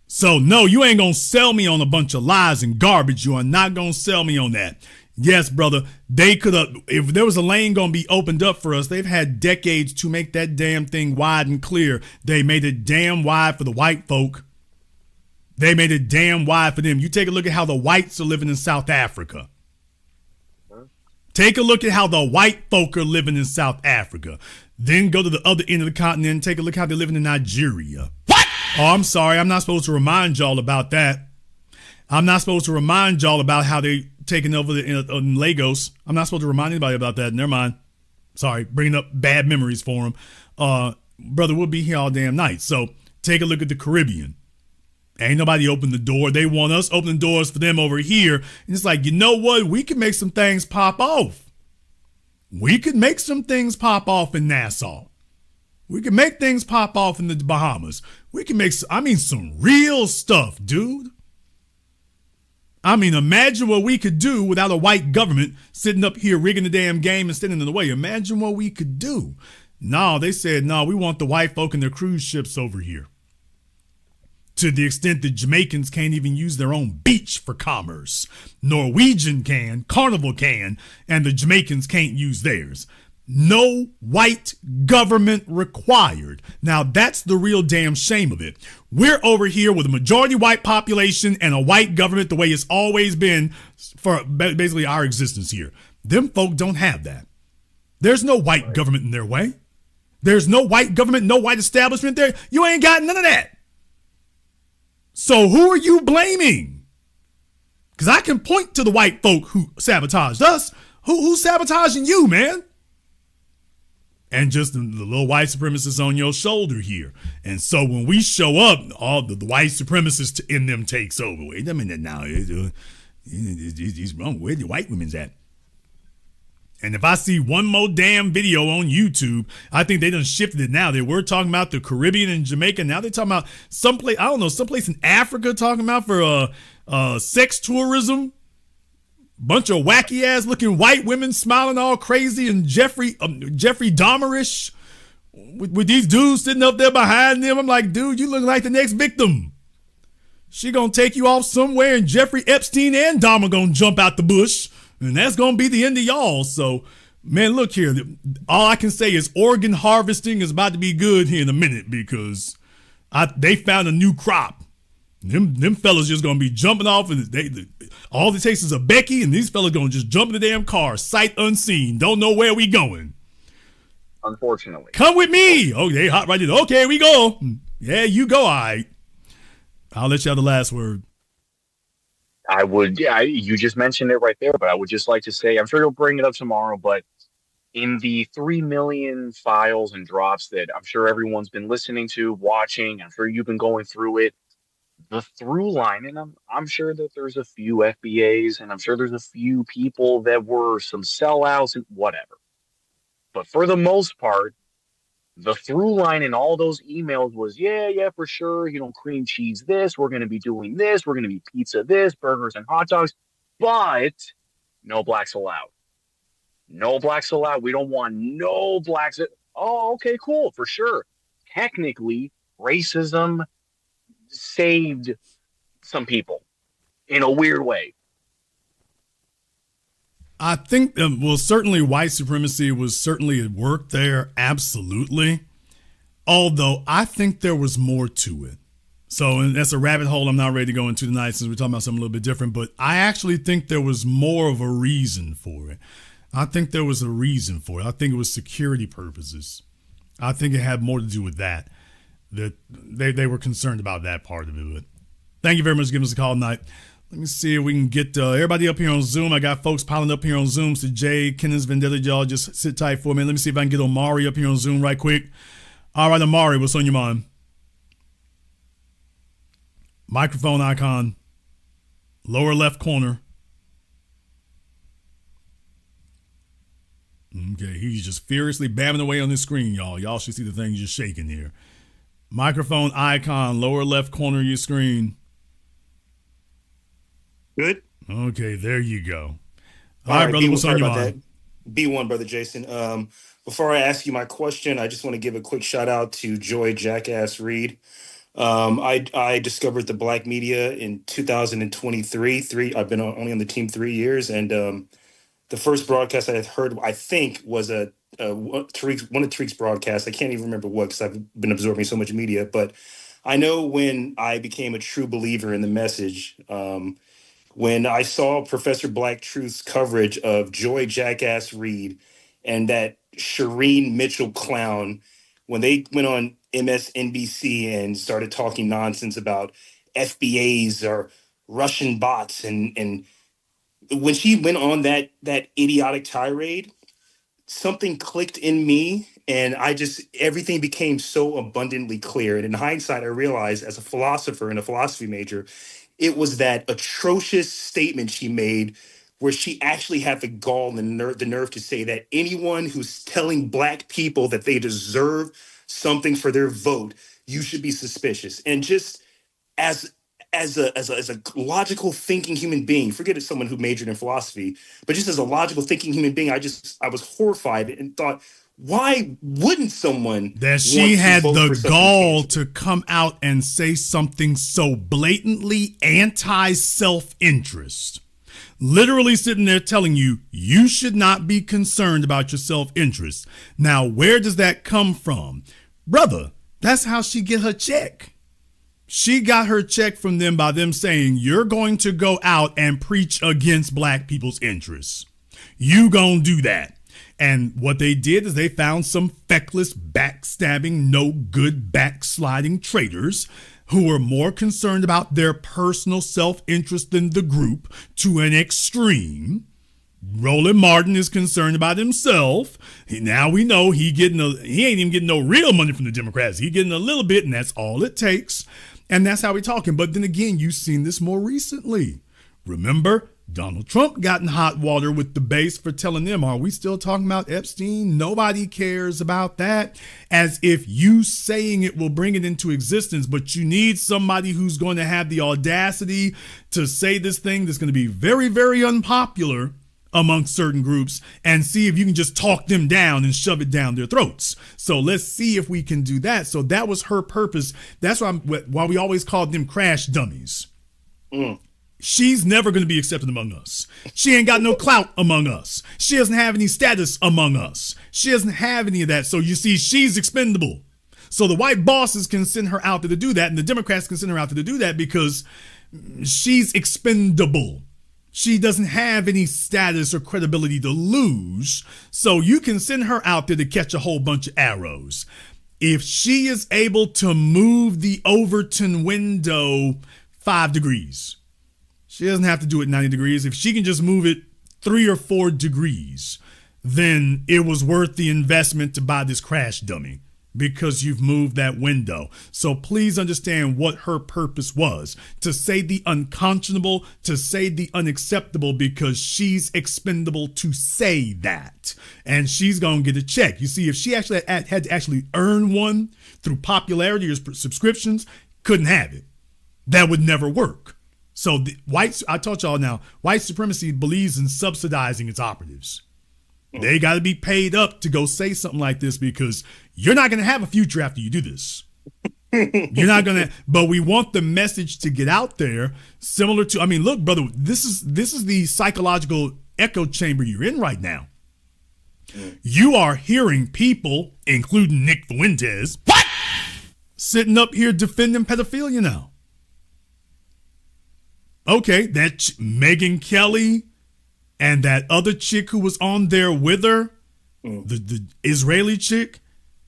So no, you ain't gonna sell me on a bunch of lies and garbage. You are not gonna sell me on that. Yes, brother, they could have, if there was a lane going to be opened up for us, they've had decades to make that damn thing wide and clear. They made it damn wide for the white folk. They made it damn wide for them. You take a look at how the whites are living in South Africa. Take a look at how the white folk are living in South Africa. Then go to the other end of the continent and take a look how they're living in Nigeria. What? Oh, I'm sorry. I'm not supposed to remind y'all about that. I'm not supposed to remind y'all about how they taking over in Lagos. I'm not supposed to remind anybody about that. Never mind. Sorry, bringing up bad memories for him. Brother, we'll be here all damn night. So take a look at the Caribbean. Ain't nobody opened the door. They want us opening doors for them over here. And it's like, you know what? We can make some things pop off. We could make some things pop off in Nassau. We can make things pop off in the Bahamas. We can make, some real stuff, dude. Imagine what we could do without a white government sitting up here rigging the damn game and standing in the way. Imagine what we could do. No, they said, no, we want the white folk and their cruise ships over here. To the extent that Jamaicans can't even use their own beach for commerce. Norwegian can, Carnival can, and the Jamaicans can't use theirs. No white government required. Now, that's the real damn shame of it. We're over here with a majority white population and a white government the way it's always been for basically our existence here. Them folk don't have that. There's no white government in their way. There's no white government, no white establishment there. You ain't got none of that. So who are you blaming? Because I can point to the white folk who sabotaged us. Who's sabotaging you, man? And just the little white supremacists on your shoulder here. And so when we show up, all the white supremacists in them takes over. Wait a minute now. He's wrong. Where the white women's at? And if I see one more damn video on YouTube, I think they done shifted it now. They were talking about the Caribbean and Jamaica. Now they're talking about someplace, I don't know, someplace in Africa talking about for sex tourism. Bunch of wacky ass looking white women smiling all crazy and Jeffrey Dahmerish with these dudes sitting up there behind them. I'm like, dude, you look like the next victim. She gonna take you off somewhere and Jeffrey Epstein and Dahmer gonna jump out the bush and that's gonna be the end of y'all. So, man, look here. All I can say is organ harvesting is about to be good here in a minute because they found a new crop. Them fellas just gonna be jumping off and all it takes is a Becky and these fellas gonna just jump in the damn car, sight unseen, don't know where we going. Unfortunately. Come with me. Oh, they hot right there. Okay, we go. Yeah, you go, all right. I'll let you have the last word. You just mentioned it right there, but I would just like to say, I'm sure you'll bring it up tomorrow, but in the 3 million files and drops that I'm sure everyone's been listening to, watching, I'm sure you've been going through it, the through line, and I'm sure that there's a few FBAs and I'm sure there's a few people that were some sellouts and whatever. But for the most part, the through line in all those emails was, yeah, for sure, cream cheese this, we're going to be doing this, we're going to be pizza this, burgers and hot dogs, but no blacks allowed. No blacks allowed. We don't want no blacks. Oh, okay, cool, for sure. Technically, racism saved some people in a weird way. I think, well, certainly white supremacy was certainly at work there. Absolutely. Although I think there was more to it. So and that's a rabbit hole I'm not ready to go into tonight since we're talking about something a little bit different. But I actually think there was more of a reason for it. I think there was a reason for it. I think it was security purposes. I think it had more to do with that. That they were concerned about that part of it. But thank you very much for giving us a call tonight. Let me see if we can get everybody up here on Zoom. I got folks piling up here on Zoom. So Jay, Kenneth, Vendetta, y'all just sit tight for a minute. Let me see if I can get Omari up here on Zoom right quick. All right, Omari, what's on your mind? Microphone icon, lower left corner. Okay, he's just furiously babbing away on his screen, y'all. Y'all should see the thing just shaking here. Microphone icon, lower left corner of your screen. Good. Okay, there you go. All right, brother, what's on your mind? B1, brother Jason. Before I ask you my question, I just want to give a quick shout out to Joy Jackass Reed. I discovered the black media in 2023. I've been only on the team 3 years, and the first broadcast I had heard, I think, was one of Tariq's broadcasts. I can't even remember what because I've been absorbing so much media. But I know when I became a true believer in the message, when I saw Professor Black Truth's coverage of Joy Jackass Reed and that Shireen Mitchell clown, when they went on MSNBC and started talking nonsense about FBAs or Russian bots, and when she went on that idiotic tirade, something clicked in me, and everything became so abundantly clear. And in hindsight, I realized as a philosopher and a philosophy major, it was that atrocious statement she made where she actually had the gall and the nerve to say that anyone who's telling black people that they deserve something for their vote, you should be suspicious. And just as a logical thinking human being, forget it's someone who majored in philosophy, but just as a logical thinking human being, I was horrified and thought, why wouldn't someone that she had the gall to come out and say something so blatantly anti-self-interest? Literally sitting there telling you, you should not be concerned about your self-interest. Now, where does that come from? Brother, that's how she get her check. She got her check from them by them saying, you're going to go out and preach against black people's interests. You gonna do that. And what they did is they found some feckless, backstabbing, no good, backsliding traitors who were more concerned about their personal self-interest than the group to an extreme. Roland Martin is concerned about himself. Now we know he ain't even getting no real money from the Democrats. He getting a little bit, and that's all it takes. And that's how we're talking. But then again, you've seen this more recently. Remember, Donald Trump got in hot water with the base for telling them, are we still talking about Epstein? Nobody cares about that. As if you saying it will bring it into existence, but you need somebody who's going to have the audacity to say this thing that's going to be very, very unpopular amongst certain groups, and see if you can just talk them down and shove it down their throats. So let's see if we can do that. So that was her purpose. That's why we always called them crash dummies. She's never going to be accepted among us. She ain't got no clout among us. She doesn't have any status among us. She doesn't have any of that. So you see, she's expendable. So the white bosses can send her out there to do that, and the Democrats can send her out there to do that because she's expendable. She doesn't have any status or credibility to lose, so you can send her out there to catch a whole bunch of arrows. If she is able to move the Overton window 5 degrees, she doesn't have to do it 90 degrees. If she can just move it 3 or 4 degrees, then it was worth the investment to buy this crash dummy, because you've moved that window. So please understand what her purpose was, to say the unconscionable, to say the unacceptable, because she's expendable to say that. And she's going to get a check. You see, if she actually had to actually earn one through popularity or subscriptions, couldn't have it. That would never work. So I taught y'all now, white supremacy believes in subsidizing its operatives. They got to be paid up to go say something like this because you're not going to have a future after you do this. You're not going to, but we want the message to get out there similar to, I mean, look, brother, this is the psychological echo chamber you're in right now. You are hearing people, including Nick Fuentes, sitting up here defending pedophilia now. Okay, that Megyn Kelly and that other chick who was on there with her, the Israeli chick,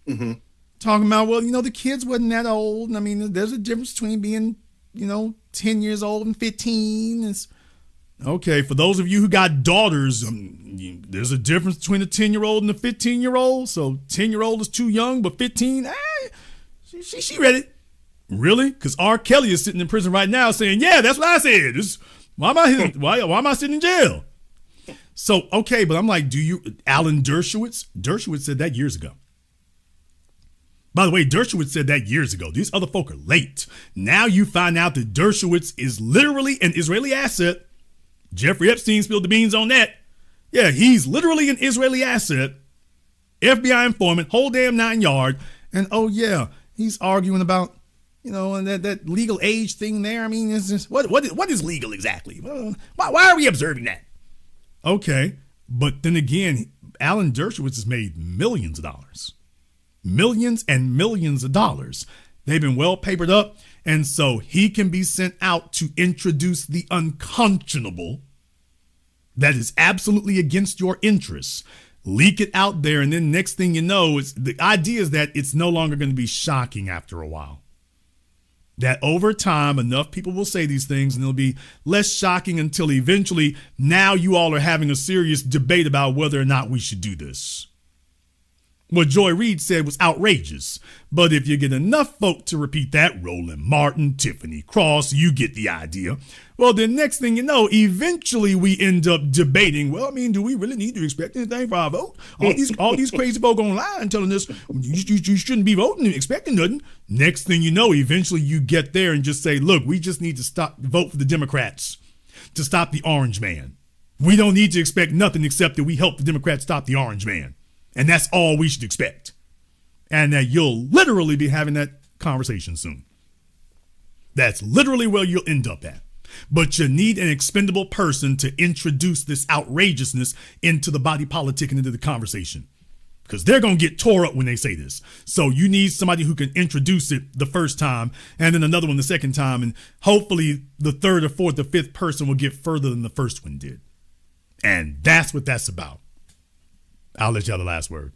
talking about, well, the kids wasn't that old. And I mean, there's a difference between being, 10 years old and 15. It's, okay, for those of you who got daughters, there's a difference between a 10-year-old and a 15-year-old. So 10-year-old is too young, but 15, she read it. Really? Because R. Kelly is sitting in prison right now saying, yeah, that's what I said. Why am I sitting in jail? So, okay, but I'm like, Alan Dershowitz? Dershowitz said that years ago. By the way, Dershowitz said that years ago. These other folk are late. Now you find out that Dershowitz is literally an Israeli asset. Jeffrey Epstein spilled the beans on that. Yeah, he's literally an Israeli asset. FBI informant, whole damn 9 yard. And oh yeah, he's arguing about, and that legal age thing there. I mean, it's just, what is legal exactly? Why are we observing that? Okay, but then again, Alan Dershowitz has made millions of dollars. Millions and millions of dollars. They've been well papered up, and so he can be sent out to introduce the unconscionable that is absolutely against your interests. Leak it out there, and then next thing you know, the idea is that it's no longer going to be shocking after a while. That over time, enough people will say these things and it'll be less shocking until eventually now you all are having a serious debate about whether or not we should do this. What Joy Reid said was outrageous. But if you get enough folk to repeat that, Roland Martin, Tiffany Cross, you get the idea. Well, then next thing you know, eventually we end up debating, well, I mean, do we really need to expect anything for our vote? All these crazy folk online telling us you shouldn't be voting and expecting nothing. Next thing you know, eventually you get there and just say, look, we just need to vote for the Democrats to stop the orange man. We don't need to expect nothing except that we help the Democrats stop the orange man. And that's all we should expect. And that you'll literally be having that conversation soon. That's literally where you'll end up at. But you need an expendable person to introduce this outrageousness into the body politic and into the conversation. Because they're going to get tore up when they say this. So you need somebody who can introduce it the first time and then another one the second time. And hopefully the third or fourth or fifth person will get further than the first one did. And that's what that's about. I'll let you have the last word.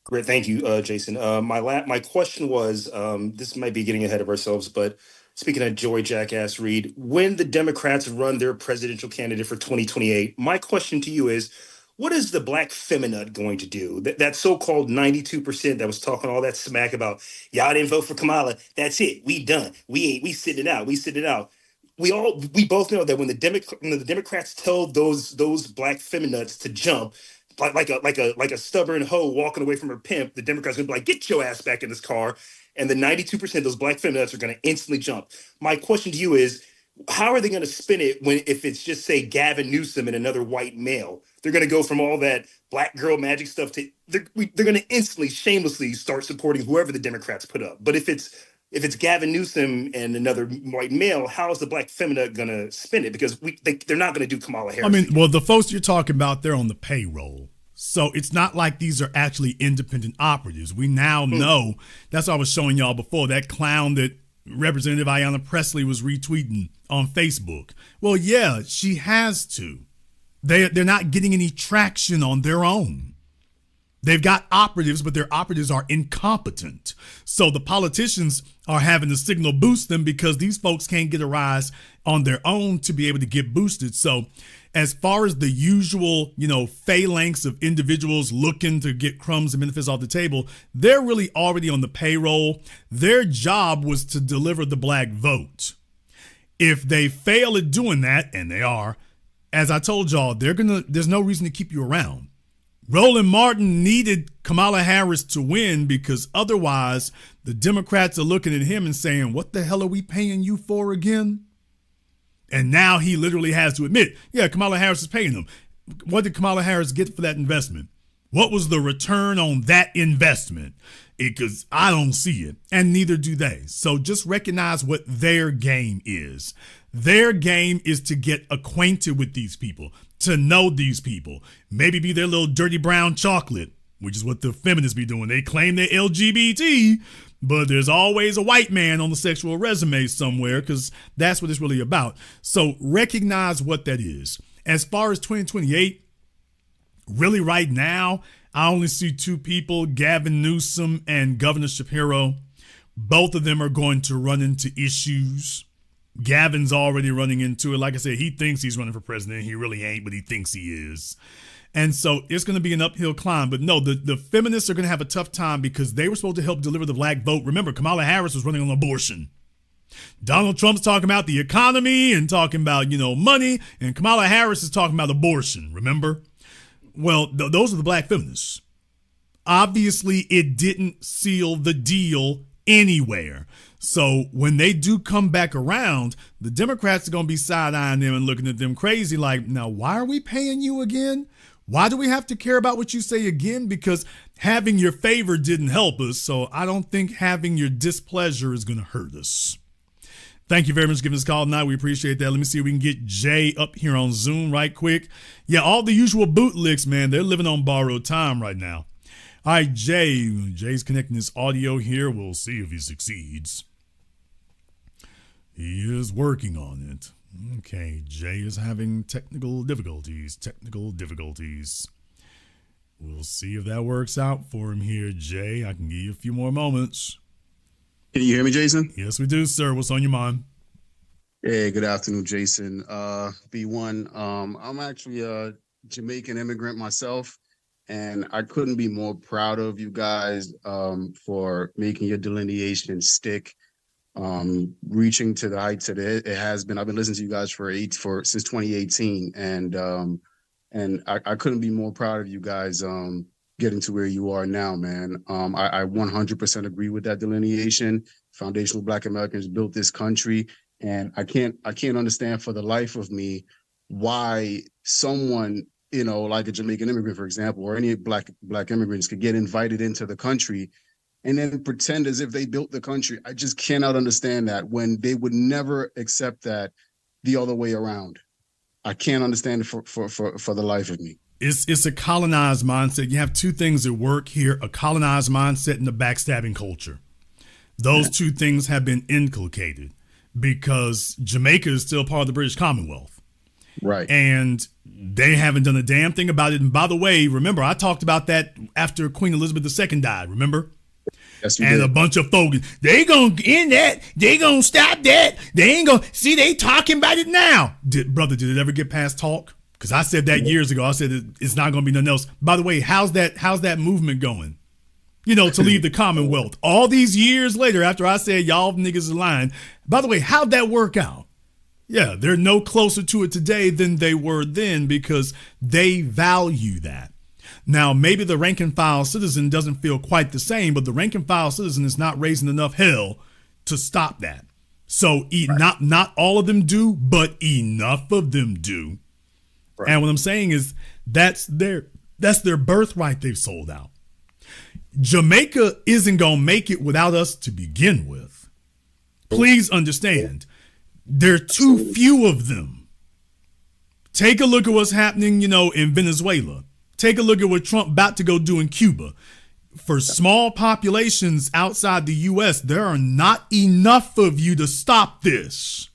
Great. Thank you, Jason. My question was, this might be getting ahead of ourselves, but speaking of Joy Jackass Reid, when the Democrats run their presidential candidate for 2028, my question to you is, what is the black feminine going to do? That so-called 92% that was talking all that smack about, y'all didn't vote for Kamala. That's it. We done. We sitting it out. We sitting it out. We both know that when the Democrats tell those black feminists to jump, like a stubborn hoe walking away from her pimp, the Democrats are gonna be like, get your ass back in this car. And the 92% of those black feminists are gonna instantly jump. My question to you is, how are they gonna spin it if it's just, say, Gavin Newsom and another white male? They're gonna go from all that black girl magic stuff to they're gonna instantly, shamelessly start supporting whoever the Democrats put up. But if it's Gavin Newsom and another white male, how is the black feminine going to spin it? Because they're not going to do Kamala Harris. I mean, well, the folks you're talking about, they're on the payroll. So it's not like these are actually independent operatives. We now know, that's what I was showing y'all before, that clown that Representative Ayanna Pressley was retweeting on Facebook. Well, yeah, she has to. They're not getting any traction on their own. They've got operatives, but their operatives are incompetent. So the politicians are having to signal boost them because these folks can't get a rise on their own to be able to get boosted. So as far as the usual, phalanx of individuals looking to get crumbs and benefits off the table, they're really already on the payroll. Their job was to deliver the black vote. If they fail at doing that, and they are, as I told y'all, there's no reason to keep you around. Roland Martin needed Kamala Harris to win because otherwise the Democrats are looking at him and saying, what the hell are we paying you for again? And now he literally has to admit, yeah, Kamala Harris is paying them. did Kamala Harris get for that investment? What was the return on that investment? Because I don't see it, and neither do they. So just recognize what their game is. Their game is to get acquainted with these people, to know these people, maybe be their little dirty brown chocolate, which is what the feminists be doing. They claim they're LGBT, but there's always a white man on the sexual resume somewhere, because that's what it's really about. So recognize what that is. As far as 2028, really right now, I only see two people, Gavin Newsom and Governor Shapiro. Both of them are going to run into issues. Gavin's already running into it. Like I said, he thinks he's running for president. He really ain't, but he thinks he is. And so it's going to be an uphill climb. But no, the feminists are going to have a tough time because they were supposed to help deliver the black vote. Remember, Kamala Harris was running on abortion. Donald Trump's talking about the economy and talking about, money. And Kamala Harris is talking about abortion, remember? Well, those are the black feminists. Obviously, it didn't seal the deal anywhere. So when they do come back around, the Democrats are going to be side-eyeing them and looking at them crazy like, now, why are we paying you again? Why do we have to care about what you say again? Because having your favor didn't help us. So I don't think having your displeasure is going to hurt us. Thank you very much for giving us a call tonight. We appreciate that. Let me see if we can get Jay up here on Zoom right quick. Yeah, all the usual bootlicks, man. They're living on borrowed time right now. All right, Jay. Jay's connecting his audio here. We'll see if he succeeds. He is working on it. Okay, Jay is having technical difficulties. We'll see if that works out for him here, Jay. I can give you a few more moments. Can you hear me, Jason? Yes, we do, sir. What's on your mind? Hey, good afternoon, Jason. B1, I'm actually a Jamaican immigrant myself, and I couldn't be more proud of you guys for making your delineation stick, reaching to the heights that it has been. I've been listening to you guys since 2018, and I couldn't be more proud of you guys getting to where you are now, man. I 100% agree with that delineation. Foundational Black Americans built this country, and I can't understand for the life of me why someone, like a Jamaican immigrant, for example, or any black immigrants could get invited into the country and then pretend as if they built the country. I just cannot understand that when they would never accept that the other way around. I can't understand it for the life of me. It's a colonized mindset. You have two things at work here, a colonized mindset and a backstabbing culture. Those two things have been inculcated because Jamaica is still part of the British Commonwealth. Right. And they haven't done a damn thing about it. And by the way, remember, I talked about that after Queen Elizabeth II died, remember? Yes, you and did. A bunch of folks, they gonna end that, they gonna stop that, they ain't gonna, see, they talking about it now. Did it ever get past talk? Because I said that years ago. I said it's not going to be nothing else. By the way, how's that movement going? To leave the Commonwealth. All these years later, after I said y'all niggas are lying. By the way, how'd that work out? Yeah, they're no closer to it today than they were then because they value that. Now, maybe the rank and file citizen doesn't feel quite the same, but the rank and file citizen is not raising enough hell to stop that. So not all of them do, but enough of them do. Right. And what I'm saying is that's their birthright they've sold out. Jamaica isn't going to make it without us to begin with. Please understand, there are too few of them. Take a look at what's happening, in Venezuela. Take a look at what Trump about to go do in Cuba. For small populations outside the U.S., there are not enough of you to stop this.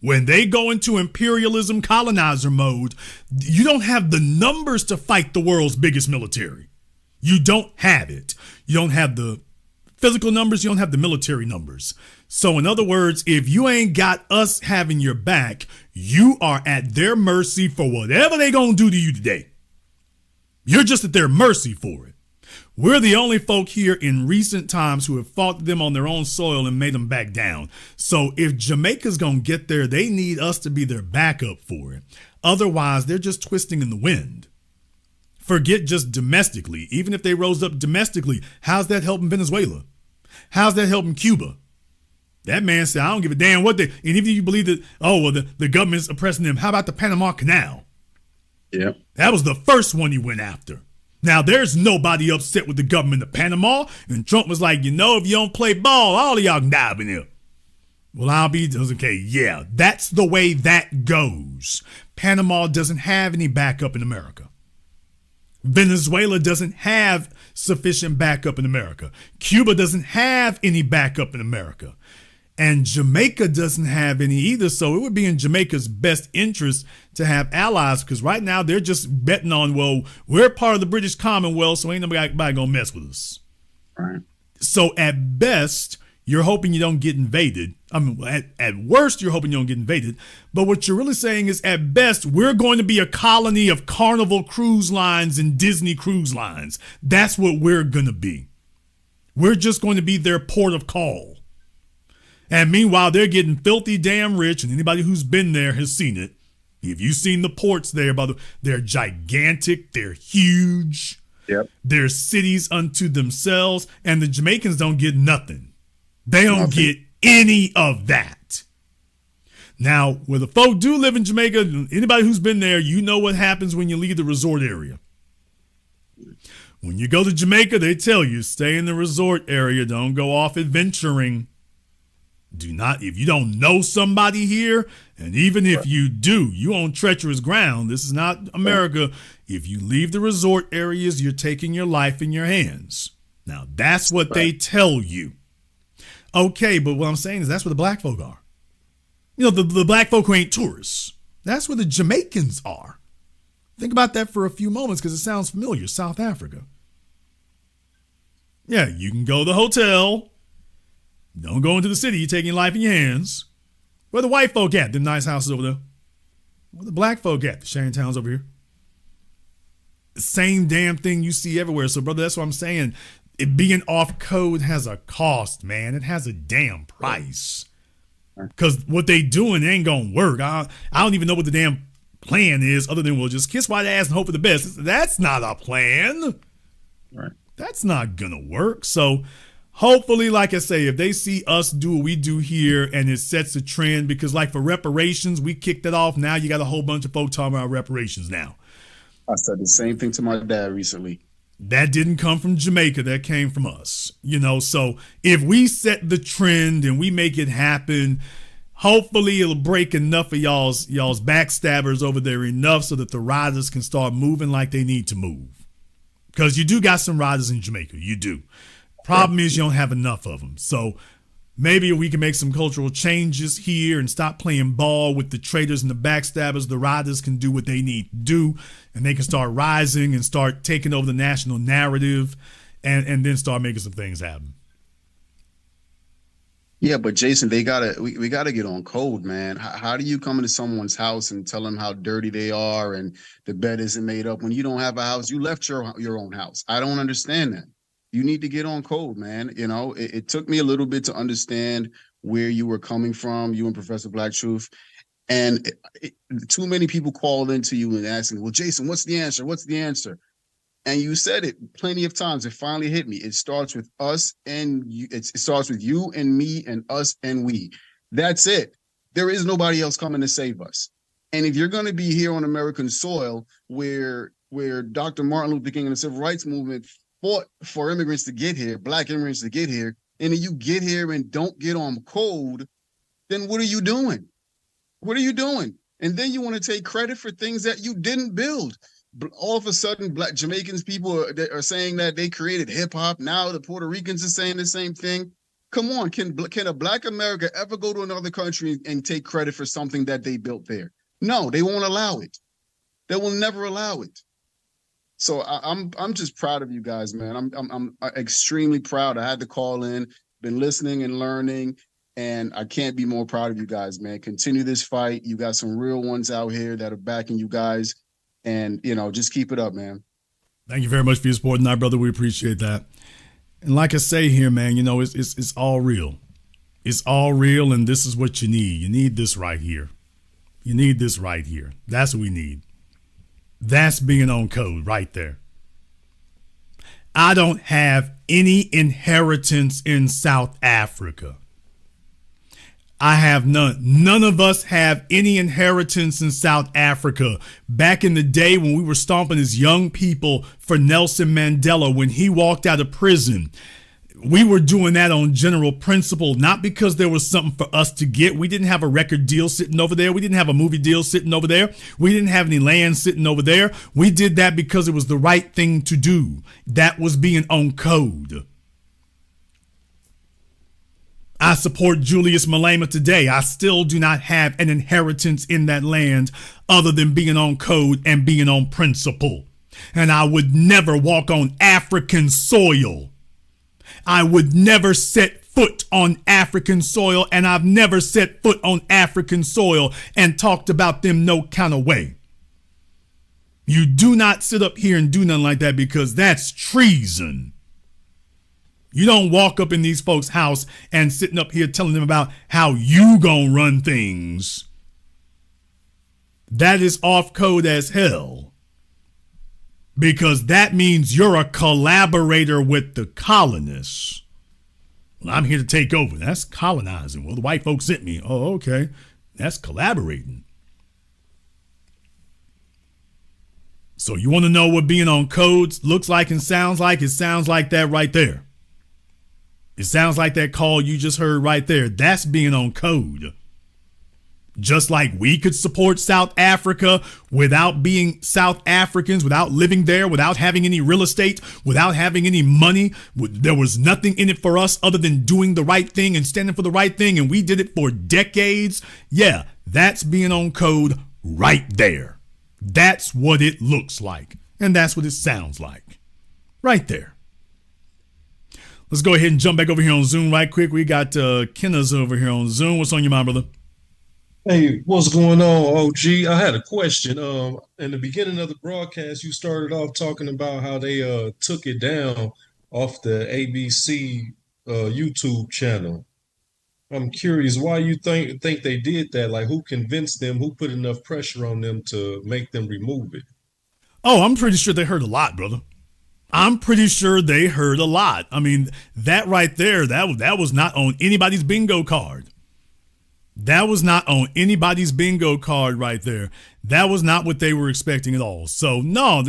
When they go into imperialism colonizer mode, you don't have the numbers to fight the world's biggest military. You don't have it. You don't have the physical numbers. You don't have the military numbers. So in other words, if you ain't got us having your back, you are at their mercy for whatever they gonna do to you today. You're just at their mercy for it. We're the only folk here in recent times who have fought them on their own soil and made them back down. So if Jamaica's going to get there, they need us to be their backup for it. Otherwise, they're just twisting in the wind. Forget just domestically. Even if they rose up domestically, how's that helping Venezuela? How's that helping Cuba? That man said, I don't give a damn what they, and even if you believe that, the government's oppressing them, how about the Panama Canal? Yeah. That was the first one he went after. Now, there's nobody upset with the government of Panama. And Trump was like, if you don't play ball, all of y'all can die up in here. Well, I'll be, okay, yeah, that's the way that goes. Panama doesn't have any backup in America. Venezuela doesn't have sufficient backup in America. Cuba doesn't have any backup in America. And Jamaica doesn't have any either. So it would be in Jamaica's best interest to have allies, because right now they're just betting on, well, we're part of the British Commonwealth, so ain't nobody gonna mess with us. Right. So at best, you're hoping you don't get invaded. I mean, at worst, you're hoping you don't get invaded. But what you're really saying is, at best, we're going to be a colony of Carnival Cruise Lines and Disney Cruise Lines. That's what we're going to be. We're just going to be their port of call. And meanwhile, they're getting filthy damn rich, and anybody who's been there has seen it. If you've seen the ports there, they're gigantic, they're huge. Yep. They're cities unto themselves, and the Jamaicans don't get nothing. They don't get any of that. Now, where the folk do live in Jamaica, anybody who's been there, you know what happens when you leave the resort area. When you go to Jamaica, they tell you, stay in the resort area, don't go off adventuring. Do not, if you don't know somebody here, and even if you do, you on treacherous ground. This is not America. If you leave the resort areas, you're taking your life in your hands. Now, that's what they tell you. Okay, but what I'm saying is that's where the black folk are. The black folk who ain't tourists. That's where the Jamaicans are. Think about that for a few moments, because it sounds familiar. South Africa. Yeah, you can go to the hotel. Don't go into the city. You're taking your life in your hands. Where the white folk at? Them nice houses over there. Where the black folk at? The Shantytowns over here. The same damn thing you see everywhere. So, brother, that's what I'm saying. It being off code has a cost, man. It has a damn price. Because what they doing ain't going to work. I don't even know what the damn plan is, other than we'll just kiss white ass and hope for the best. That's not a plan. Right. That's not going to work. So, hopefully, like I say, if they see us do what we do here and it sets a trend, because like for reparations, we kicked it off. Now you got a whole bunch of folk talking about reparations now. I said the same thing to my dad recently. That didn't come from Jamaica. That came from us. So if we set the trend and we make it happen, hopefully it'll break enough of y'all's backstabbers over there enough so that the riders can start moving like they need to move. Because you do got some riders in Jamaica. You do. Problem is you don't have enough of them. So maybe we can make some cultural changes here and stop playing ball with the traitors and the backstabbers. The riders can do what they need to do, and they can start rising and start taking over the national narrative and then start making some things happen. Yeah, but Jason, we gotta get on code, man. How do you come into someone's house and tell them how dirty they are and the bed isn't made up when you don't have a house? You left your own house. I don't understand that. You need to get on code, man. It took me a little bit to understand where you were coming from, you and Professor Black Truth. And too many people called into you and asking, well, Jason, what's the answer? What's the answer? And you said it plenty of times. It finally hit me. It starts with us and you. It starts with you and me and us and we. That's it. There is nobody else coming to save us. And if you're going to be here on American soil where Dr. Martin Luther King and the Civil Rights Movement fought for immigrants to get here, black immigrants to get here, and then you get here and don't get on code, then what are you doing? What are you doing? And then you want to take credit for things that you didn't build. All of a sudden, black Jamaicans people are saying that they created hip hop. Now the Puerto Ricans are saying the same thing. Come on, can a black America ever go to another country and take credit for something that they built there? No, they won't allow it. They will never allow it. So I'm just proud of you guys, man. I'm extremely proud. I had to call in, been listening and learning, and I can't be more proud of you guys, man. Continue this fight. You got some real ones out here that are backing you guys, and just keep it up, man. Thank you very much for your support tonight, brother. We appreciate that. And like I say here, man, it's all real. It's all real, and this is what you need. You need this right here. You need this right here. That's what we need. That's being on code right there. I don't have any inheritance in South Africa. I have none. None of us have any inheritance in South Africa. Back in the day when we were stomping as young people for Nelson Mandela when he walked out of prison, we were doing that on general principle, not because there was something for us to get. We didn't have a record deal sitting over there. We didn't have a movie deal sitting over there. We didn't have any land sitting over there. We did that because it was the right thing to do. That was being on code. I support Julius Malema today. I still do not have an inheritance in that land other than being on code and being on principle. And I would never walk on African soil. I would never set foot on African soil, and I've never set foot on African soil and talked about them no kind of way. You do not sit up here and do nothing like that because that's treason. You don't walk up in these folks' house and sitting up here telling them about how you gonna run things. That is off code as hell. Because that means you're a collaborator with the colonists. Well, I'm here to take over. That's colonizing. Well, the white folks sent me. Oh, okay. That's collaborating. So you want to know what being on codes looks like and sounds like? It sounds like that right there. It sounds like that call you just heard right there. That's being on code. Just like we could support South Africa without being South Africans, without living there, without having any real estate, without having any money. There was nothing in it for us other than doing the right thing and standing for the right thing. And we did it for decades. Yeah, that's being on code right there. That's what it looks like. And that's what it sounds like. Right there. Let's go ahead and jump back over here on Zoom right quick. We got Kenneth over here on Zoom. What's on your mind, brother? Hey, what's going on, OG? I had a question. In the beginning of the broadcast, you started off talking about how they took it down off the ABC YouTube channel. I'm curious why you think they did that. Like, who convinced them? Who put enough pressure on them to make them remove it? Oh, I'm pretty sure they heard a lot, brother. I'm pretty sure they heard a lot. I mean, that right there, that was not on anybody's bingo card. That was not on anybody's bingo card right there. That was not what they were expecting at all. So no,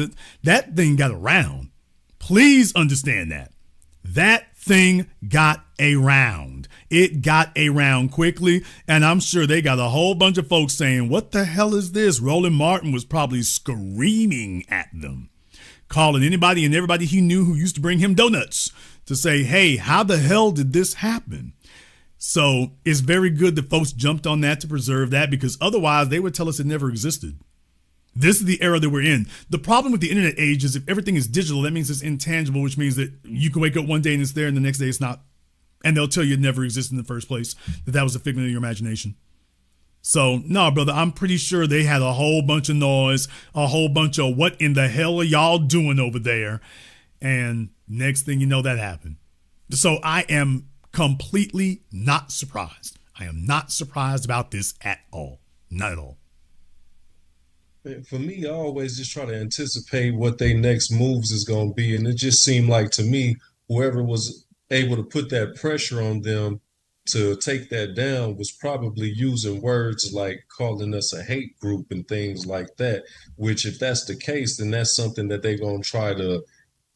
that thing got around. Please understand that. That thing got around. It got around quickly, and I'm sure they got a whole bunch of folks saying, what the hell is this? Roland Martin was probably screaming at them, calling anybody and everybody he knew who used to bring him donuts to say, hey, how the hell did this happen? So it's very good that folks jumped on that to preserve that, because otherwise they would tell us it never existed. This is the era that we're in. The problem with the internet age is if everything is digital, that means it's intangible, which means that you can wake up one day and it's there and the next day it's not. And they'll tell you it never existed in the first place, that was a figment of your imagination. So, no, brother, I'm pretty sure they had a whole bunch of noise, a whole bunch of what in the hell are y'all doing over there? And next thing you know, that happened. So I am completely not surprised. I am not surprised about this at all. Not at all. For me, I always just try to anticipate what their next moves is going to be. And it just seemed like to me, whoever was able to put that pressure on them to take that down was probably using words like calling us a hate group and things like that, which if that's the case, then that's something that they're going to try to,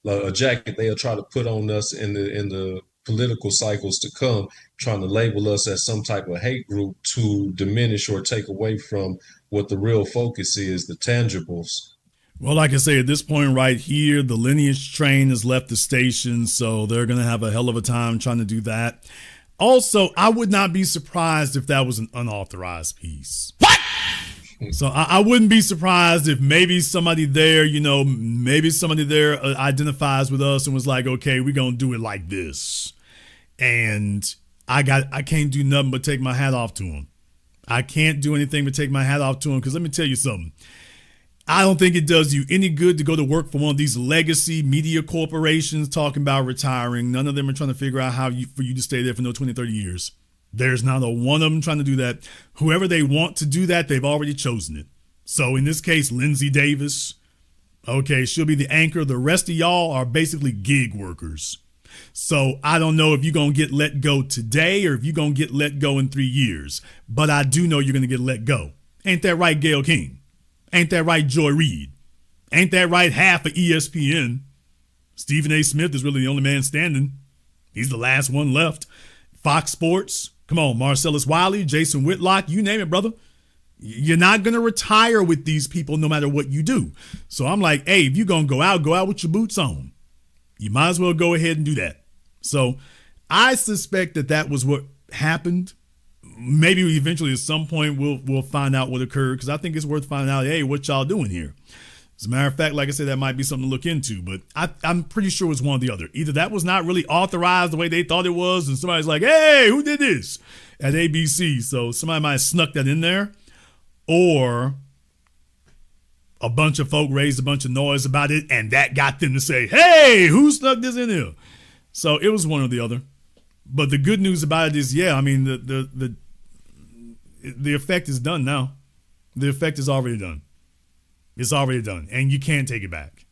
a jacket they'll try to put on us in the political cycles to come, trying to label us as some type of hate group to diminish or take away from what the real focus is, the tangibles. Well, like I say, at this point right here, the lineage train has left the station, so they're going to have a hell of a time trying to do that. Also, I would not be surprised if that was an unauthorized piece. What? So I wouldn't be surprised if maybe somebody there, maybe somebody there identifies with us and was like, okay, we're going to do it like this. And I can't do nothing but take my hat off to him. I can't do anything but take my hat off to him, because let me tell you something. I don't think it does you any good to go to work for one of these legacy media corporations talking about retiring. None of them are trying to figure out for you to stay there for no 20, 30 years. There's not a one of them trying to do that. Whoever they want to do that, they've already chosen it. So in this case, Lindsay Davis, okay, she'll be the anchor. The rest of y'all are basically gig workers. So I don't know if you're going to get let go today or if you're going to get let go in 3 years. But I do know you're going to get let go. Ain't that right, Gayle King? Ain't that right, Joy Reid? Ain't that right, half of ESPN? Stephen A. Smith is really the only man standing. He's the last one left. Fox Sports, come on, Marcellus Wiley, Jason Whitlock, you name it, brother. You're not going to retire with these people no matter what you do. So I'm like, hey, if you're going to go out with your boots on. You might as well go ahead and do that. So I suspect that was what happened. Maybe eventually at some point we'll find out what occurred, because I think it's worth finding out, hey, what y'all doing here? As a matter of fact, like I said, that might be something to look into, but I'm pretty sure it was one or the other. Either that was not really authorized the way they thought it was, and somebody's like, hey, who did this at ABC? So somebody might have snuck that in there, or a bunch of folk raised a bunch of noise about it, and that got them to say, hey, who snuck this in here? So it was one or the other. But the good news about it is, yeah, I mean, the effect is done now. The effect is already done. It's already done, and you can't take it back.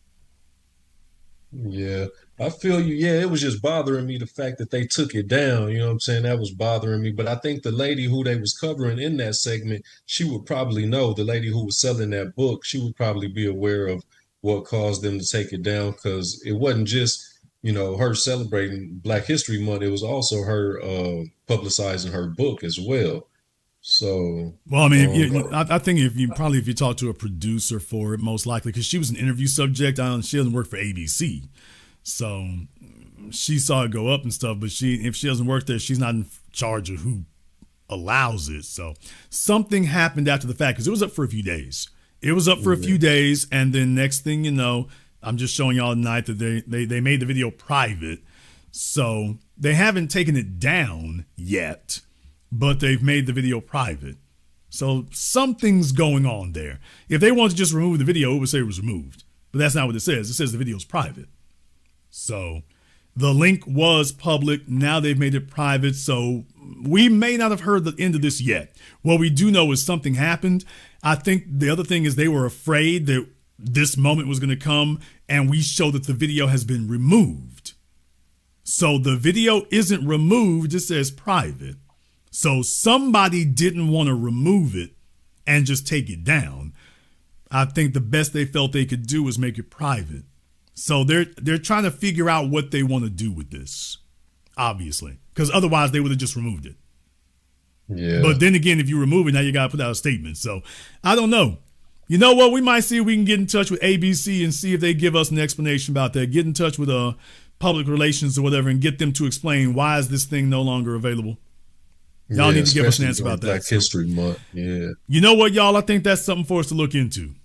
Yeah, I feel you. Yeah, it was just bothering me, the fact that they took it down. You know what I'm saying? That was bothering me. But I think the lady who they was covering in that segment, she would probably know, the lady who was selling that book, she would probably be aware of what caused them to take it down, because it wasn't just, her celebrating Black History Month. It was also her publicizing her book as well. So, well, I mean, I think if you talk to a producer for it, most likely, because she was an interview subject. She doesn't work for ABC, so she saw it go up and stuff. But if she doesn't work there, she's not in charge of who allows it. So something happened after the fact, because it was up for a few days. It was up for a few days, and then next thing you know, I'm just showing y'all tonight that they made the video private, so they haven't taken it down yet. But they've made the video private. So something's going on there. If they wanted to just remove the video, it would say it was removed. But that's not what it says. It says the video's private. So the link was public. Now they've made it private. So we may not have heard the end of this yet. What we do know is something happened. I think the other thing is they were afraid that this moment was going to come, and we show that the video has been removed. So the video isn't removed. It says private. So somebody didn't want to remove it and just take it down. I think the best they felt they could do was make it private. So they're trying to figure out what they want to do with this, obviously, because otherwise they would have just removed it. Yeah. But then again, if you remove it, now you got to put out a statement. So I don't know. You know what? We might see if we can get in touch with ABC and see if they give us an explanation about that. Get in touch with public relations or whatever and get them to explain why is this thing no longer available. Y'all need to give us an answer about that. Black History Month, yeah. You know what, y'all? I think that's something for us to look into.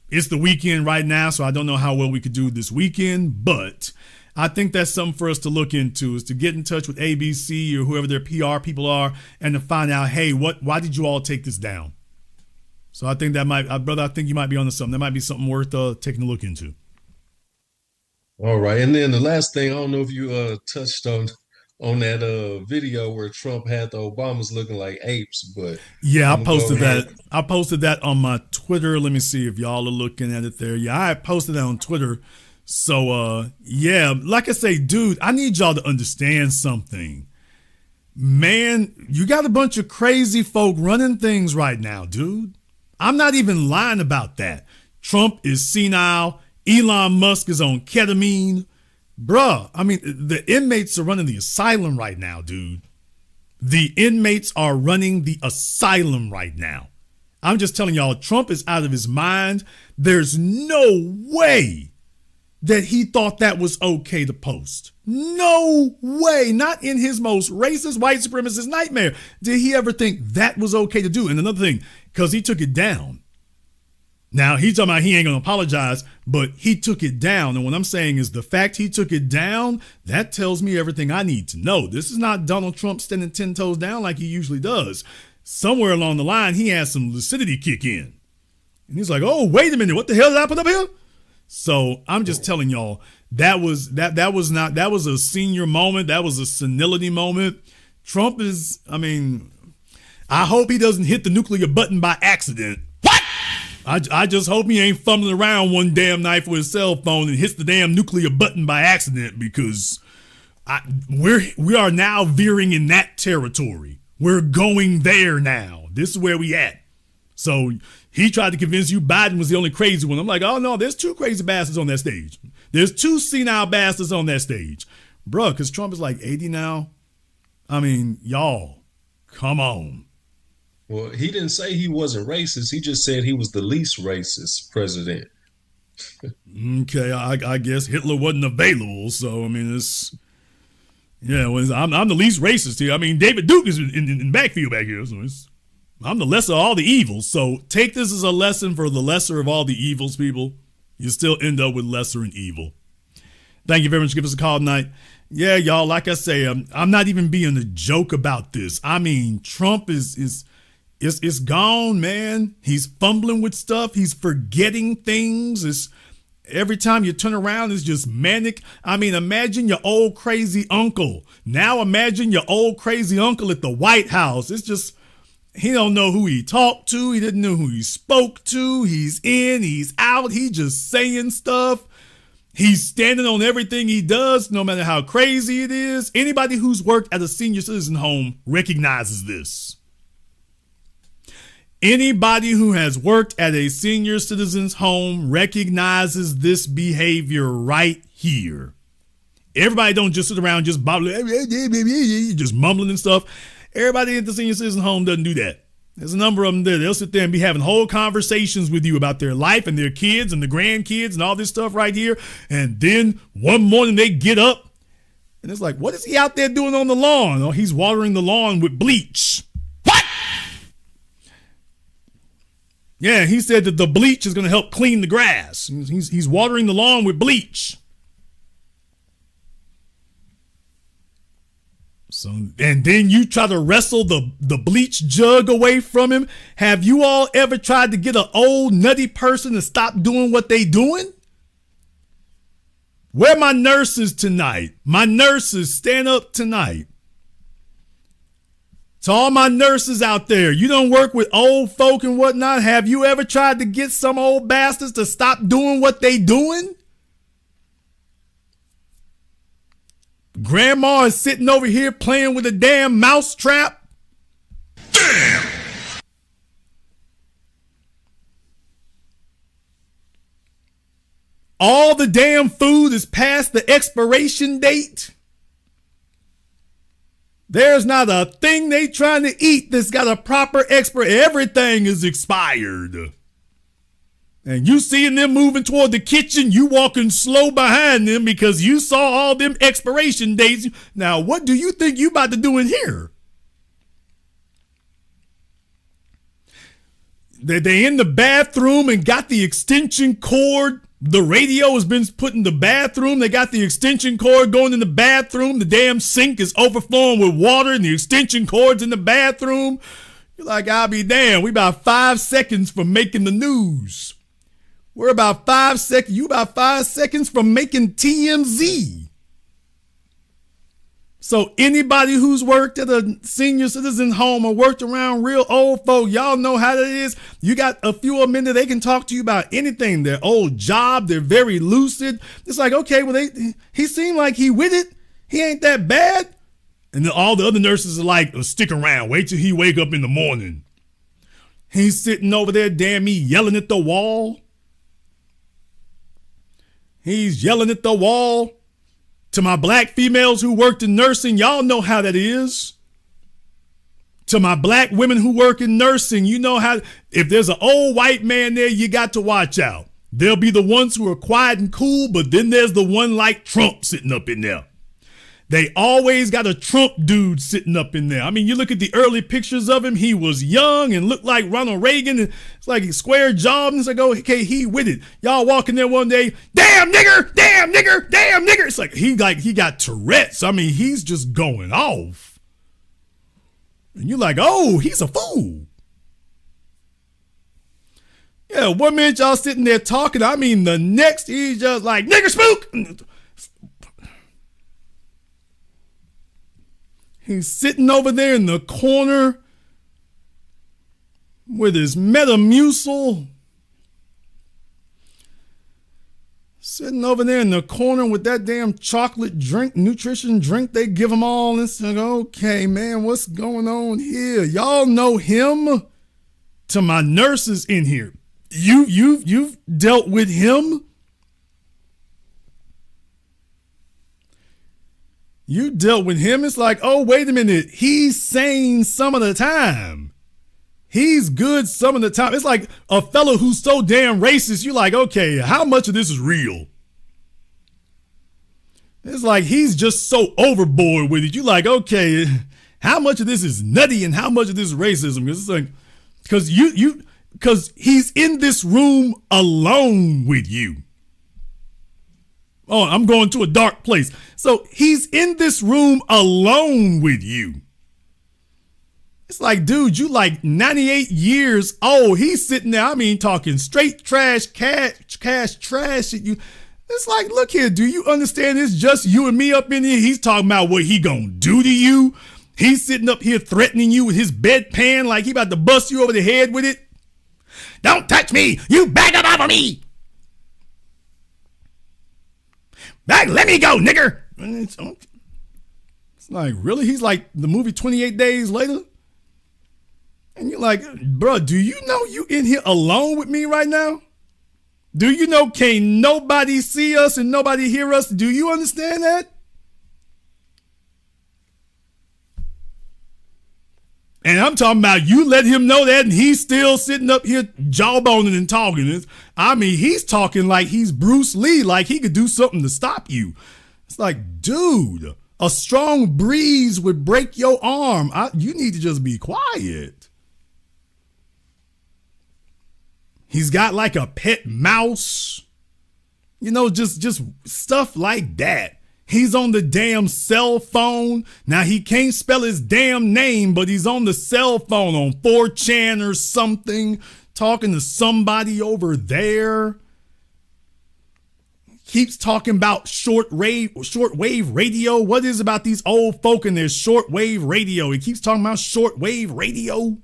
It's the weekend right now, so I don't know how well we could do this weekend, but I think that's something for us to look into, is to get in touch with ABC or whoever their PR people are and to find out, hey, why did you all take this down? So I think brother, I think you might be onto something. That might be something worth taking a look into. All right. And then the last thing, I don't know if you touched on that video where Trump had the Obamas looking like apes, but yeah, I posted that. I posted that on my Twitter. Let me see if y'all are looking at it there. Yeah, I posted that on Twitter. So yeah, like I say, dude, I need y'all to understand something. Man, you got a bunch of crazy folk running things right now, dude. I'm not even lying about that. Trump is senile. Elon Musk is on ketamine. Bruh, I mean, the inmates are running the asylum right now, dude. The inmates are running the asylum right now. I'm just telling y'all, Trump is out of his mind. There's no way that he thought that was okay to post. No way. Not in his most racist, white supremacist nightmare did he ever think that was okay to do. And another thing, because he took it down. Now, he's talking about he ain't going to apologize, but he took it down. And what I'm saying is the fact he took it down, that tells me everything I need to know. This is not Donald Trump standing 10 toes down like he usually does. Somewhere along the line, he has some lucidity kick in. And he's like, oh, wait a minute. What the hell did I put up here? So I'm just telling y'all, that was a senior moment. That was a senility moment. Trump is, I hope he doesn't hit the nuclear button by accident. I just hope he ain't fumbling around one damn night with his cell phone and hits the damn nuclear button by accident, because we are now veering in that territory. We're going there now. This is where we at. So he tried to convince you Biden was the only crazy one. I'm like, oh no, there's 2 crazy bastards on that stage. There's 2 senile bastards on that stage. Bruh, because Trump is like 80 now. I mean, y'all, come on. Well, he didn't say he wasn't racist. He just said he was the least racist president. Okay, I guess Hitler wasn't available. So, I mean, I'm the least racist here. I mean, David Duke is in backfield back here. So I'm the lesser of all the evils. So take this as a lesson for the lesser of all the evils, people. You still end up with lesser and evil. Thank you very much. Give us a call tonight. Yeah, y'all, like I say, I'm not even being a joke about this. I mean, Trump is gone, man. He's fumbling with stuff. He's forgetting things. Every time you turn around, it's just manic. I mean, imagine your old crazy uncle. Now imagine your old crazy uncle at the White House. It's just, he don't know who he talked to. He didn't know who he spoke to. He's in, he's out. He just saying stuff. He's standing on everything he does, no matter how crazy it is. Anybody who's worked at a senior citizen home recognizes this. Anybody who has worked at a senior citizen's home recognizes this behavior right here. Everybody don't just sit around just mumbling and stuff. Everybody at the senior citizen home doesn't do that. There's a number of them there. They'll sit there and be having whole conversations with you about their life and their kids and the grandkids and all this stuff right here. And then one morning they get up and it's like, what is he out there doing on the lawn? Oh, he's watering the lawn with bleach. What? Yeah, he said that the bleach is going to help clean the grass. He's watering the lawn with bleach. So, and then you try to wrestle the bleach jug away from him. Have you all ever tried to get an old nutty person to stop doing what they doing? Where my nurses tonight? My nurses, stand up tonight. To all my nurses out there, you don't work with old folk and whatnot. Have you ever tried to get some old bastards to stop doing what they doing? Grandma is sitting over here playing with a damn mouse trap. Damn! All the damn food is past the expiration date. There's not a thing they trying to eat that's got a proper everything is expired. And you seeing them moving toward the kitchen, you walking slow behind them because you saw all them expiration dates. Now, what do you think you about to do in here? They in the bathroom and got the extension cord. The radio has been put in the bathroom. They got the extension cord going in the bathroom. The damn sink is overflowing with water and the extension cord's in the bathroom. You're like, I'll be damned. We about 5 seconds from making the news. We're about 5 seconds. You about 5 seconds from making TMZ. So anybody who's worked at a senior citizen home or worked around real old folk, y'all know how that is. You got a few of them in there, they can talk to you about anything. Their old job, they're very lucid. It's like, okay, well, he seemed like he with it. He ain't that bad. And then all the other nurses are like, oh, stick around. Wait till he wake up in the morning. He's sitting over there, damn me, yelling at the wall. He's yelling at the wall. To my black females who worked in nursing, y'all know how that is. To my black women who work in nursing, you know how, if there's an old white man there, you got to watch out. There'll be the ones who are quiet and cool, but then there's the one like Trump sitting up in there. They always got a Trump dude sitting up in there. I mean, you look at the early pictures of him, he was young and looked like Ronald Reagan. And it's like he square jawed and it's like, oh, okay, he with it. Y'all walking there one day, damn nigger, damn nigger, damn nigger. It's like he got Tourette's. I mean, he's just going off. And you're like, oh, he's a fool. Yeah, one minute y'all sitting there talking. I mean, the next he's just like, nigger spook. He's sitting over there in the corner with his Metamucil. Sitting over there in the corner with that damn chocolate drink, nutrition drink they give them all. And it's like, okay, man, what's going on here? Y'all know him? To my nurses in here, you've dealt with him? You dealt with him? It's like, oh, wait a minute. He's sane some of the time. He's good some of the time. It's like a fellow who's so damn racist. You're like, okay, how much of this is real? It's like he's just so overboard with it. You're like, okay, how much of this is nutty and how much of this is racism? It's like, because he's in this room alone with you. Oh, I'm going to a dark place. So he's in this room alone with you. It's like, dude, you like 98 years old. He's sitting there, I mean, talking straight trash, cash trash at you. It's like, look here, do you understand it's just you and me up in here? He's talking about what he gonna do to you. He's sitting up here threatening you with his bedpan like he about to bust you over the head with it. Don't touch me. You back up off of me. Back, let me go, nigger. It's like, really? He's like the movie 28 Days Later? And you're like, bro, do you know you in here alone with me right now? Do you know can't nobody see us and nobody hear us? Do you understand that? And I'm talking about you let him know that and he's still sitting up here jawboning and talking. I mean, he's talking like he's Bruce Lee, like he could do something to stop you. It's like, dude, a strong breeze would break your arm. You need to just be quiet. He's got like a pet mouse, you know, just stuff like that. He's on the damn cell phone. Now, he can't spell his damn name, but he's on the cell phone on 4chan or something, talking to somebody over there. Keeps talking about shortwave radio. What is about these old folk and their shortwave radio? He keeps talking about shortwave radio.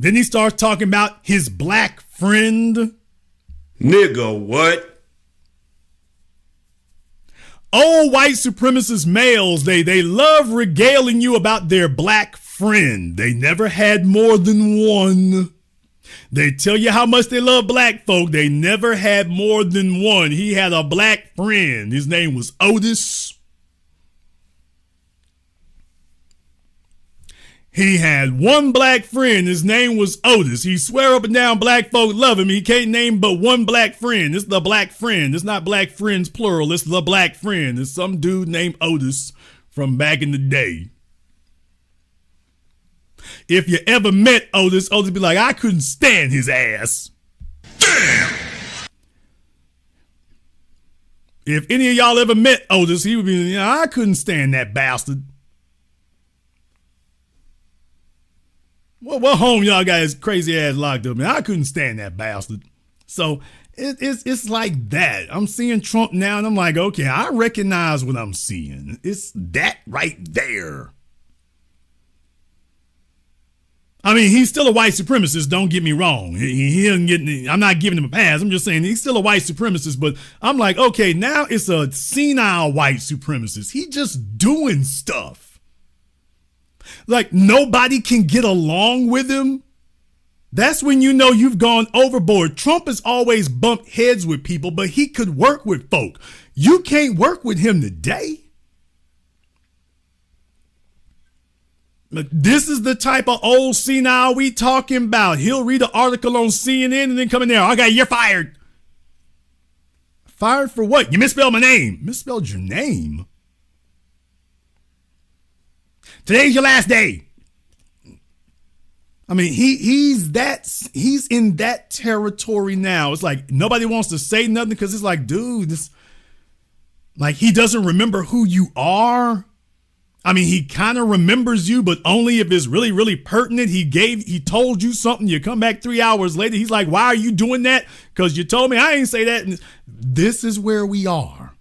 Then he starts talking about his black friend. Nigga, what? Old white supremacist males, they love regaling you about their black friend. They never had more than one. They tell you how much they love black folk. They never had more than one. He had a black friend. His name was Otis. He had one black friend. His name was Otis. He swear up and down black folk love him. He can't name but one black friend. It's the black friend. It's not black friends plural. It's the black friend. It's some dude named Otis from back in the day. If you ever met Otis, Otis be like, I couldn't stand his ass. Damn. If any of y'all ever met Otis, he would be, I couldn't stand that bastard. Well, what home y'all got his crazy ass locked up in? I couldn't stand that bastard. So it's like that. I'm seeing Trump now and I'm like, okay, I recognize what I'm seeing. It's that right there. I mean, he's still a white supremacist, don't get me wrong. He doesn't get, I'm not giving him a pass. I'm just saying he's still a white supremacist, but I'm like, okay, now it's a senile white supremacist. He just doing stuff. Like nobody can get along with him. That's when you know you've gone overboard. Trump has always bumped heads with people, but he could work with folk. You can't work with him today. Look, this is the type of old senile we talking about. He'll read an article on CNN and then come in there. Okay, you're fired. Fired for what? You misspelled my name. Misspelled your name? Today's your last day. I mean, he's in that territory now. It's like nobody wants to say nothing because it's like, dude, this, like he doesn't remember who you are. I mean, he kind of remembers you, but only if it's really, really pertinent. He told you something. You come back 3 hours later. He's like, why are you doing that? Because you told me I ain't say that. And this is where we are.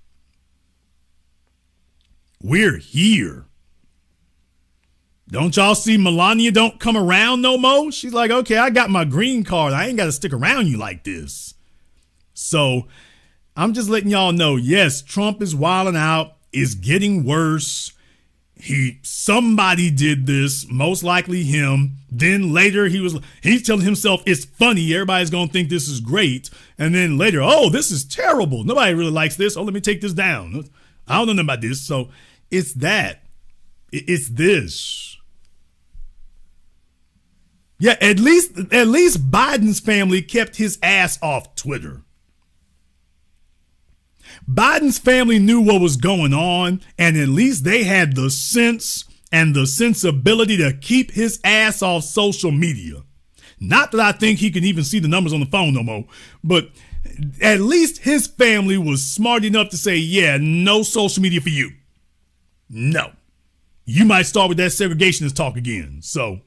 We're here. Don't y'all see Melania don't come around no more? She's like, okay, I got my green card. I ain't got to stick around you like this. So I'm just letting y'all know, yes, Trump is wilding out, is getting worse. Somebody did this, most likely him. Then later he's telling himself it's funny. Everybody's going to think this is great. And then later, oh, this is terrible. Nobody really likes this. Oh, let me take this down. I don't know nothing about this. So it's that. It's this. Yeah, at least Biden's family kept his ass off Twitter. Biden's family knew what was going on, and at least they had the sense and the sensibility to keep his ass off social media. Not that I think he can even see the numbers on the phone no more, but at least his family was smart enough to say, yeah, no social media for you. No. You might start with that segregationist talk again. So,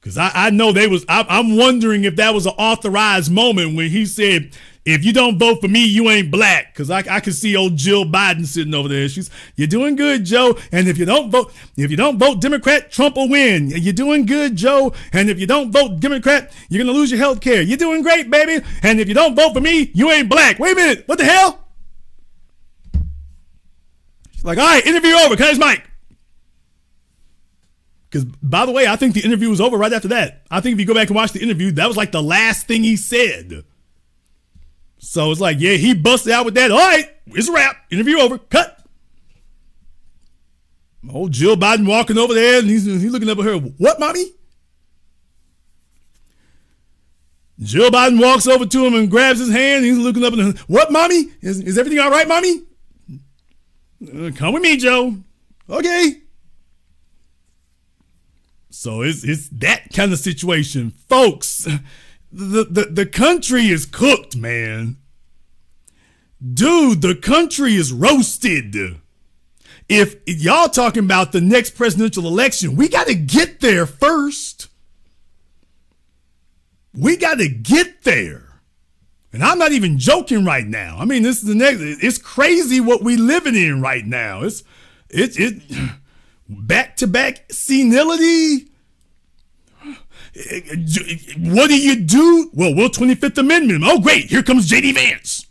because I know I'm wondering if that was an authorized moment when he said, if you don't vote for me, you ain't black. Because I can see old Jill Biden sitting over there. You're doing good, Joe. And if you don't vote Democrat, Trump will win. You're doing good, Joe. And if you don't vote Democrat, you're going to lose your health care. You're doing great, baby. And if you don't vote for me, you ain't black. Wait a minute. What the hell? She's like, all right, interview over. Cut his mic. Because, by the way, I think the interview was over right after that. I think if you go back and watch the interview, that was like the last thing he said. So it's like, yeah, he busted out with that. All right, it's a wrap. Interview over. Cut. Old Jill Biden walking over there, and he's looking up at her. What, mommy? Jill Biden walks over to him and grabs his hand. He's looking up at her. What, mommy? Is everything all right, mommy? Come with me, Joe. Okay. So it's that kind of situation. Folks, the country is cooked, man. Dude, the country is roasted. If y'all talking about the next presidential election, we got to get there first. We got to get there. And I'm not even joking right now. I mean, this is it's crazy what we living in right now. It's back-to-back senility. What do you do? Well, 25th Amendment. Oh, great. Here comes J.D. Vance.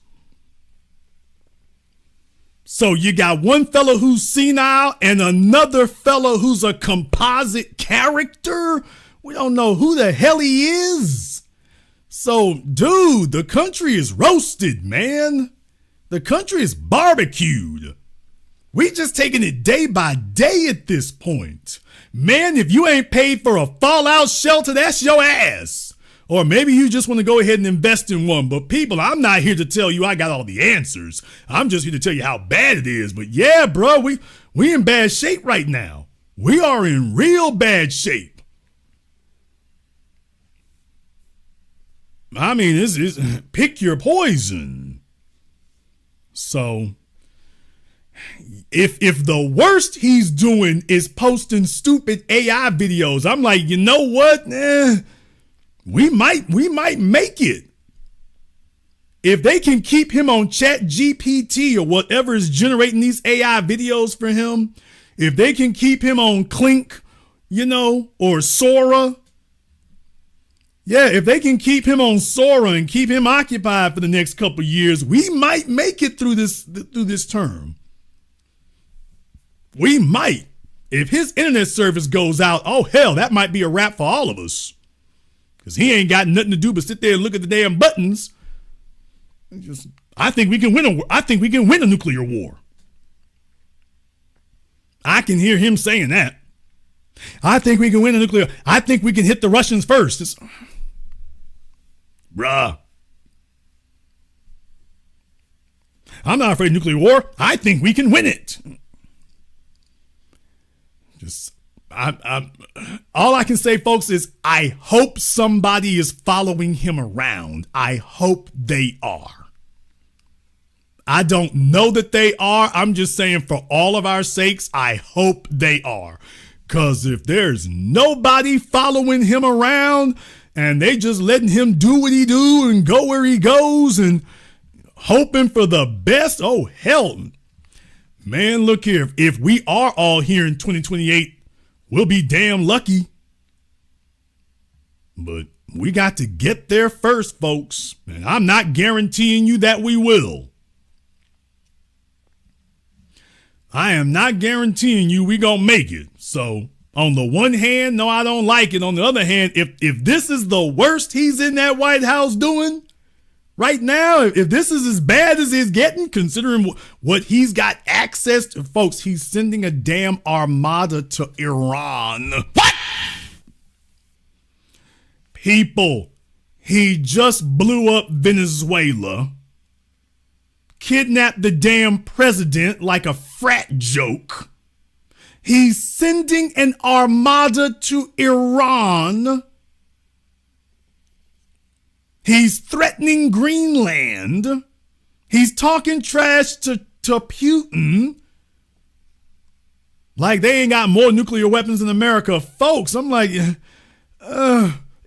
So you got one fellow who's senile and another fellow who's a composite character. We don't know who the hell he is. So, dude, the country is roasted, man. The country is barbecued. We just taking it day by day at this point. Man, if you ain't paid for a fallout shelter, that's your ass. Or maybe you just want to go ahead and invest in one. But people, I'm not here to tell you I got all the answers. I'm just here to tell you how bad it is. But yeah, bro, we in bad shape right now. We are in real bad shape. I mean, it's pick your poison. So if the worst he's doing is posting stupid AI videos, I'm like, you know what? We might make it. If they can keep him on ChatGPT or whatever is generating these AI videos for him, if they can keep him on Clink, or Sora. Yeah, if they can keep him on Sora and keep him occupied for the next couple of years, we might make it through this term. We might. If his internet service goes out, oh hell, that might be a wrap for all of us. Because he ain't got nothing to do but sit there and look at the damn buttons. I think we can win a nuclear war. I can hear him saying that. I think we can win a nuclear. I think we can hit the Russians first. Bruh. I'm not afraid of nuclear war. I think we can win it. All I can say, folks, is I hope somebody is following him around. I hope they are. I don't know that they are. I'm just saying for all of our sakes, I hope they are. Because if there's nobody following him around and they just letting him do what he do and go where he goes and hoping for the best, oh, hell. Man, look here. If we are all here in 2028, we'll be damn lucky. But we got to get there first, folks. And I'm not guaranteeing you that we will. I am not guaranteeing you we gonna make it. So on the one hand, no, I don't like it. On the other hand, if this is the worst he's in that White House doing right now, if this is as bad as it's getting, considering what he's got access to, folks, he's sending a damn armada to Iran. What? People, he just blew up Venezuela, kidnapped the damn president like a frat joke. He's sending an armada to Iran. He's threatening Greenland. He's talking trash to Putin. Like they ain't got more nuclear weapons in America. Folks, I'm like,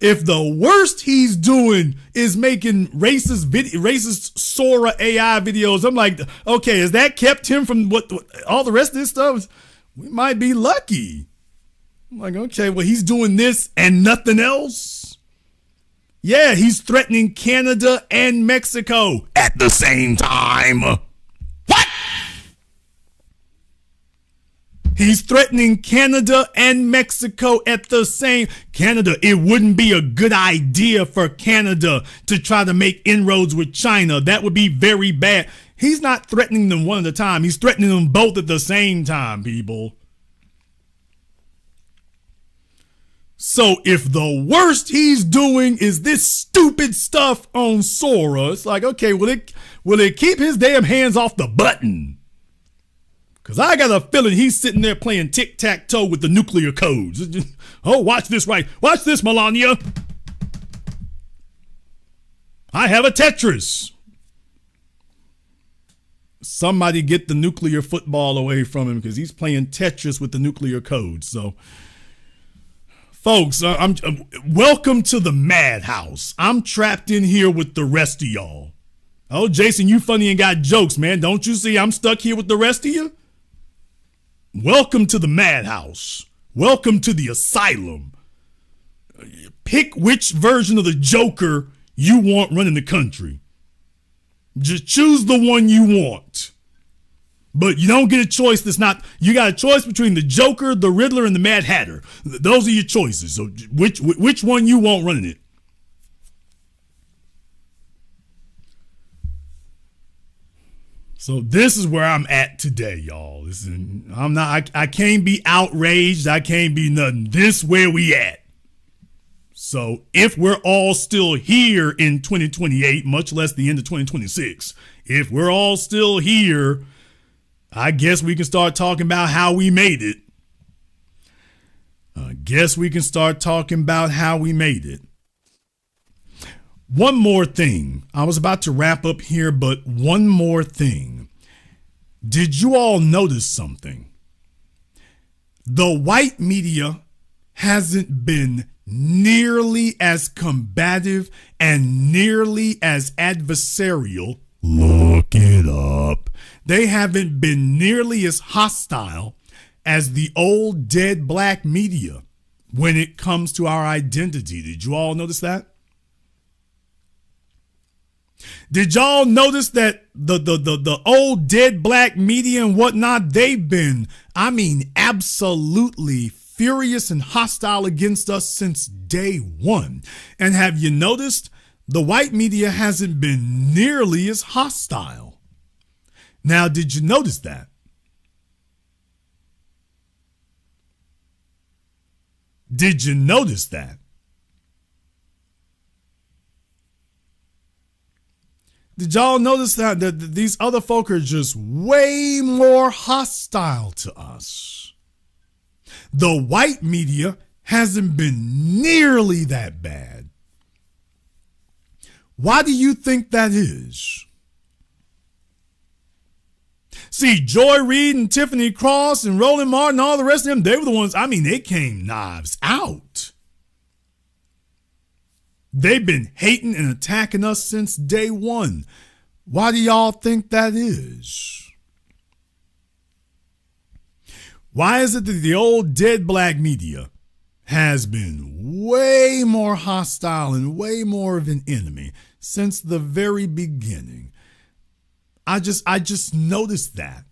if the worst he's doing is making racist Sora AI videos, I'm like, okay, has that kept him from what all the rest of this stuff? We might be lucky. I'm like, okay, well, he's doing this and nothing else. Yeah, he's threatening Canada and Mexico at the same time. What? He's threatening Canada and Mexico at the same. Canada, it wouldn't be a good idea for Canada to try to make inroads with China. That would be very bad. He's not threatening them one at a time. He's threatening them both at the same time, people. So if the worst he's doing is this stupid stuff on Sora, it's like, okay, will it keep his damn hands off the button? Because I got a feeling he's sitting there playing tic-tac-toe with the nuclear codes. Oh, watch this right. Watch this, Melania. I have a Tetris. Somebody get the nuclear football away from him because he's playing Tetris with the nuclear codes. So, folks, welcome to the madhouse. I'm trapped in here with the rest of y'all. Oh, Jason, you funny and got jokes, man. Don't you see I'm stuck here with the rest of you? Welcome to the madhouse. Welcome to the asylum. Pick which version of the Joker you want running the country. Just choose the one you want. But you don't get a choice that's not, you got a choice between the Joker, the Riddler, and the Mad Hatter. Those are your choices. So which one you want running it? So this is where I'm at today, y'all. Listen, I can't be outraged. I can't be nothing. This where we at. So if we're all still here in 2028, much less the end of 2026, if we're all still here, I guess we can start talking about how we made it. One more thing. I was about to wrap up here, but one more thing. Did you all notice something? The white media hasn't been nearly as combative and nearly as adversarial. Look it up. They haven't been nearly as hostile as the old dead black media when it comes to our identity. Did you all notice that? Did y'all notice that the old dead black media and whatnot, they've been, absolutely furious and hostile against us since day one. And have you noticed the white media hasn't been nearly as hostile? Now, did you notice that? Did you notice that? Did y'all notice that these other folk are just way more hostile to us? The white media hasn't been nearly that bad. Why do you think that is? See, Joy Reid and Tiffany Cross and Roland Martin, all the rest of them, they were the ones, they came knives out. They've been hating and attacking us since day one. Why do y'all think that is? Why is it that the old dead black media has been way way more hostile and way more of an enemy since the very beginning. I just noticed that.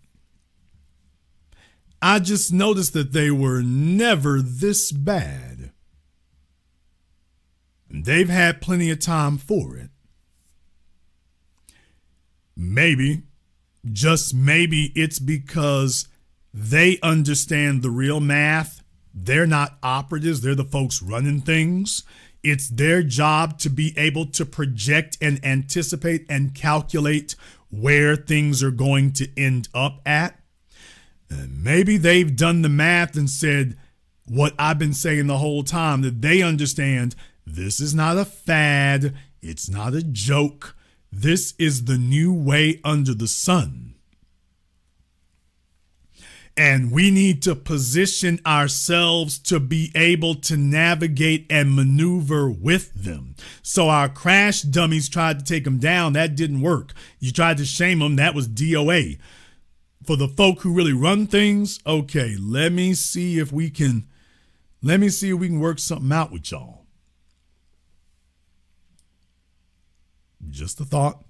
I just noticed that they were never this bad. And they've had plenty of time for it. Maybe, just maybe, it's because they understand the real math. They're not operatives. They're the folks running things. It's their job to be able to project and anticipate and calculate where things are going to end up at. And maybe they've done the math and said what I've been saying the whole time, that they understand this is not a fad. It's not a joke. This is the new way under the sun. And we need to position ourselves to be able to navigate and maneuver with them. So our crash dummies tried to take them down. That didn't work. You tried to shame them. That was DOA. For the folk who really run things, okay, let me see if we can work something out with y'all. Just a thought.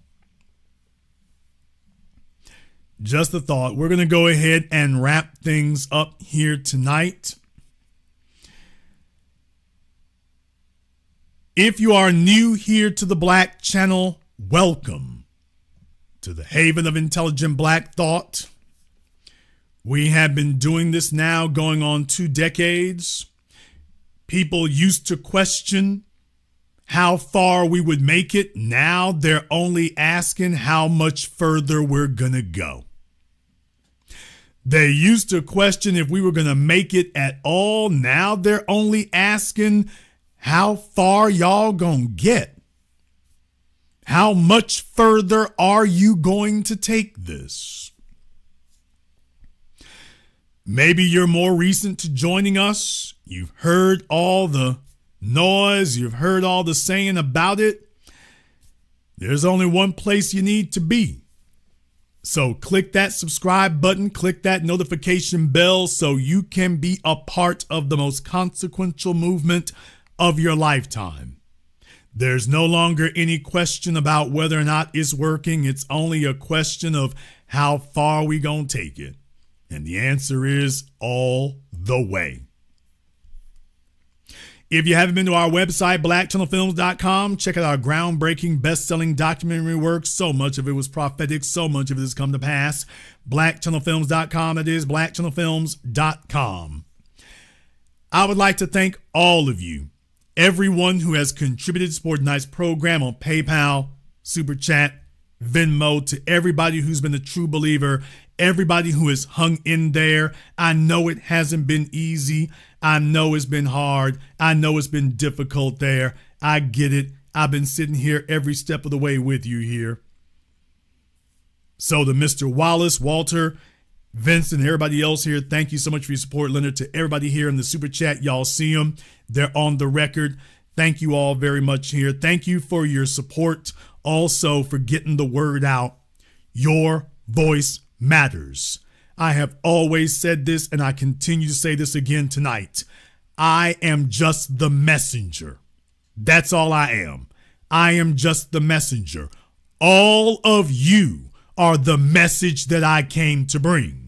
Just a thought. We're going to go ahead and wrap things up here tonight. If you are new here to the Black Channel, welcome to the haven of intelligent Black thought. We have been doing this now going on 2 decades. People used to question how far we would make it. Now they're only asking how much further we're going to go. They used to question if we were going to make it at all. Now they're only asking how far y'all going to get. How much further are you going to take this? Maybe you're more recent to joining us. You've heard all the noise. You've heard all the saying about it. There's only one place you need to be. So click that subscribe button, click that notification bell so you can be a part of the most consequential movement of your lifetime. There's no longer any question about whether or not it's working. It's only a question of how far we gonna take it. And the answer is all the way. If you haven't been to our website, blackchannelfilms.com, check out our groundbreaking, best-selling documentary work. So much of it was prophetic. So much of it has come to pass. Blackchannelfilms.com. That is blackchannelfilms.com. I would like to thank all of you, everyone who has contributed to support tonight's program on PayPal, Super Chat, Venmo, to everybody who's been a true believer, everybody who has hung in there. I know it hasn't been easy. I know it's been hard. I know it's been difficult there. I get it. I've been sitting here every step of the way with you here. So to Mr. Wallace, Walter, Vincent, and everybody else here, thank you so much for your support. Leonard, to everybody here in the Super Chat, y'all see them. They're on the record. Thank you all very much here. Thank you for your support. Also for getting the word out. Your voice matters. I have always said this, and I continue to say this again tonight. I am just the messenger. That's all I am. I am just the messenger. All of you are the message that I came to bring.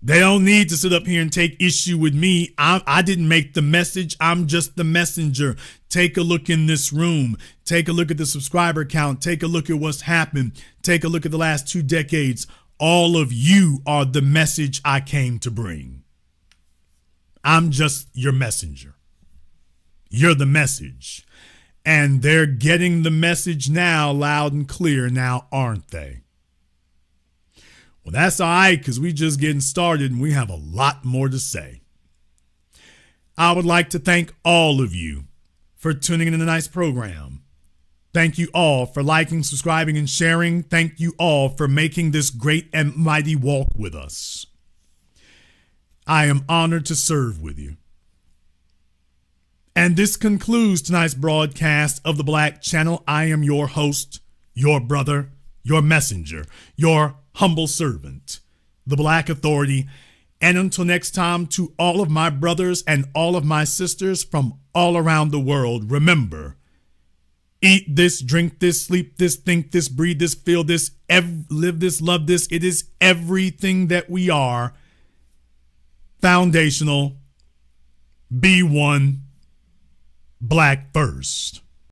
They don't need to sit up here and take issue with me. I didn't make the message. I'm just the messenger. Take a look in this room. Take a look at the subscriber count. Take a look at what's happened. Take a look at the last 2 decades. All of you are the message I came to bring. I'm just your messenger. You're the message. And they're getting the message now loud and clear now, aren't they? Well, that's all right, because we're just getting started and we have a lot more to say. I would like to thank all of you for tuning in to tonight's program. Thank you all for liking, subscribing, and sharing. Thank you all for making this great and mighty walk with us. I am honored to serve with you. And this concludes tonight's broadcast of the Black Channel. I am your host, your brother, your messenger, your humble servant, the Black Authority, And until next time, to all of my brothers and all of my sisters from all around the world, remember, eat this, drink this, sleep this, think this, breathe this, feel this, live this, love this. It is everything that we are. Foundational. Be one. Black first.